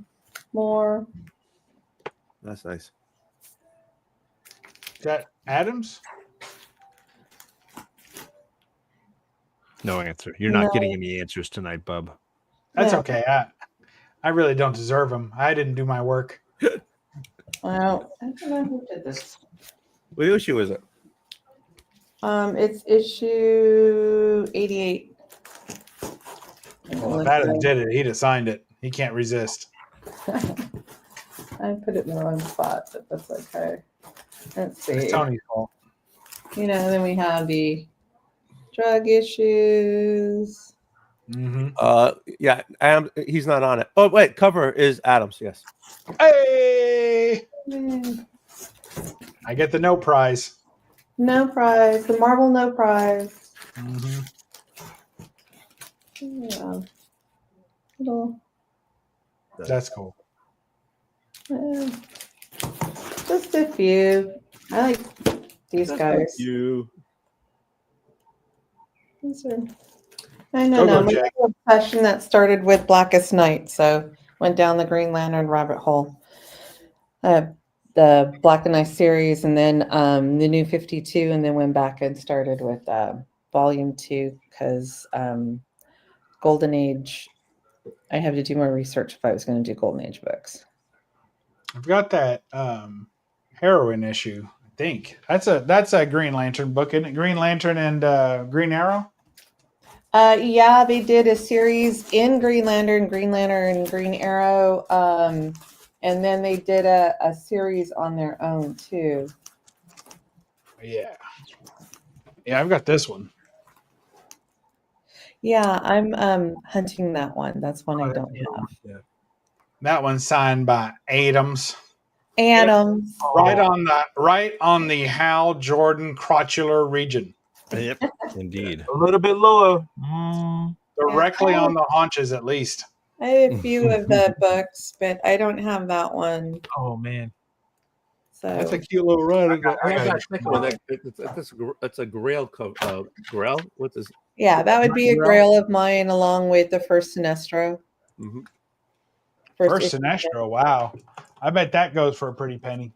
more. That's nice. Got Adams? No answer. You're not No. getting any answers tonight, bub. That's Yeah. okay. I really don't deserve them. I didn't do my work. Well, I don't know who did this. What issue is it? It's issue 88. Well, if Adams did it, he'd have signed it. He can't resist. I put it in the wrong spot, but that's okay. Let's see. It's Tony's fault. You know, then we have the drug issues. Mm-hmm. Yeah, Adam, he's not on it. Oh wait, cover is Adams. Yes. Hey! Mm, I get the no prize. No prize. The Marvel no prize. Mm-hmm. Yeah. Little, That's cool. just a few. I like these guys. You. These are, I Go, know. My Jack. obsession that started with Blackest Night, so went down the Green Lantern rabbit hole. The Black and Night series, and then the New 52, and then went back and started with Volume 2 because Golden Age. I have to do more research if I was going to do Golden Age books. I've got that heroine issue. I think that's a Green Lantern book, isn't it? Green Lantern and Green Arrow. Yeah, they did a series in Green Lantern, Green Arrow, and then they did a series on their own too. Yeah, I've got this one. Yeah, I'm hunting that one. That's one I don't have. Yeah. That one's signed by Adams. Adams. Right on the Hal Jordan crotchular region. Yep, indeed. A little bit lower. Directly on the haunches, at least. I have a few of the books, but I don't have that one. Oh man. So That's a cute little run. That's a Grail cover. Grail. What is? yeah, that would be a grail of mine along with the first Sinestro. Mm-hmm. First issue. Sinestro, wow. I bet that goes for a pretty penny.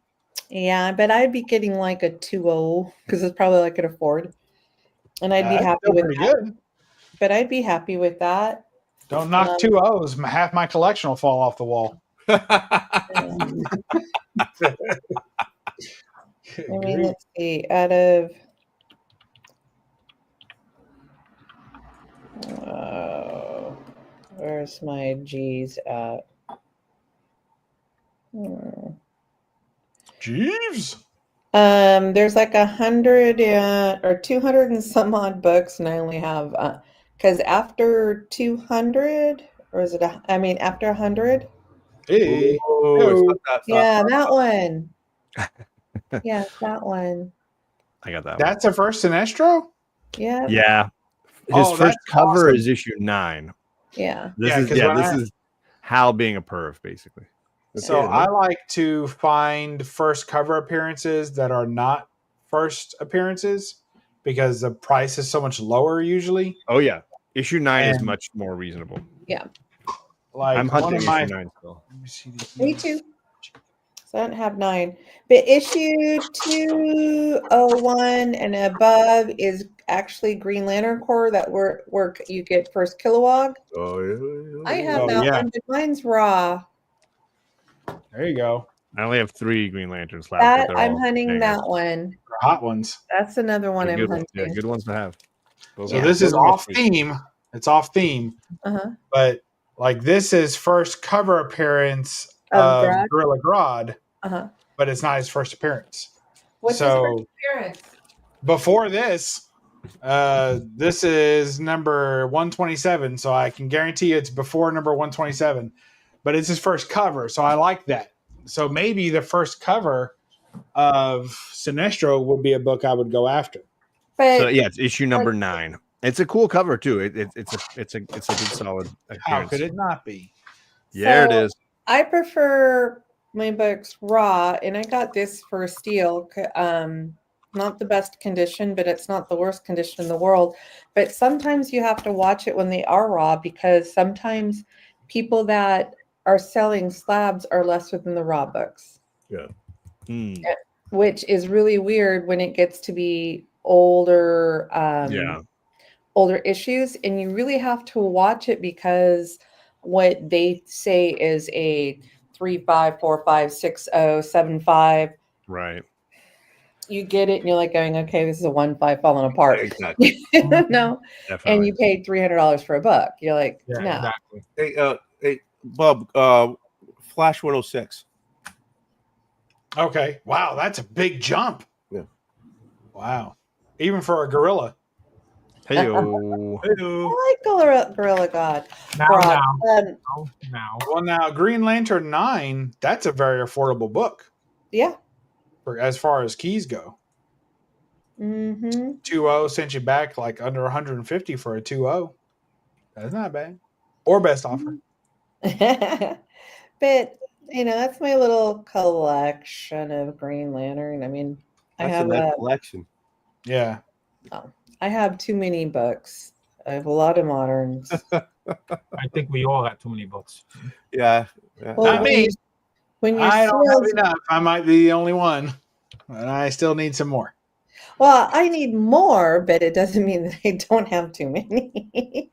Yeah, but I'd be getting like a 2.0 because it's probably I could afford. And I'd be That's happy still with pretty that. good. But I'd be happy with that. Don't knock 2 O's. Half my collection will fall off the wall. I mean, let's see. Out of where's my G's at? Jeeves. There's like 100 or 200 and some odd books, and I only have because after 200, or is it? After 100. Hey. Yeah, that one. Yeah, that one. I got that. That's a first Sinestro. Yeah. Yeah. His first cover is issue 9. Yeah. This is Hal being a perv, basically. So I like to find first cover appearances that are not first appearances because the price is so much lower usually. Oh yeah, issue 9 is much more reasonable. Yeah, like I'm hunting issue 9 still. Me too. So I don't have 9, but issue 201 and above is actually Green Lantern Corps. That work you get first Kilowog. Oh yeah. I have that one, but mine's raw. There you go. I only have 3 Green Lantern slabs. That I'm hunting that one. Hot ones. That's another one I'm hunting. Yeah, good ones to have. So this is off theme. It's off theme. But like this is first cover appearance of Gorilla Grodd. But it's not his first appearance. What's his first appearance? Before this, this is number 127, so I can guarantee it's before number 127. But it's his first cover, so I like that. So maybe the first cover of Sinestro would be a book I would go after. So yeah, it's issue number 9. It's a cool cover too. It's a good solid appearance. How could it not be? Yeah, it is. I prefer my books raw, and I got this for steel. Not the best condition, but it's not the worst condition in the world. But sometimes you have to watch it when they are raw, because sometimes people that are selling slabs are lesser than the raw books. Yeah. Which is really weird when it gets to be older older issues, and you really have to watch it, because what they say is a 35456075. Right. You get it and you're like going, okay, this is a 1.5 falling apart. Exactly. No. Definitely. And you paid $300 for a book. You're like, no. Exactly. Hey, Bob, Flash 106. Okay. Wow, that's a big jump. Yeah. Wow. Even for a gorilla. Hey-o. I like Gorilla God. Well, now Green Lantern 9, that's a very affordable book. Yeah. As far as keys go. 2.0 sent you back like under 150 for a 2.0. That's not bad. Or best offer. But that's my little collection of Green Lantern. I mean, That's a nice collection. Yeah. Oh, I have too many books. I have a lot of moderns. I think we all got too many books. Yeah. Well, Not me. When you're I don't have enough. I might be the only one. And I still need some more. Well, I need more, but it doesn't mean that I don't have too many.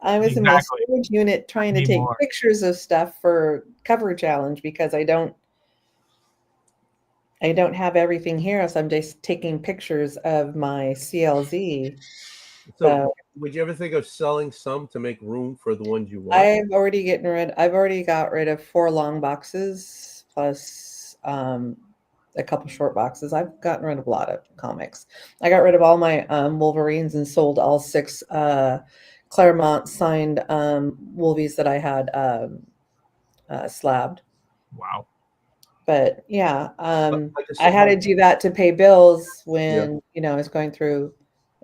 I was in my storage unit trying to take pictures of stuff for cover challenge, because I don't have everything here, so I'm just taking pictures of my CLZ. So would you ever think of selling some to make room for the ones you want? I've already got rid of 4 long boxes plus a couple short boxes. I've gotten rid of a lot of comics. I got rid of all my Wolverines and sold all 6 Claremont signed Wolvies that I had slabbed. Wow. But yeah, I had to do that to pay bills when I was going through.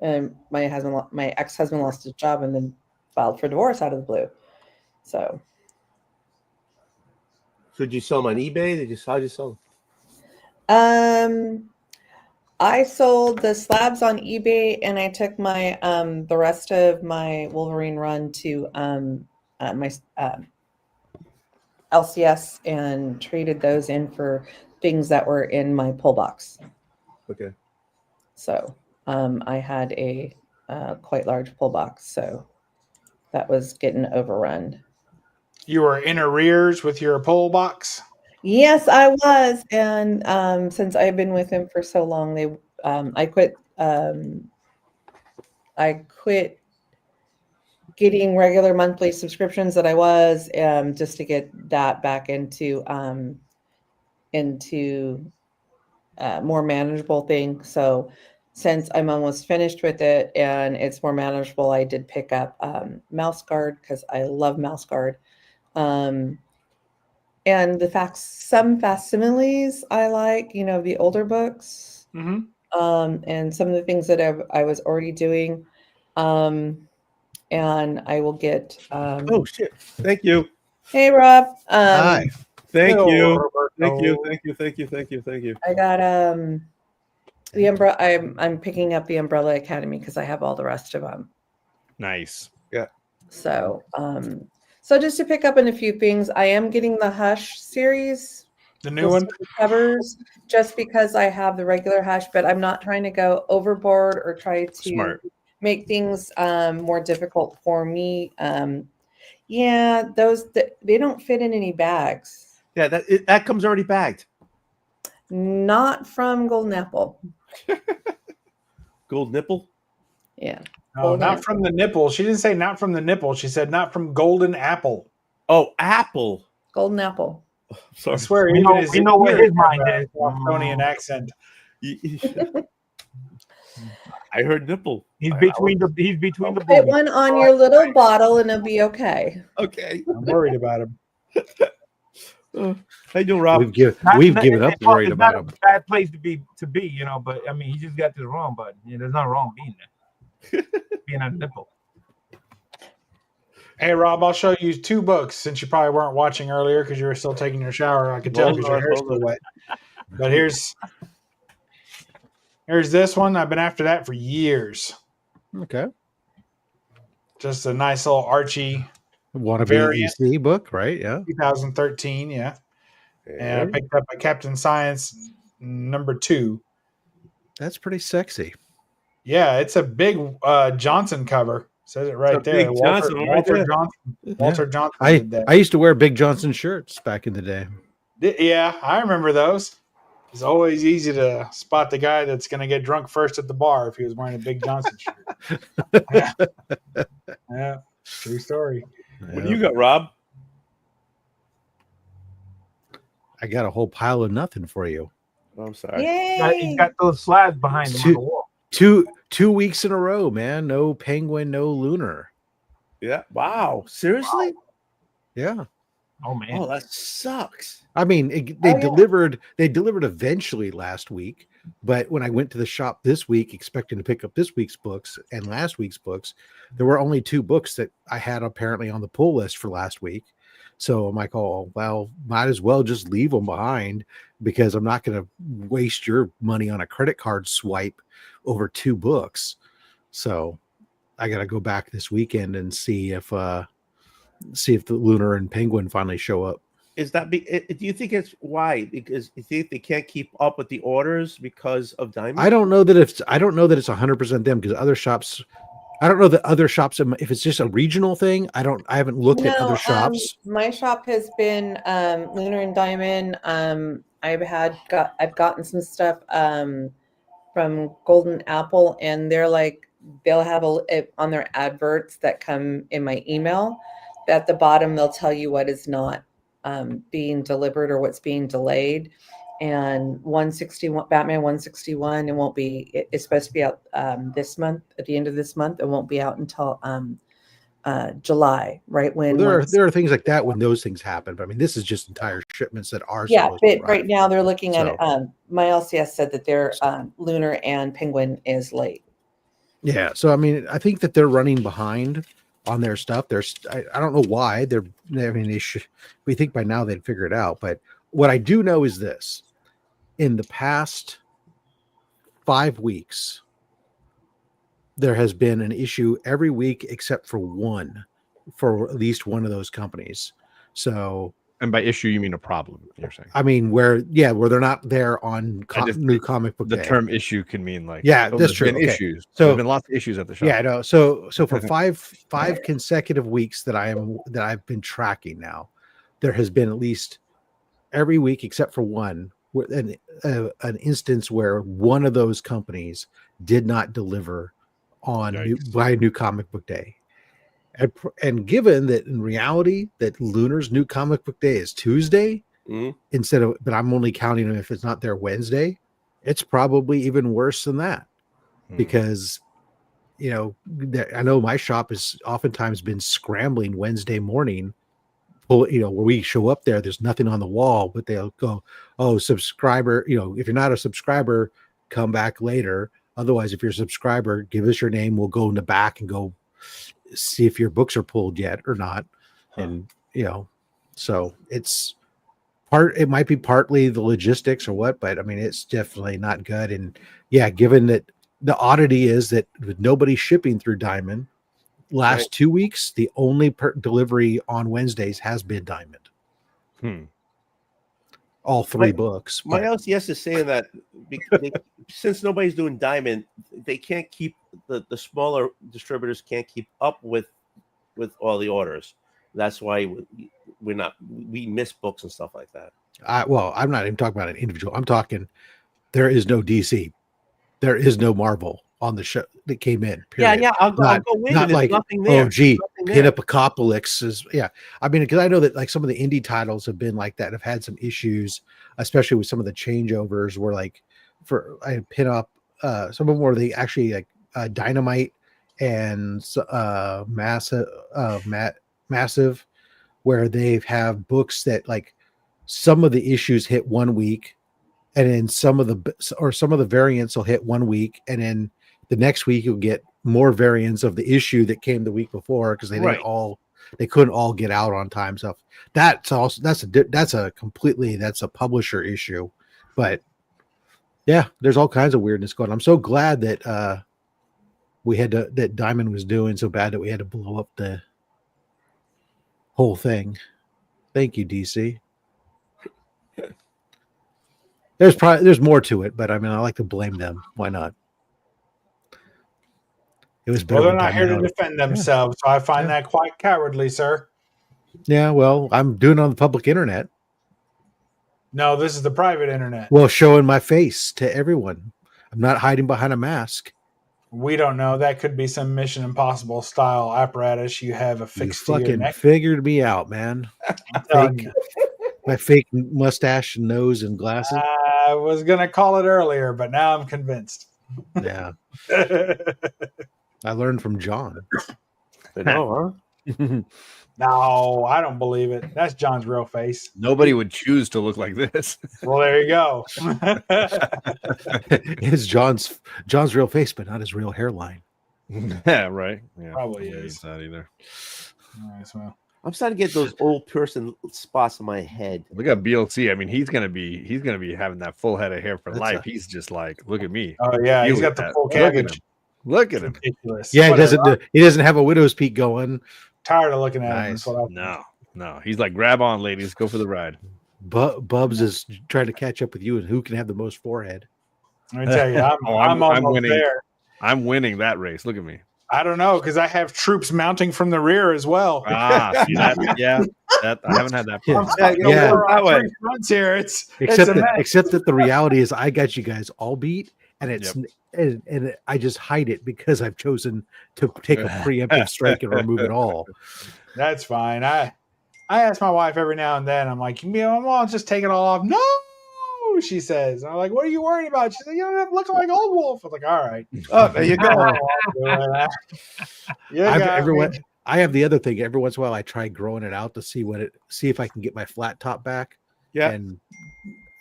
My ex-husband lost his job and then filed for divorce out of the blue. So did you sell them on eBay? How'd you sell them? I sold the slabs on eBay, and I took my the rest of my Wolverine run to my LCS and traded those in for things that were in my pull box. Okay. So I had a quite large pull box, so that was getting overrun. You were in arrears with your pull box? Yes, I was, and since I've been with him for so long, I quit getting regular monthly subscriptions that I was, just to get that back into more manageable thing. So since I'm almost finished with it and it's more manageable, I did pick up mouse guard because I love mouse guard. And some facsimiles I like, the older books. And some of the things that I was already doing. And I will get. Oh shit! Thank you. Hey Rob. Hi. Thank Hello, you. Roberto. Thank you. Thank you. Thank you. Thank you. Thank you. I got the umbrella. I'm picking up the Umbrella Academy because I have all the rest of them. Nice. Yeah. So so just to pick up on a few things, I am getting the Hush series, The new one. covers, just because I have the regular Hush, but I'm not trying to go overboard or try to Smart. make things more difficult for me. Yeah, they don't fit in any bags. Yeah, that comes already bagged. Not from Golden Apple. Gold nipple. Yeah. No, not from the nipple. She didn't say not from the nipple. She said not from Golden Apple. Oh, Apple. Golden Apple. Sorry. I swear, We know what his mind is. Bostonian accent. I heard nipple. He's between the Put boobies. one on your little bottle and it'll be okay. Okay. I'm worried about him. How you doing, Rob? We've given up worried about him. It's not a bad place to be, but I mean, he just got this wrong, but there's nothing wrong being there. Being on a nipple. Hey, Rob, I'll show you 2 books since you probably weren't watching earlier because you were still taking your shower. I could tell because your hair's still wet. But here's this one. I've been after that for years. Okay. Just a nice little Archie Wannabe EC book, right? Yeah. 2013, yeah. And I picked up a Captain Science #2. That's pretty sexy. Yeah, it's a big Johnson cover. Says it right there. Walter Johnson. I used to wear Big Johnson shirts back in the day. Yeah, I remember those. It's always easy to spot the guy that's going to get drunk first at the bar if he was wearing a Big Johnson shirt. Yeah, true story. What do you got, Rob? I got a whole pile of nothing for you. Oh, I'm sorry. He's got those slabs behind him on the wall. 2 weeks in a row, man. No Penguin, no Lunar. Yeah. Wow. Seriously? Yeah. Oh man. Oh, that sucks. I mean, they delivered eventually last week, but when I went to the shop this week expecting to pick up this week's books and last week's books, there were only 2 books that I had apparently on the pull list for last week. So I'm like, oh, well, might as well just leave them behind because I'm not going to waste your money on a credit card swipe over 2 books. So I got to go back this weekend and see if the Lunar and Penguin finally show up. Is that do you think it's why? Because you think they can't keep up with the orders because of Diamond? I don't know that it's 100% them because other shops. I don't know that other shops, if it's just a regional thing. I haven't looked at other shops. My shop has been Lunar and Diamond. I've gotten some stuff from Golden Apple, and they'll have on their adverts that come in my email. At the bottom, they'll tell you what is not being delivered or what's being delayed. And 161 Batman 161, it's supposed to be out this month, at the end of this month. It won't be out until July, right when there are things like that when those things happen. But I mean, this is just entire shipments that are but right now they're looking at it. My LCS said that their Lunar and Penguin is late. Yeah, so I mean, I think that they're running behind on their stuff. I don't know why they should. We think by now they'd figure it out. But what I do know is this: in the past 5 weeks, there has been an issue every week except for one, for at least one of those companies. So, and by issue you mean a problem? You're saying? I mean where they're not there on new comic book. The day. term issue can mean that's true. Been issues. So There's there's been lots of issues at the shop. Yeah, no. So For five consecutive weeks that I've been tracking now, there has been at least every week except for one, an instance where one of those companies did not deliver by new comic book day. And given that in reality that Lunar's new comic book day is Tuesday but I'm only counting them if it's not their Wednesday. it's probably even worse than that because, you know, I know my shop has oftentimes been scrambling Wednesday morning. You know, where we show up there's nothing on the wall, but they'll go, oh, subscriber, you know, if you're not a subscriber, come back later. Otherwise, if you're a subscriber, give us your name. We'll go in the back and go see if your books are pulled yet or not. And, you know, so it might be partly the logistics or what, but I mean, it's definitely not good. And yeah, given that the oddity is that with nobody shipping through Diamond, last 2 weeks, the only delivery on Wednesdays has been Diamond. All three books. My LCS is saying that since nobody's doing Diamond, they can't keep the smaller distributors can't keep up with all the orders. That's why we miss books and stuff like that. Well, I'm not even talking about an individual. I'm talking there is no DC, there is no Marvel on the show that came in. Period. Yeah, I'll go in. Not There's like, nothing there. oh, gee, Pin Up Apocalypse is, yeah. I mean, because I know that like some of the indie titles have been like that, have had some issues, especially with some of the changeovers where like I Pin Up, some of them were they actually like Dynamite and Massive, where they have books that like some of the issues hit 1 week, and then some of the variants will hit 1 week, and then the next week you'll get more variants of the issue that came the week before because they couldn't all get out on time. So that's a publisher issue, but yeah, there's all kinds of weirdness going on. I'm so glad that that Diamond was doing so bad that we had to blow up the whole thing. Thank you, DC. There's more to it, but I mean, I like to blame them. Why not? It was better. Well, they're not here to defend themselves, so I find that quite cowardly, sir. Yeah, well, I'm doing it on the public internet. No, this is the private internet. Well, showing my face to everyone. I'm not hiding behind a mask. We don't know. That could be some Mission Impossible style apparatus you have affixed to your neck. Figured me out, man. My fake mustache and nose and glasses. I was going to call it earlier, but now I'm convinced. Yeah. I learned from John. No, huh? No, I don't believe it. That's John's real face. Nobody would choose to look like this. Well, there you go. It's John's real face, but not his real hairline. Yeah, right. Yeah, probably is that either. All right, well. I'm starting to get those old person spots in my head. Look at BLC. I mean, he's gonna be having that full head of hair for life. He's just like, look at me. Oh yeah, he's got the full cabbage. Look at him. Ridiculous. Yeah, he doesn't have a widow's peak going. Tired of looking at him. No. He's like, grab on, ladies, go for the ride. Bubs is trying to catch up with you and who can have the most forehead. Let me tell you, I'm winning. there. I'm winning that race. Look at me. I don't know because I have troops mounting from the rear as well. See that? Yeah, I haven't had that. Fronts here. Except that the reality is, I got you guys all beat, and and I just hide it because I've chosen to take a preemptive strike and remove it all. That's fine. I ask my wife every now and then. I'm like, I'll just take it all off. No, she says. I'm like, what are you worried about? She's like, you don't have to look like Old Wolf. I'm like, all right. Oh, there you go. I have the other thing. Every once in a while, I try growing it out to see if I can get my flat top back. Yeah. And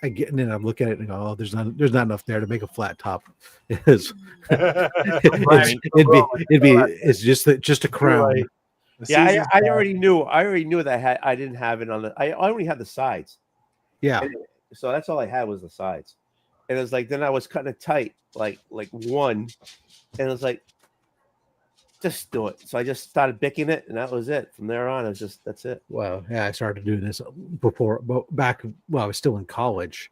then I look at it and go, oh, there's not enough there to make a flat top. It's just a crown. Right. Yeah, I already knew that I didn't have it on I only had the sides. Yeah. So that's all I had was the sides. And it was like, then I was cutting it tight, like one. And it was like, just do it. So I just started bicking it, and that was it. From there on, that's it. Well, yeah, I started doing this back when I was still in college.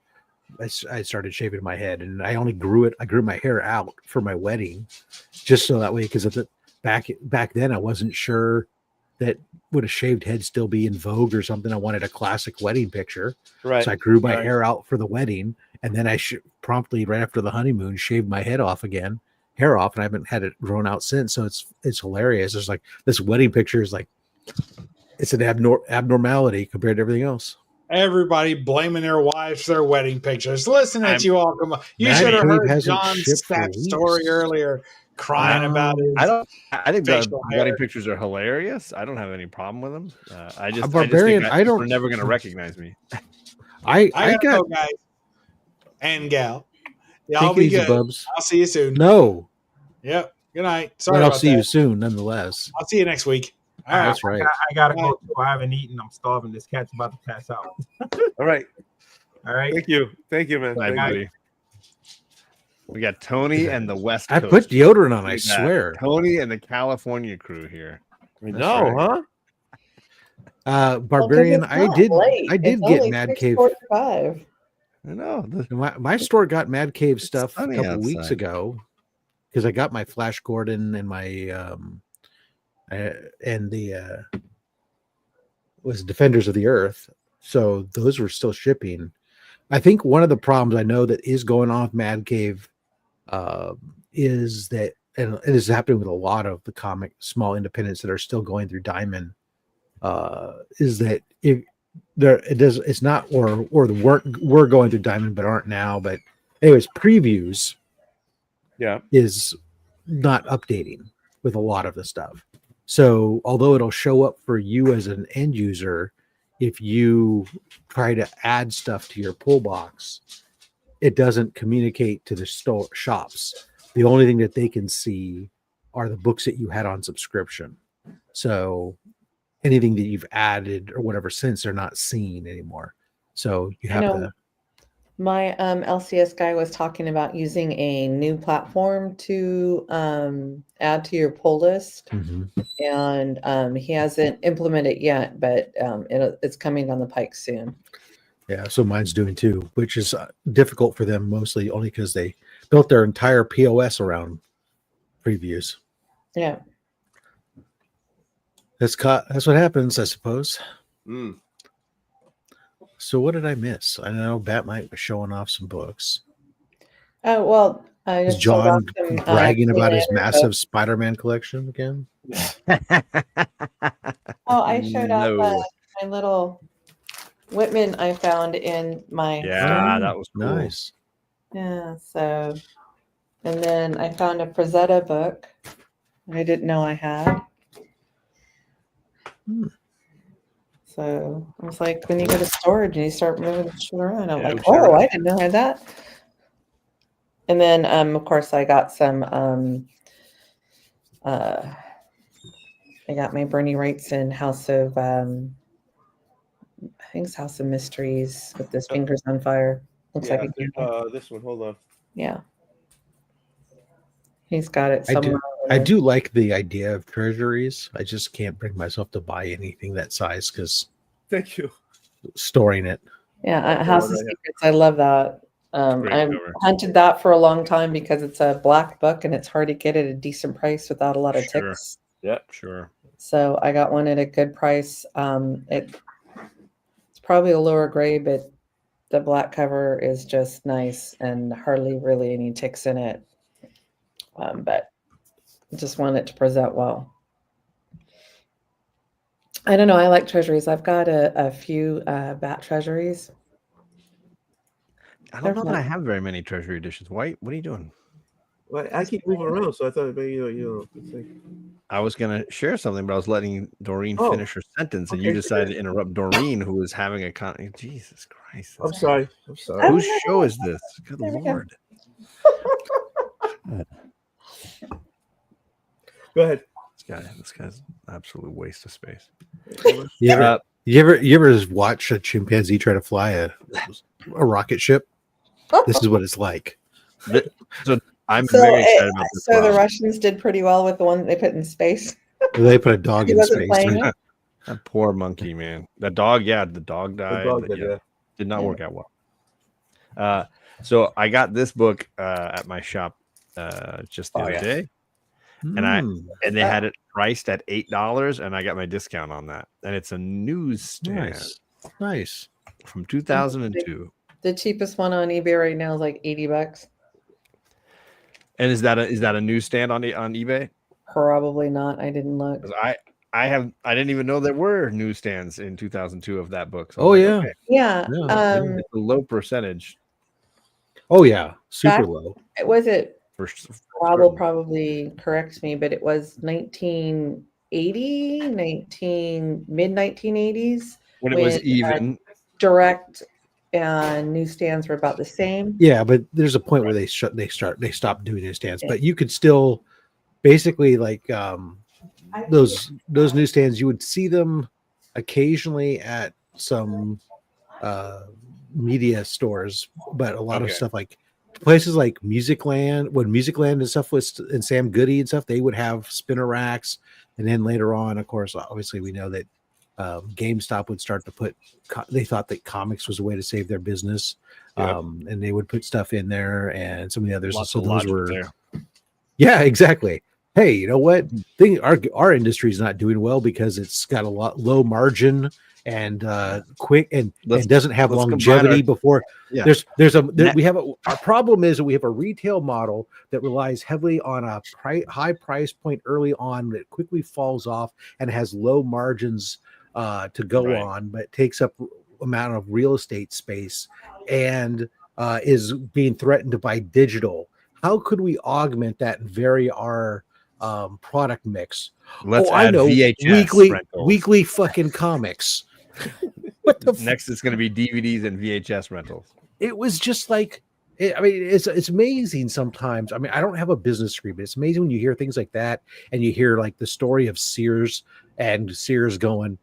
I started shaving my head, and I only grew it. I grew my hair out for my wedding, just so that way, because back then I wasn't sure that would a shaved head still be in vogue or something. I wanted a classic wedding picture, right? So I grew my hair out for the wedding, and then I promptly right after the honeymoon shaved my hair off, and I haven't had it grown out since. So it's hilarious. There's like this wedding picture is like it's an abnormality compared to everything else. Everybody blaming their wives for their wedding pictures. Listen at you all. Come on. You Mad should have Cave heard hasn't John's shipped for sad story weeks. earlier, crying about his I think the facial hair. wedding pictures are hilarious. I don't have any problem with them. I just Barbarian, think I don't. They're never going to recognize me. I gotta got go, guys and gal. Y'all take it be easy, good. Bubs. I'll see you soon. No, Yep. Good night. Sorry but I'll about see that. you soon, nonetheless. I'll see you next week. All right. That's right. I gotta go too. I haven't eaten. I'm starving. This cat's about to pass out. All right. All right. Thank you, man. Bye, buddy. We got Tony and the West I Coast. put deodorant on. I We got swear. Tony and the California crew here. Huh? Barbarian, I did get Mad Cave. 6:45. I know. My store got Mad Cave stuff a sunny couple weeks outside. ago because I got my Flash Gordon and my and the was Defenders of the Earth. So those were still shipping. I think one of the problems I know that is going on with Mad Cave is that, and it is happening with a lot of the small independents that are still going through Diamond, is that it's not or we're going through Diamond but aren't now. But anyways, previews is not updating with a lot of the stuff. So although it'll show up for you as an end user, if you try to add stuff to your pull box, it doesn't communicate to the shops. The only thing that they can see are the books that you had on subscription. So anything that you've added or whatever since, they're not seen anymore. So you have to. My LCS guy was talking about using a new platform to add to your pull list, and he hasn't implemented it yet, but it's coming down the pike soon. Yeah, so mine's doing too, which is difficult for them mostly only because they built their entire POS around previews. Yeah, that's what happens, I suppose. Mm. So what did I miss? I know Batmite was showing off some books. Oh well, I Is just John some, bragging about his massive books. Spider-Man collection again? Oh, I showed off my little Whitman I found in my that was cool. Nice. Yeah, so and then I found a Frazetta book I didn't know I had. So I was like, when you go to storage and you start moving shit around, I'm like, oh, I didn't know I had that. And then, of course, I got some. I got my Bernie Wrightson House of, I think it's House of Mysteries with his fingers on fire. Looks like a candle. This one. Hold on. Yeah, he's got it somewhere. I do like the idea of treasuries. I just can't bring myself to buy anything that size because thank you. Storing it. Yeah, House of Secrets. I love that. I've hunted that for a long time because it's a black book and it's hard to get at a decent price without a lot of ticks. Yeah, sure. So I got one at a good price. It's probably a lower grade, but the black cover is just nice and hardly really any ticks in it. But just want it to present well. I don't know. I like treasuries. I've got a few bat treasuries. I don't know that I have very many treasury editions. White, what are you doing? Well, I keep moving around, so I thought maybe I was going to share something, but I was letting Doreen finish her sentence, and you decided to interrupt Doreen, who was having a Jesus Christ! I'm sorry. Whose show is this? Good Lord! Go ahead. This guy's an absolute waste of space. You ever watch a chimpanzee try to fly a rocket ship? This is what it's like. So I'm very excited about this. So the Russians did pretty well with the one that they put in space. They put a dog in space. That poor monkey, man. That dog, the dog died. Did not work out well. So I got this book at my shop just the other day. And they had it priced at $8, and I got my discount on that. And it's a newsstand. Nice. From 2002. The cheapest one on eBay right now is like $80. And is that a newsstand on eBay? Probably not. I didn't look. I didn't even know there were newsstands in 2002 of that book. So Oh yeah. okay. Yeah. It's a low percentage. Oh yeah, super Back- low. Was it? For Rob will probably correct me, but it was 1980, mid 1980s when it was even. Direct and newsstands were about the same. Yeah, but there's a point where they stop doing newsstands, but you could still basically like those newsstands, you would see them occasionally at some media stores, but a lot of stuff like places like Musicland, when Musicland and stuff was, and Sam Goody and stuff, they would have spinner racks. And then later on, of course, obviously we know that GameStop would start to put, they thought that comics was a way to save their business. And they would put stuff in there and some of the others. So those were there. Yeah, exactly. Hey, you know what? Our industry is not doing well because it's got a lot low margin and quick and doesn't have longevity before. Yeah. Our problem is that we have a retail model that relies heavily on a high price point early on that quickly falls off and has low margins to go on, but takes up amount of real estate space and is being threatened by digital. How could we augment that and vary our product mix? Let's add VHS weekly fucking comics. Next is going to be DVDs and VHS rentals. It was just like, it's amazing sometimes. I mean, I don't have a business degree, but it's amazing when you hear things like that and you hear like the story of Sears and Sears going,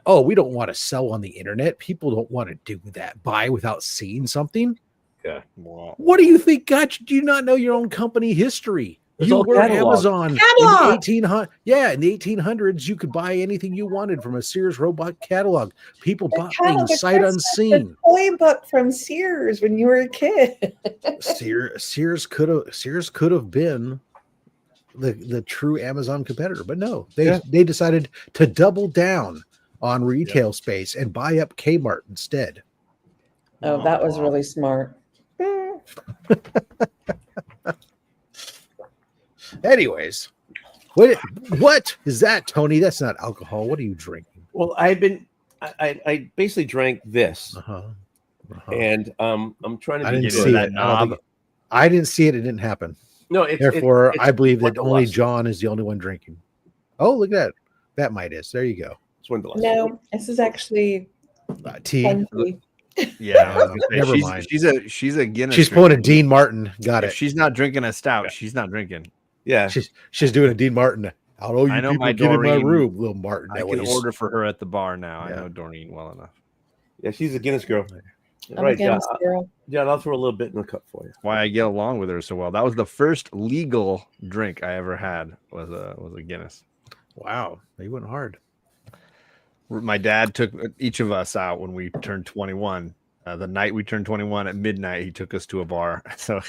oh, we don't want to sell on the internet. People don't want to do that. Buy without seeing something. Yeah. Wow. What do you think? God, do you not know your own company history? You were Amazon in the 1800s. Yeah, in the 1800s, you could buy anything you wanted from a Sears robot catalog. People bought things sight unseen. Toy book from Sears when you were a kid. Sears could have been the true Amazon competitor, but no, they decided to double down on retail space and buy up Kmart instead. Oh, that was really smart. Anyways, what is that, Tony? That's not alcohol. What are you drinking? Well, I basically drank this, and I'm trying to. I didn't see it. I didn't see it. It didn't happen. No, therefore, I believe that only John is the only one drinking. Oh, look at that. That might is. There you go. No, this is actually tea. Yeah, never mind. She's a Guinness. She's pulling a Dean Martin. Got it. If she's not drinking a stout, she's not drinking. Yeah, she's doing a Dean Martin. I know my get in my room, little Martin. I can order for her at the bar now. Yeah. I know Doreen well enough. Yeah, she's a Guinness girl. Right, John. I'll throw a little bit in the cup for you. Why I get along with her so well. That was the first legal drink I ever had. Was a Guinness. Wow, they went hard. My dad took each of us out when we turned 21. The night we turned 21 at midnight, he took us to a bar. So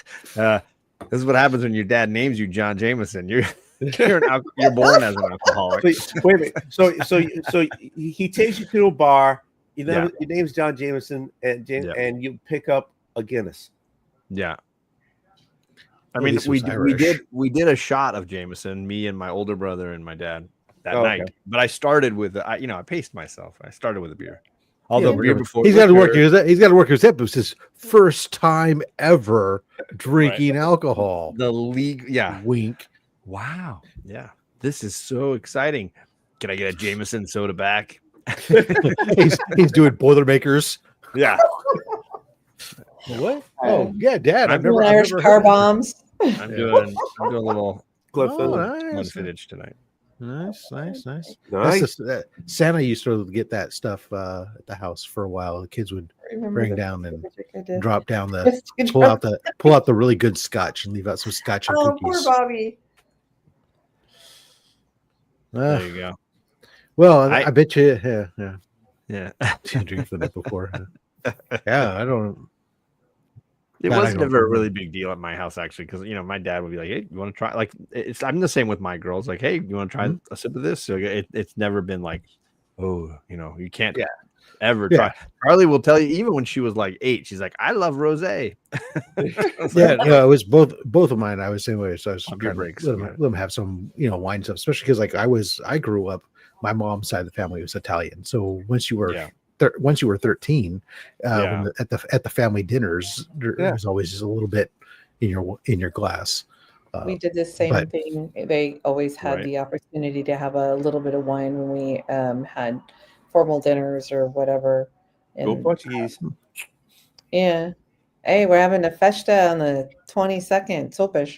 this is what happens when your dad names you John Jameson. You're born as an alcoholic. Wait a minute. So he takes you to a bar. Your name's John Jameson, and you pick up a Guinness. Yeah. I mean, we did a shot of Jameson, me and my older brother and my dad. That night, okay. But I started with I paced myself. I started with a beer. Although beer before he's got to work his hip. It was his first time ever drinking alcohol. The league, wink. Wow, yeah, this is so exciting. Can I get a Jameson soda back? he's doing Boilermakers. Yeah. What? Oh yeah, Dad. I've never Irish car bombs. I'm doing a little unfinished tonight. Nice. Santa used to get that stuff at the house for a while. The kids would bring down and drop down pull out the really good scotch and leave out some scotch and cookies. Poor Bobby. There you go. Well, I bet you, yeah. You drink from it before. Yeah, I don't. It was never a really big deal at my house, actually, because my dad would be like, "Hey, you want to try?" Like, I'm the same with my girls. Like, "Hey, you want to try a sip of this?" So it's never been like, "Oh, you can't." Yeah. ever Yeah. try. Charlie will tell you, even when she was like 8, she's like, I love rosé. Yeah, no, it was both of mine. I was the same way. So I was Pump trying your to brakes, let them have some, wine stuff, especially because like I grew up, my mom's side of the family was Italian. So once you were once you were 13, when at the family dinners, there was always just a little bit in your glass. We did the same thing. They always had the opportunity to have a little bit of wine when we had formal dinners or whatever. Go Portuguese. Yeah. Hey, we're having a festa on the 22nd. Sopas.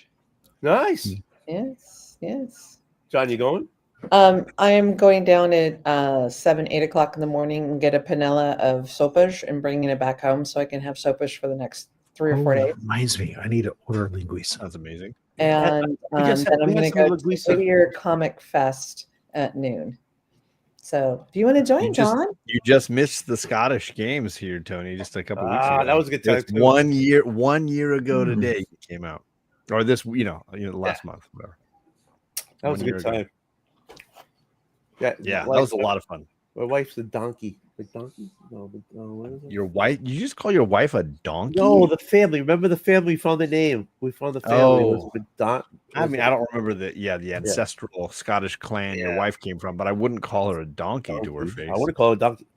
Nice. Yes. John, you going? I am going down at 7, 8 o'clock in the morning and get a panella of sopas and bringing it back home so I can have sopas for the next 3 or 4 days. Reminds me, I need to order linguiça. That's amazing. And then I'm going to go to Whittier Comic Fest at noon. So, do you want to join, John? You just missed the Scottish games here, Tony. Just a couple weeks ago. That was a good time. Too. 1 year ago today it came out, or this, last month, whatever. That was a good time. Yeah, that was a lot of fun. My wife's a donkey. The donkey? No, what is it? Your wife? You just call your wife a donkey? No, the family. Remember the family? We found the name. We found the family. I mean, I don't remember the ancestral Scottish clan your wife came from, but I wouldn't call her a donkey to her face. I wouldn't call her a donkey.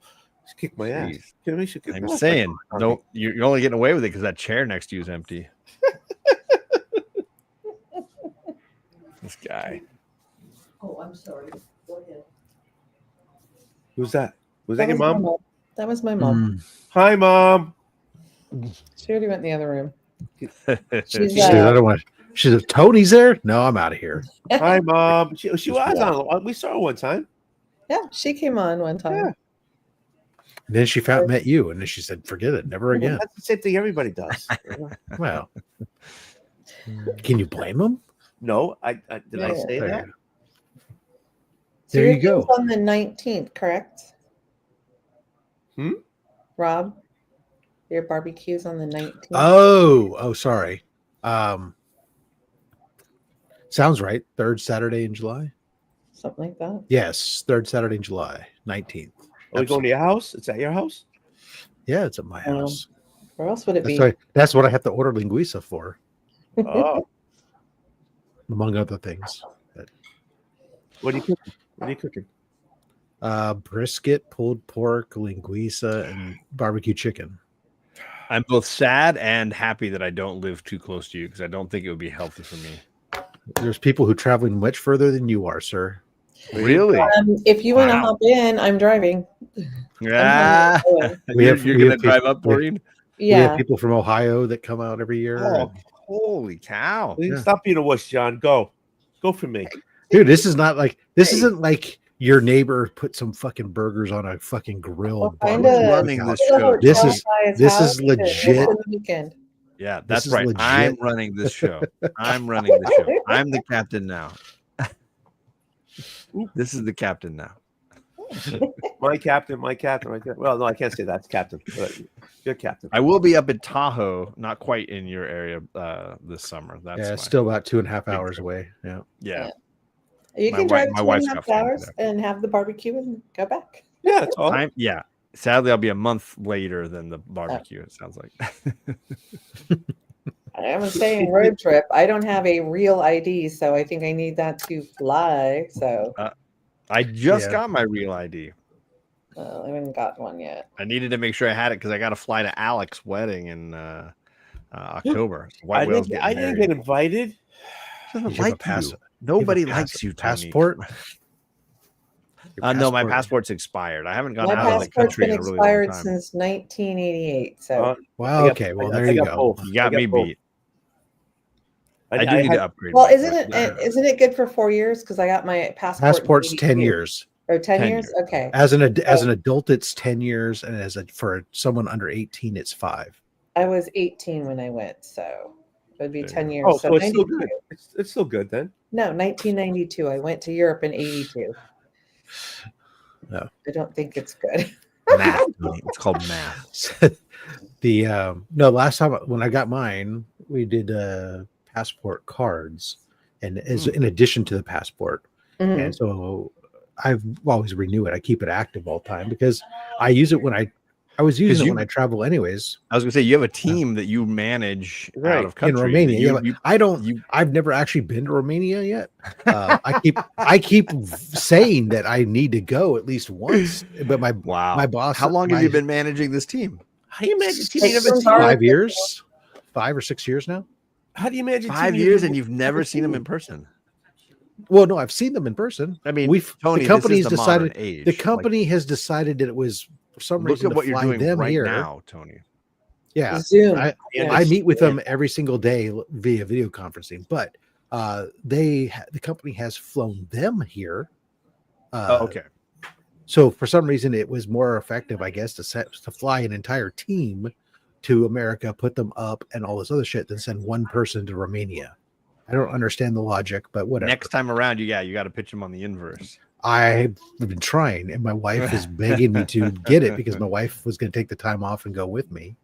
Just kick my ass. I'm saying, no, you're only getting away with it because that chair next to you is empty. This guy. Oh, I'm sorry. Go ahead. Who's that? Was that your mom? That was my mom. Hi, Mom. She already went in the other room. I don't want. She said, "Tony's there." No, I'm out of here. Hi, Mom. She was on. We saw her one time. Yeah, she came on one time. Yeah. And then she met you, and then she said, "Forget it, never again." That's the same thing everybody does. Well, can you blame them? No, I did. I say that. So there you go. On the 19th, correct? Rob, your barbecue's on the 19th. Oh, sorry. Sounds right. Third Saturday in July. Something like that. Yes, third Saturday in July, 19th. Are we going to your house? It's at your house? Yeah, it's at my house. Where else would it be? That's what I have to order linguiça for. Oh. Among other things. But, what are you cooking? What are you cooking? Brisket, pulled pork, linguiça, and barbecue chicken. I'm both sad and happy that I don't live too close to you because I don't think it would be healthy for me. There's people who are traveling much further than you are, sir. Really? If you want to hop in, I'm driving. Yeah. You're going to drive up, Maureen? Yeah. We have people from Ohio that come out every year. Oh, holy cow. Stop being a wuss, John. Go for me. Dude, this isn't like your neighbor put some fucking burgers on a fucking grill. Running this show. This is legit. Yeah, that's right. Legit. I'm running this show. I'm the captain now. This is the captain now. My captain. Well, no, I can't say that's captain. But you're captain. I will be up at Tahoe, not quite in your area this summer. It's still about 2.5 hours away. Yeah. You can drive 2.5 hours and have the barbecue and go back. Yeah, that's all. Sadly, I'll be a month later than the barbecue. It sounds like. I'm saying road trip. I don't have a real ID, so I think I need that to fly. So I just got my real ID. I haven't got one yet. I needed to make sure I had it because I got to fly to Alex's wedding in October. I didn't get invited. Nobody likes you. Passport? No, my passport's expired. I haven't gone my out of the country in a really long expired time. Since 1988. So okay. Well, there you go. You got me beat. I do need to upgrade. Well, isn't it good for 4 years? Because I got my passport. Passport's 10 years. Or 10 years? Okay. As an adult, it's 10 years, and for someone under 18, it's 5. I was 18 when I went, so it would be 10 years. Oh, so it's still good. It's still good then. No, 1992. I went to Europe in 82. No, I don't think it's good. Math. It's called math. Last time when I got mine, we did passport cards, and as in addition to the passport, and so I've always renew it. I keep it active all the time because I use it when I was using it when I travel anyways. I was gonna say you have a team that you manage out of country in Romania. I've never actually been to Romania yet. I keep saying that I need to go at least once, but my boss. How long have you been managing this team? How do you manage a team? 5 years, 5 or 6 years now. How do you imagine 5 years and you've never seen them in person? Well, no, I've seen them in person. I mean, the company's decided. The company has decided that it was for some reason. Look at what you're doing them right here now, Tony. Yeah, Zoom. I meet with them every single day via video conferencing, but the company has flown them here. Okay. So for some reason, it was more effective, I guess, to fly an entire team to America, put them up, and all this other shit, than send one person to Romania. I don't understand the logic, but whatever. Next time around, you got to pitch them on the inverse. I've been trying, and my wife is begging me to get it because my wife was going to take the time off and go with me.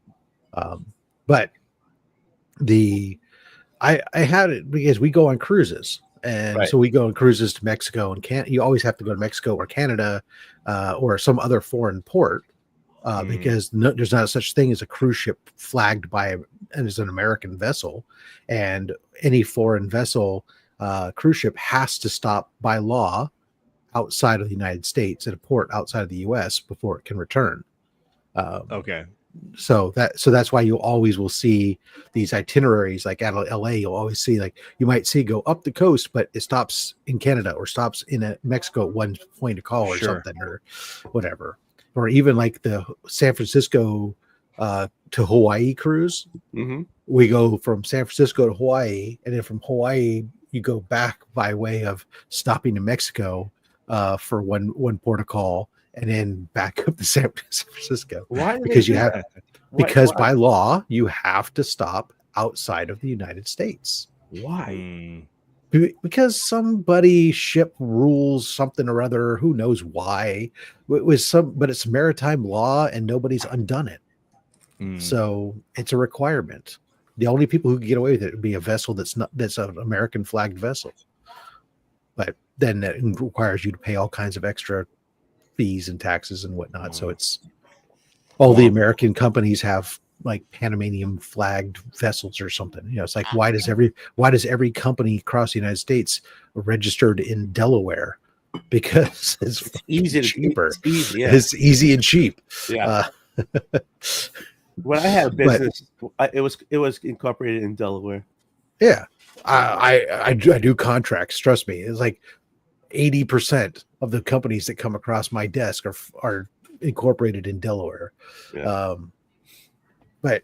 But I had it because we go on cruises, and so we go on cruises to Mexico and Canada. You always have to go to Mexico or Canada or some other foreign port because there's not such thing as a cruise ship flagged by as an American vessel, and any foreign vessel cruise ship has to stop by law outside of the United States at a port outside of the U.S. before it can return. Okay. So that's why you always will see these itineraries, like out of LA, you'll always see, like, you might see go up the coast, but it stops in Canada or stops in Mexico at one point of call or something or whatever. Or even like the San Francisco to Hawaii cruise. Mm-hmm. We go from San Francisco to Hawaii, and then from Hawaii you go back by way of stopping in Mexico for one port of call, and then back up to San Francisco. Why? Because you have because by law you have to stop outside of the United States. Why? Because somebody ship rules something or other. Who knows why? It was but it's maritime law, and nobody's undone it. So it's a requirement. The only people who can get away with it would be a vessel that's an American flagged vessel. But then that requires you to pay all kinds of extra fees and taxes and whatnot. So it's all the American companies have like Panamanian flagged vessels or something. You know, it's like, why does every company across the United States registered in Delaware? Because it's easy and cheaper. It's easy and cheap. Yeah. When I had a business, it was incorporated in Delaware. Yeah, I do contracts. Trust me, it's like 80% of the companies that come across my desk are incorporated in Delaware. Yeah. But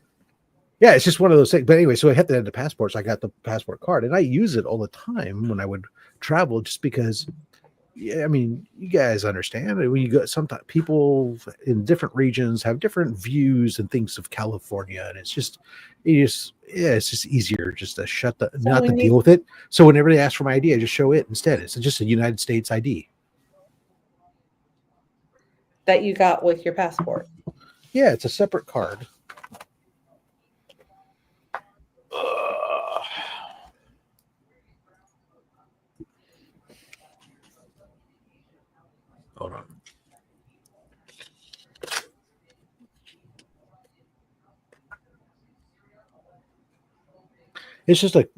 yeah, it's just one of those things. But anyway, so I had to have the passports. I got the passport card, and I use it all the time when I would travel, just because. Yeah, I mean, you guys understand when you go. Sometimes people in different regions have different views and things of California, and it's just easier just to not to deal with it. So whenever they ask for my ID, I just show it instead. It's just a United States ID that you got with your passport. Yeah, it's a separate card. Hold on. It's just an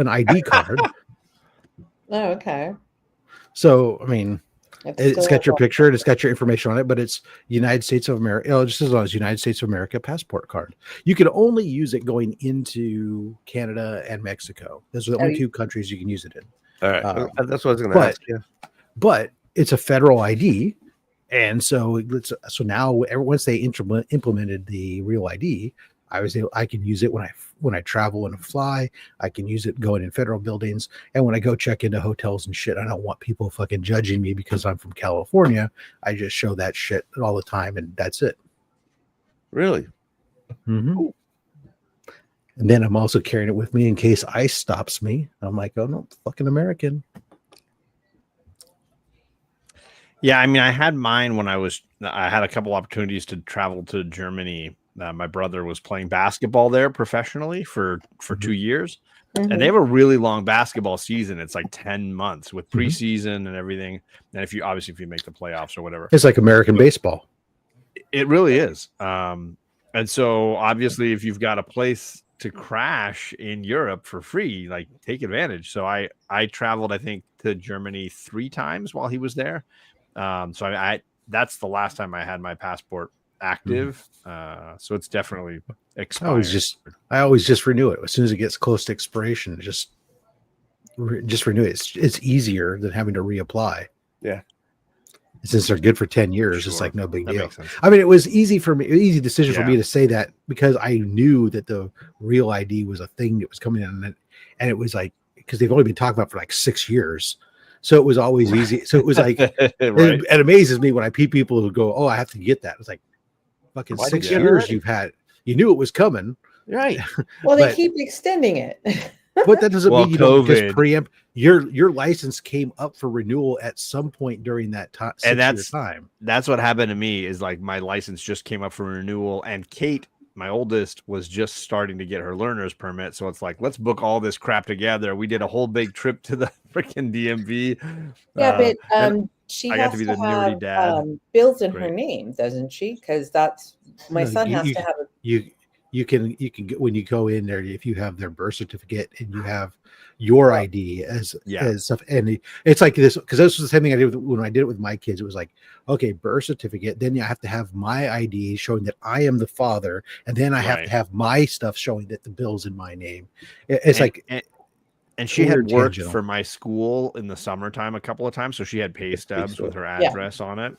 ID card. Oh, okay. So, I mean, it's got your picture and it's got your information on it, but it's United States of America. You know, just as long as United States of America passport card. You can only use it going into Canada and Mexico. Those are the only two countries you can use it in. All right. That's what I was going to ask you. But it's a federal ID, and so now once they implemented the real ID, I can use it when I travel and fly. I can use it going in federal buildings, and when I go check into hotels and shit. I don't want people fucking judging me because I'm from California. I just show that shit all the time, and that's it. Really? Mm-hmm. And then I'm also carrying it with me in case ICE stops me. I'm like, oh no, fucking American. Yeah, I mean, I had mine when I had a couple opportunities to travel to Germany. My brother was playing basketball there professionally for 2 years. And they have a really long basketball season. It's like 10 months with preseason and everything. And if you make the playoffs or whatever, it's like American baseball. It really is. And so obviously if you've got a place to crash in Europe for free, like take advantage. So I traveled, I think, to Germany 3 times while he was there. So I that's the last time I had my passport active. So it's definitely expired. I always just renew it as soon as it gets close to expiration. Just renew it. It's easier than having to reapply. Yeah. Since they're good for 10 years, it's like no big deal. I mean, it was easy for me, easy decision for me to say that because I knew that the real ID was a thing that was coming in, and it was like because they've only been talking about it for like 6 years, so it was always easy. So it was like it amazes me when I see people who go, "Oh, I have to get that." It's like fucking 6 years you've had. You knew it was coming, right? Well, they keep extending it. But that doesn't mean you don't just COVID. preempt. Your license came up for renewal at some point during that time. And that's what happened to me is like my license just came up for renewal, and Kate, my oldest, was just starting to get her learner's permit. So it's like, let's book all this crap together. We did a whole big trip to the freaking DMV. Yeah, but she I has got to be to the nerdy have dad. bills in her name, doesn't she? Because that's my son has to have a You can get when you go in there, if you have their birth certificate and you have your ID as stuff, and it's like this because this was the same thing I did when I did it with my kids. It was like, okay, birth certificate, then you have to have my ID showing that I am the father, and then I have to have my stuff showing that the bill's in my name. It's and she had worked for my school in the summertime a couple of times, so she had pay stubs with her address on it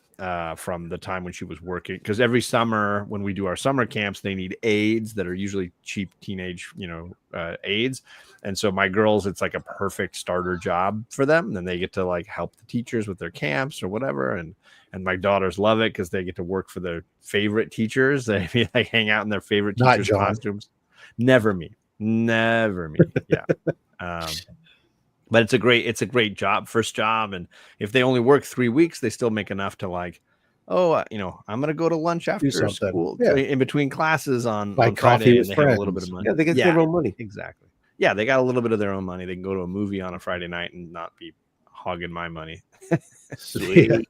from the time when she was working. Because every summer when we do our summer camps, they need aides that are usually cheap teenage, aides. And so my girls, it's like a perfect starter job for them. And then they get to like help the teachers with their camps or whatever. And my daughters love it because they get to work for their favorite teachers. They like hang out in their favorite teachers' costumes. Never me. Yeah. But it's a great job, first job. And if they only work 3 weeks, they still make enough to like, I'm going to go to lunch after school in between classes on Friday, and they have a little bit of money. Yeah, they get their own money. Exactly. Yeah, they got a little bit of their own money. They can go to a movie on a Friday night and not be hogging my money. Sweet.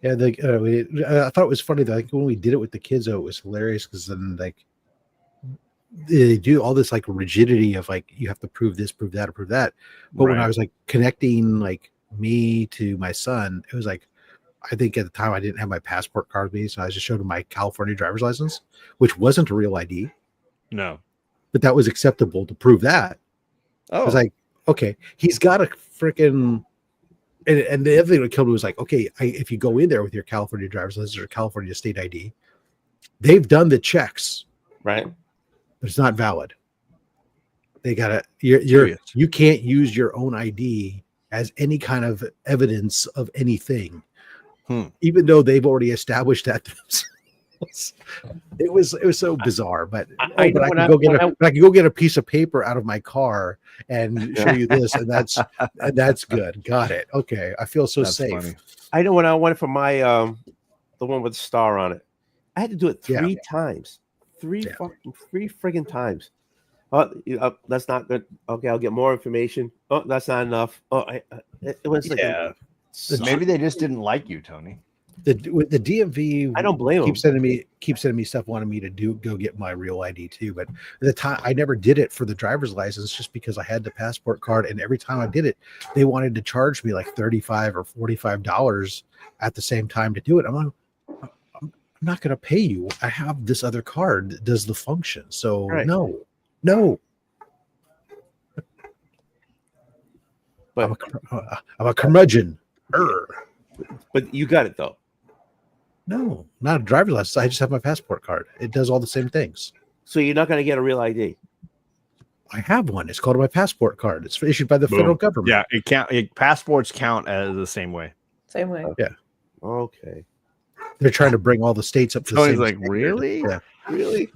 Yeah, I thought it was funny that like when we did it with the kids, it was hilarious because then like they do all this like rigidity of like you have to prove this, prove that, or prove that. But when I was like connecting like me to my son, it was like I think at the time I didn't have my passport card with me, so I just showed him my California driver's license, which wasn't a real ID. No, but that was acceptable to prove that. Oh, I was like, okay, he's got a freaking. And the other thing that killed me was like, okay, if you go in there with your California driver's license or California state ID, they've done the checks, right? But it's not valid. They gotta you can't use your own ID as any kind of evidence of anything, even though they've already established that themselves. It was so bizarre, but I can go get a piece of paper out of my car and show you this, and that's good. Got it. Okay, I feel so safe. Funny. I know when I went for my the one with the star on it, I had to do it 3 times. Three friggin' times. That's not good. Okay, I'll get more information. Oh, that's not enough. Oh, it was like maybe they just didn't like you, Tony. The DMV, I don't blame them. Keep sending me stuff wanting me to go get my real ID too. But at the time, I never did it for the driver's license just because I had the passport card, and every time I did it, they wanted to charge me like $35 or $45 at the same time to do it. I'm like, I'm not going to pay you. I have this other card that does the function. So no. But I'm a curmudgeon. But you got it though. No, not a driver's license. I just have my passport card. It does all the same things. So you're not going to get a real ID. I have one. It's called my passport card. It's issued by the federal government. Yeah, passports count as the same way. Same way. Yeah. Okay. They're trying to bring all the states up to the same. Like, really? Yeah. Really?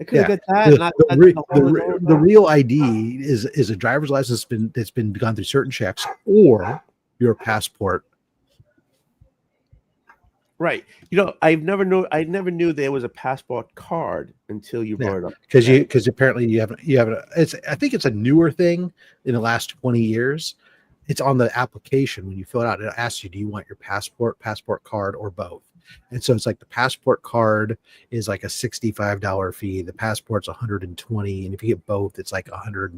I could get that. The real ID is a driver's license that's been gone through certain checks, or your passport. Right. You know, I never knew there was a passport card until you brought it up. Because apparently you have I think it's a newer thing in the last 20 years. It's on the application when you fill it out. It asks you, do you want your passport card, or both? And so it's like the passport card is like a $65 fee. The passport's $120, and if you get both, it's like $140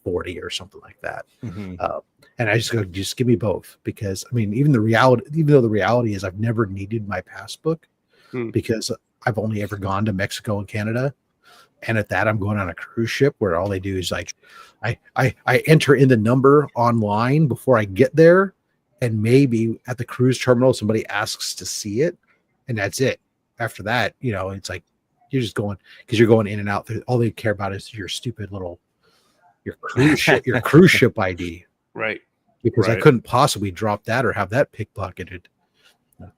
or something like that. Mm-hmm. And I just go, just give me both, because I mean, even though the reality is I've never needed my passbook because I've only ever gone to Mexico and Canada. And at that, I'm going on a cruise ship where all they do is like, I enter in the number online before I get there. And maybe at the cruise terminal, somebody asks to see it, and that's it. After that, you know, it's like, you're just going, because you're going in and out. All they care about is your stupid little, your cruise ship ID. Right. Because I couldn't possibly drop that or have that pickpocketed.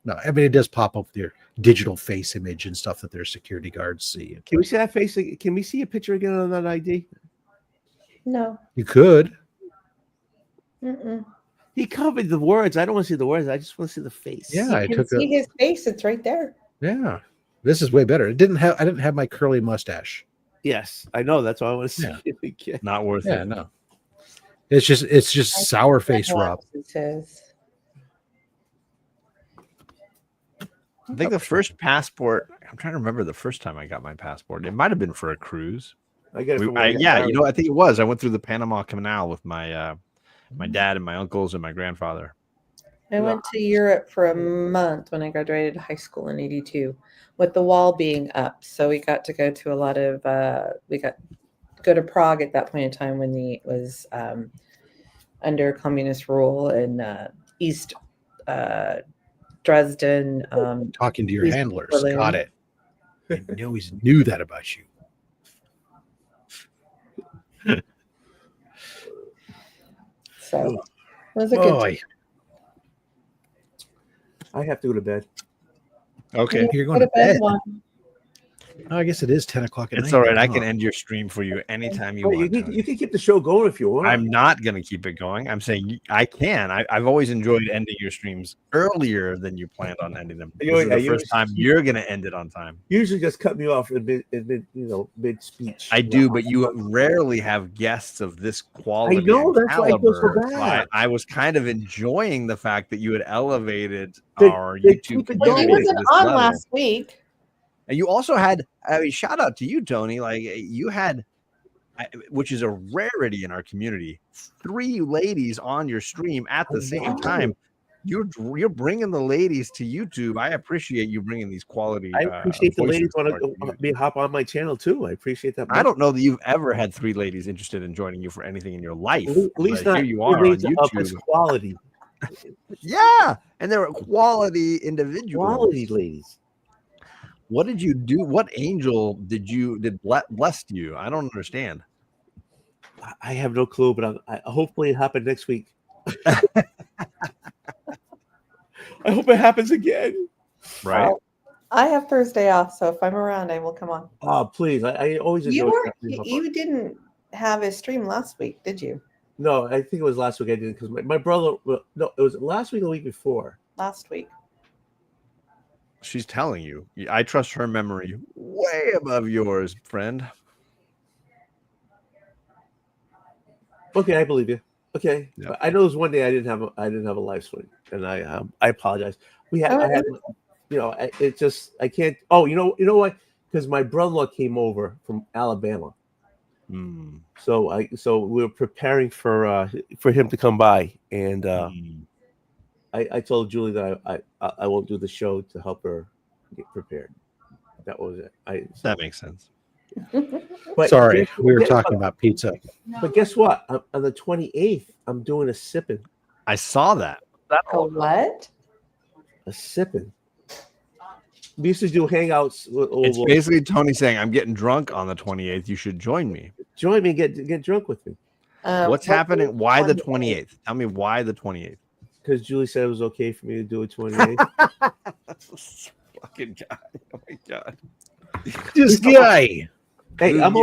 No, I mean, it does pop up with your digital face image and stuff that their security guards see. Can we see that face? Can we see a picture again on that ID? No. You could. Mm-mm. He covered the words. I don't want to see the words. I just want to see the face. Yeah, You can see his face. It's right there. Yeah, this is way better. I didn't have my curly mustache. Yes, I know. That's why I want to see it again. Not worth Yeah, it. no. It's just sour face Rob. It says. I think the first passport, I'm trying to remember the first time I got my passport. It might have been for a cruise. I got it. I think it was. I went through the Panama Canal with my my dad and my uncles and my grandfather. I went to Europe for a month when I graduated high school in '82, with the wall being up. So we got to go to a lot of. We got to go to Prague at that point in time when it was under communist rule, and East Dresden. Talking to your East handlers, Berlin. got it. I always knew that about you. So it was a good time. I have to go to bed. Okay, you're going to bed. One. Oh, I guess it is 10 o'clock at night. It's all right. I huh? can end your stream for you anytime you Wait, want. you can keep the show going if you want. I'm not going to keep it going. I'm saying I can. I've always enjoyed ending your streams earlier than you planned on ending them. This is the first time you're going to end it on time. Usually just cut me off in mid speech. I do, but you rarely have guests of this quality. I know, and that's why I feel so caliber. bad. I was kind of enjoying the fact that you had elevated They- our they YouTube keep it Well, community he to wasn't this on level. last week. And you also had, I mean, shout out to you, Tony. Like you had, which is a rarity in our community, 3 ladies on your stream at the same time. You're bringing the ladies to YouTube. I appreciate you bringing these quality. I appreciate the ladies voices want to our to hop on my channel too. I appreciate that. I don't know that you've ever had 3 ladies interested in joining you for anything in your life. At least but not here you are on ladies of this YouTube. quality. Yeah, and they're quality individuals. Quality ladies. What did you do? What angel did blessed you? I don't understand. I have no clue, but hopefully it happened next week. I hope it happens again. Right. Well, I have Thursday off, so if I'm around, I will come on. Oh, please. I always enjoy You didn't have a stream last week, did you? No, I think it was last week I did because my brother. No, it was last week or the week before. Last week. She's telling you. I trust her memory way above yours, friend. Okay, I believe you. Okay, Yeah. but I know there was one day I didn't have a live stream, and I apologize. I had, it just I can't. Oh, you know what? Because my brother-in-law came over from Alabama, so we were preparing for him to come by, and I told Julie that I won't do the show to help her get prepared. That was it. That makes sense. But sorry, we were talking about pizza. But guess what? On the 28th, I'm doing a sipping. I saw that. A what? A sipping. We used to do hangouts. It's basically Tony saying, "I'm getting drunk on the 28th. You should join me. Join me and get drunk with me." What's happening? Why the 28th? Tell me why the 28th. Because Julie said it was okay for me to do it 28th. Fucking guy! Oh my god! This guy. Hey, I'm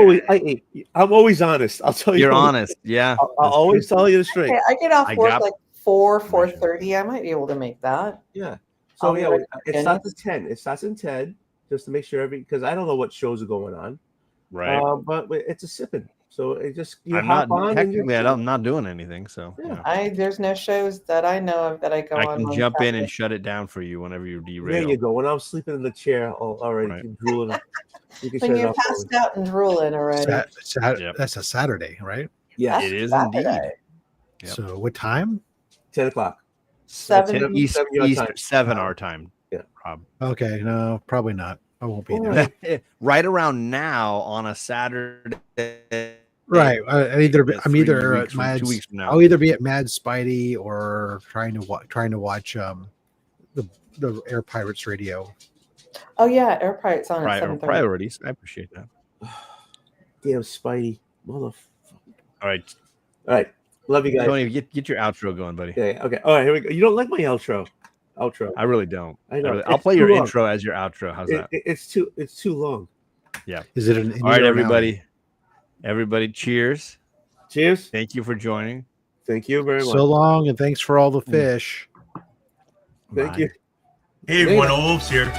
always honest. I'll tell you. You're honest. Yeah. I'll always tell you the straight. Okay, I get off work like 4:30. I might be able to make that. Yeah. So yeah, it starts at 10. It starts in 10 just to make sure because I don't know what shows are going on. Right. But it's a sipping. So it just I'm not technically. I'm not doing anything. So there's no shows that I know of that I go on. I can jump in and shut it down for you whenever you're derailed. There you go. When I'm sleeping in the chair already, Right. drooling. When you're passed out and drooling already. That's a Saturday, right? Yeah, it is Saturday. indeed. Yep. So what time? 10 o'clock. 7 East, your time. 7 our time. Yeah. Rob. Okay, no, probably not. I won't be there. Right around now on a Saturday. Right. I'm either weeks from- Mad, 2 weeks from now. I'll either be at Mad Spidey or trying to watch the Air Pirates radio. Oh yeah, Air Pirates on at 7:30. Priorities. I appreciate that. Damn Spidey. Motherfucker. All right. All right. Love you guys. Tony, get your outro going, buddy. Okay. All right, here we go. You don't like my outro. I really don't. I know. I'll play your intro as your outro. How's that? It's too long. Yeah. Is it an all right, everybody? Everybody, cheers. Cheers. Thank you for joining. Thank you very much. So long, and thanks for all the fish. Thank you. Hey everyone, Wolves here.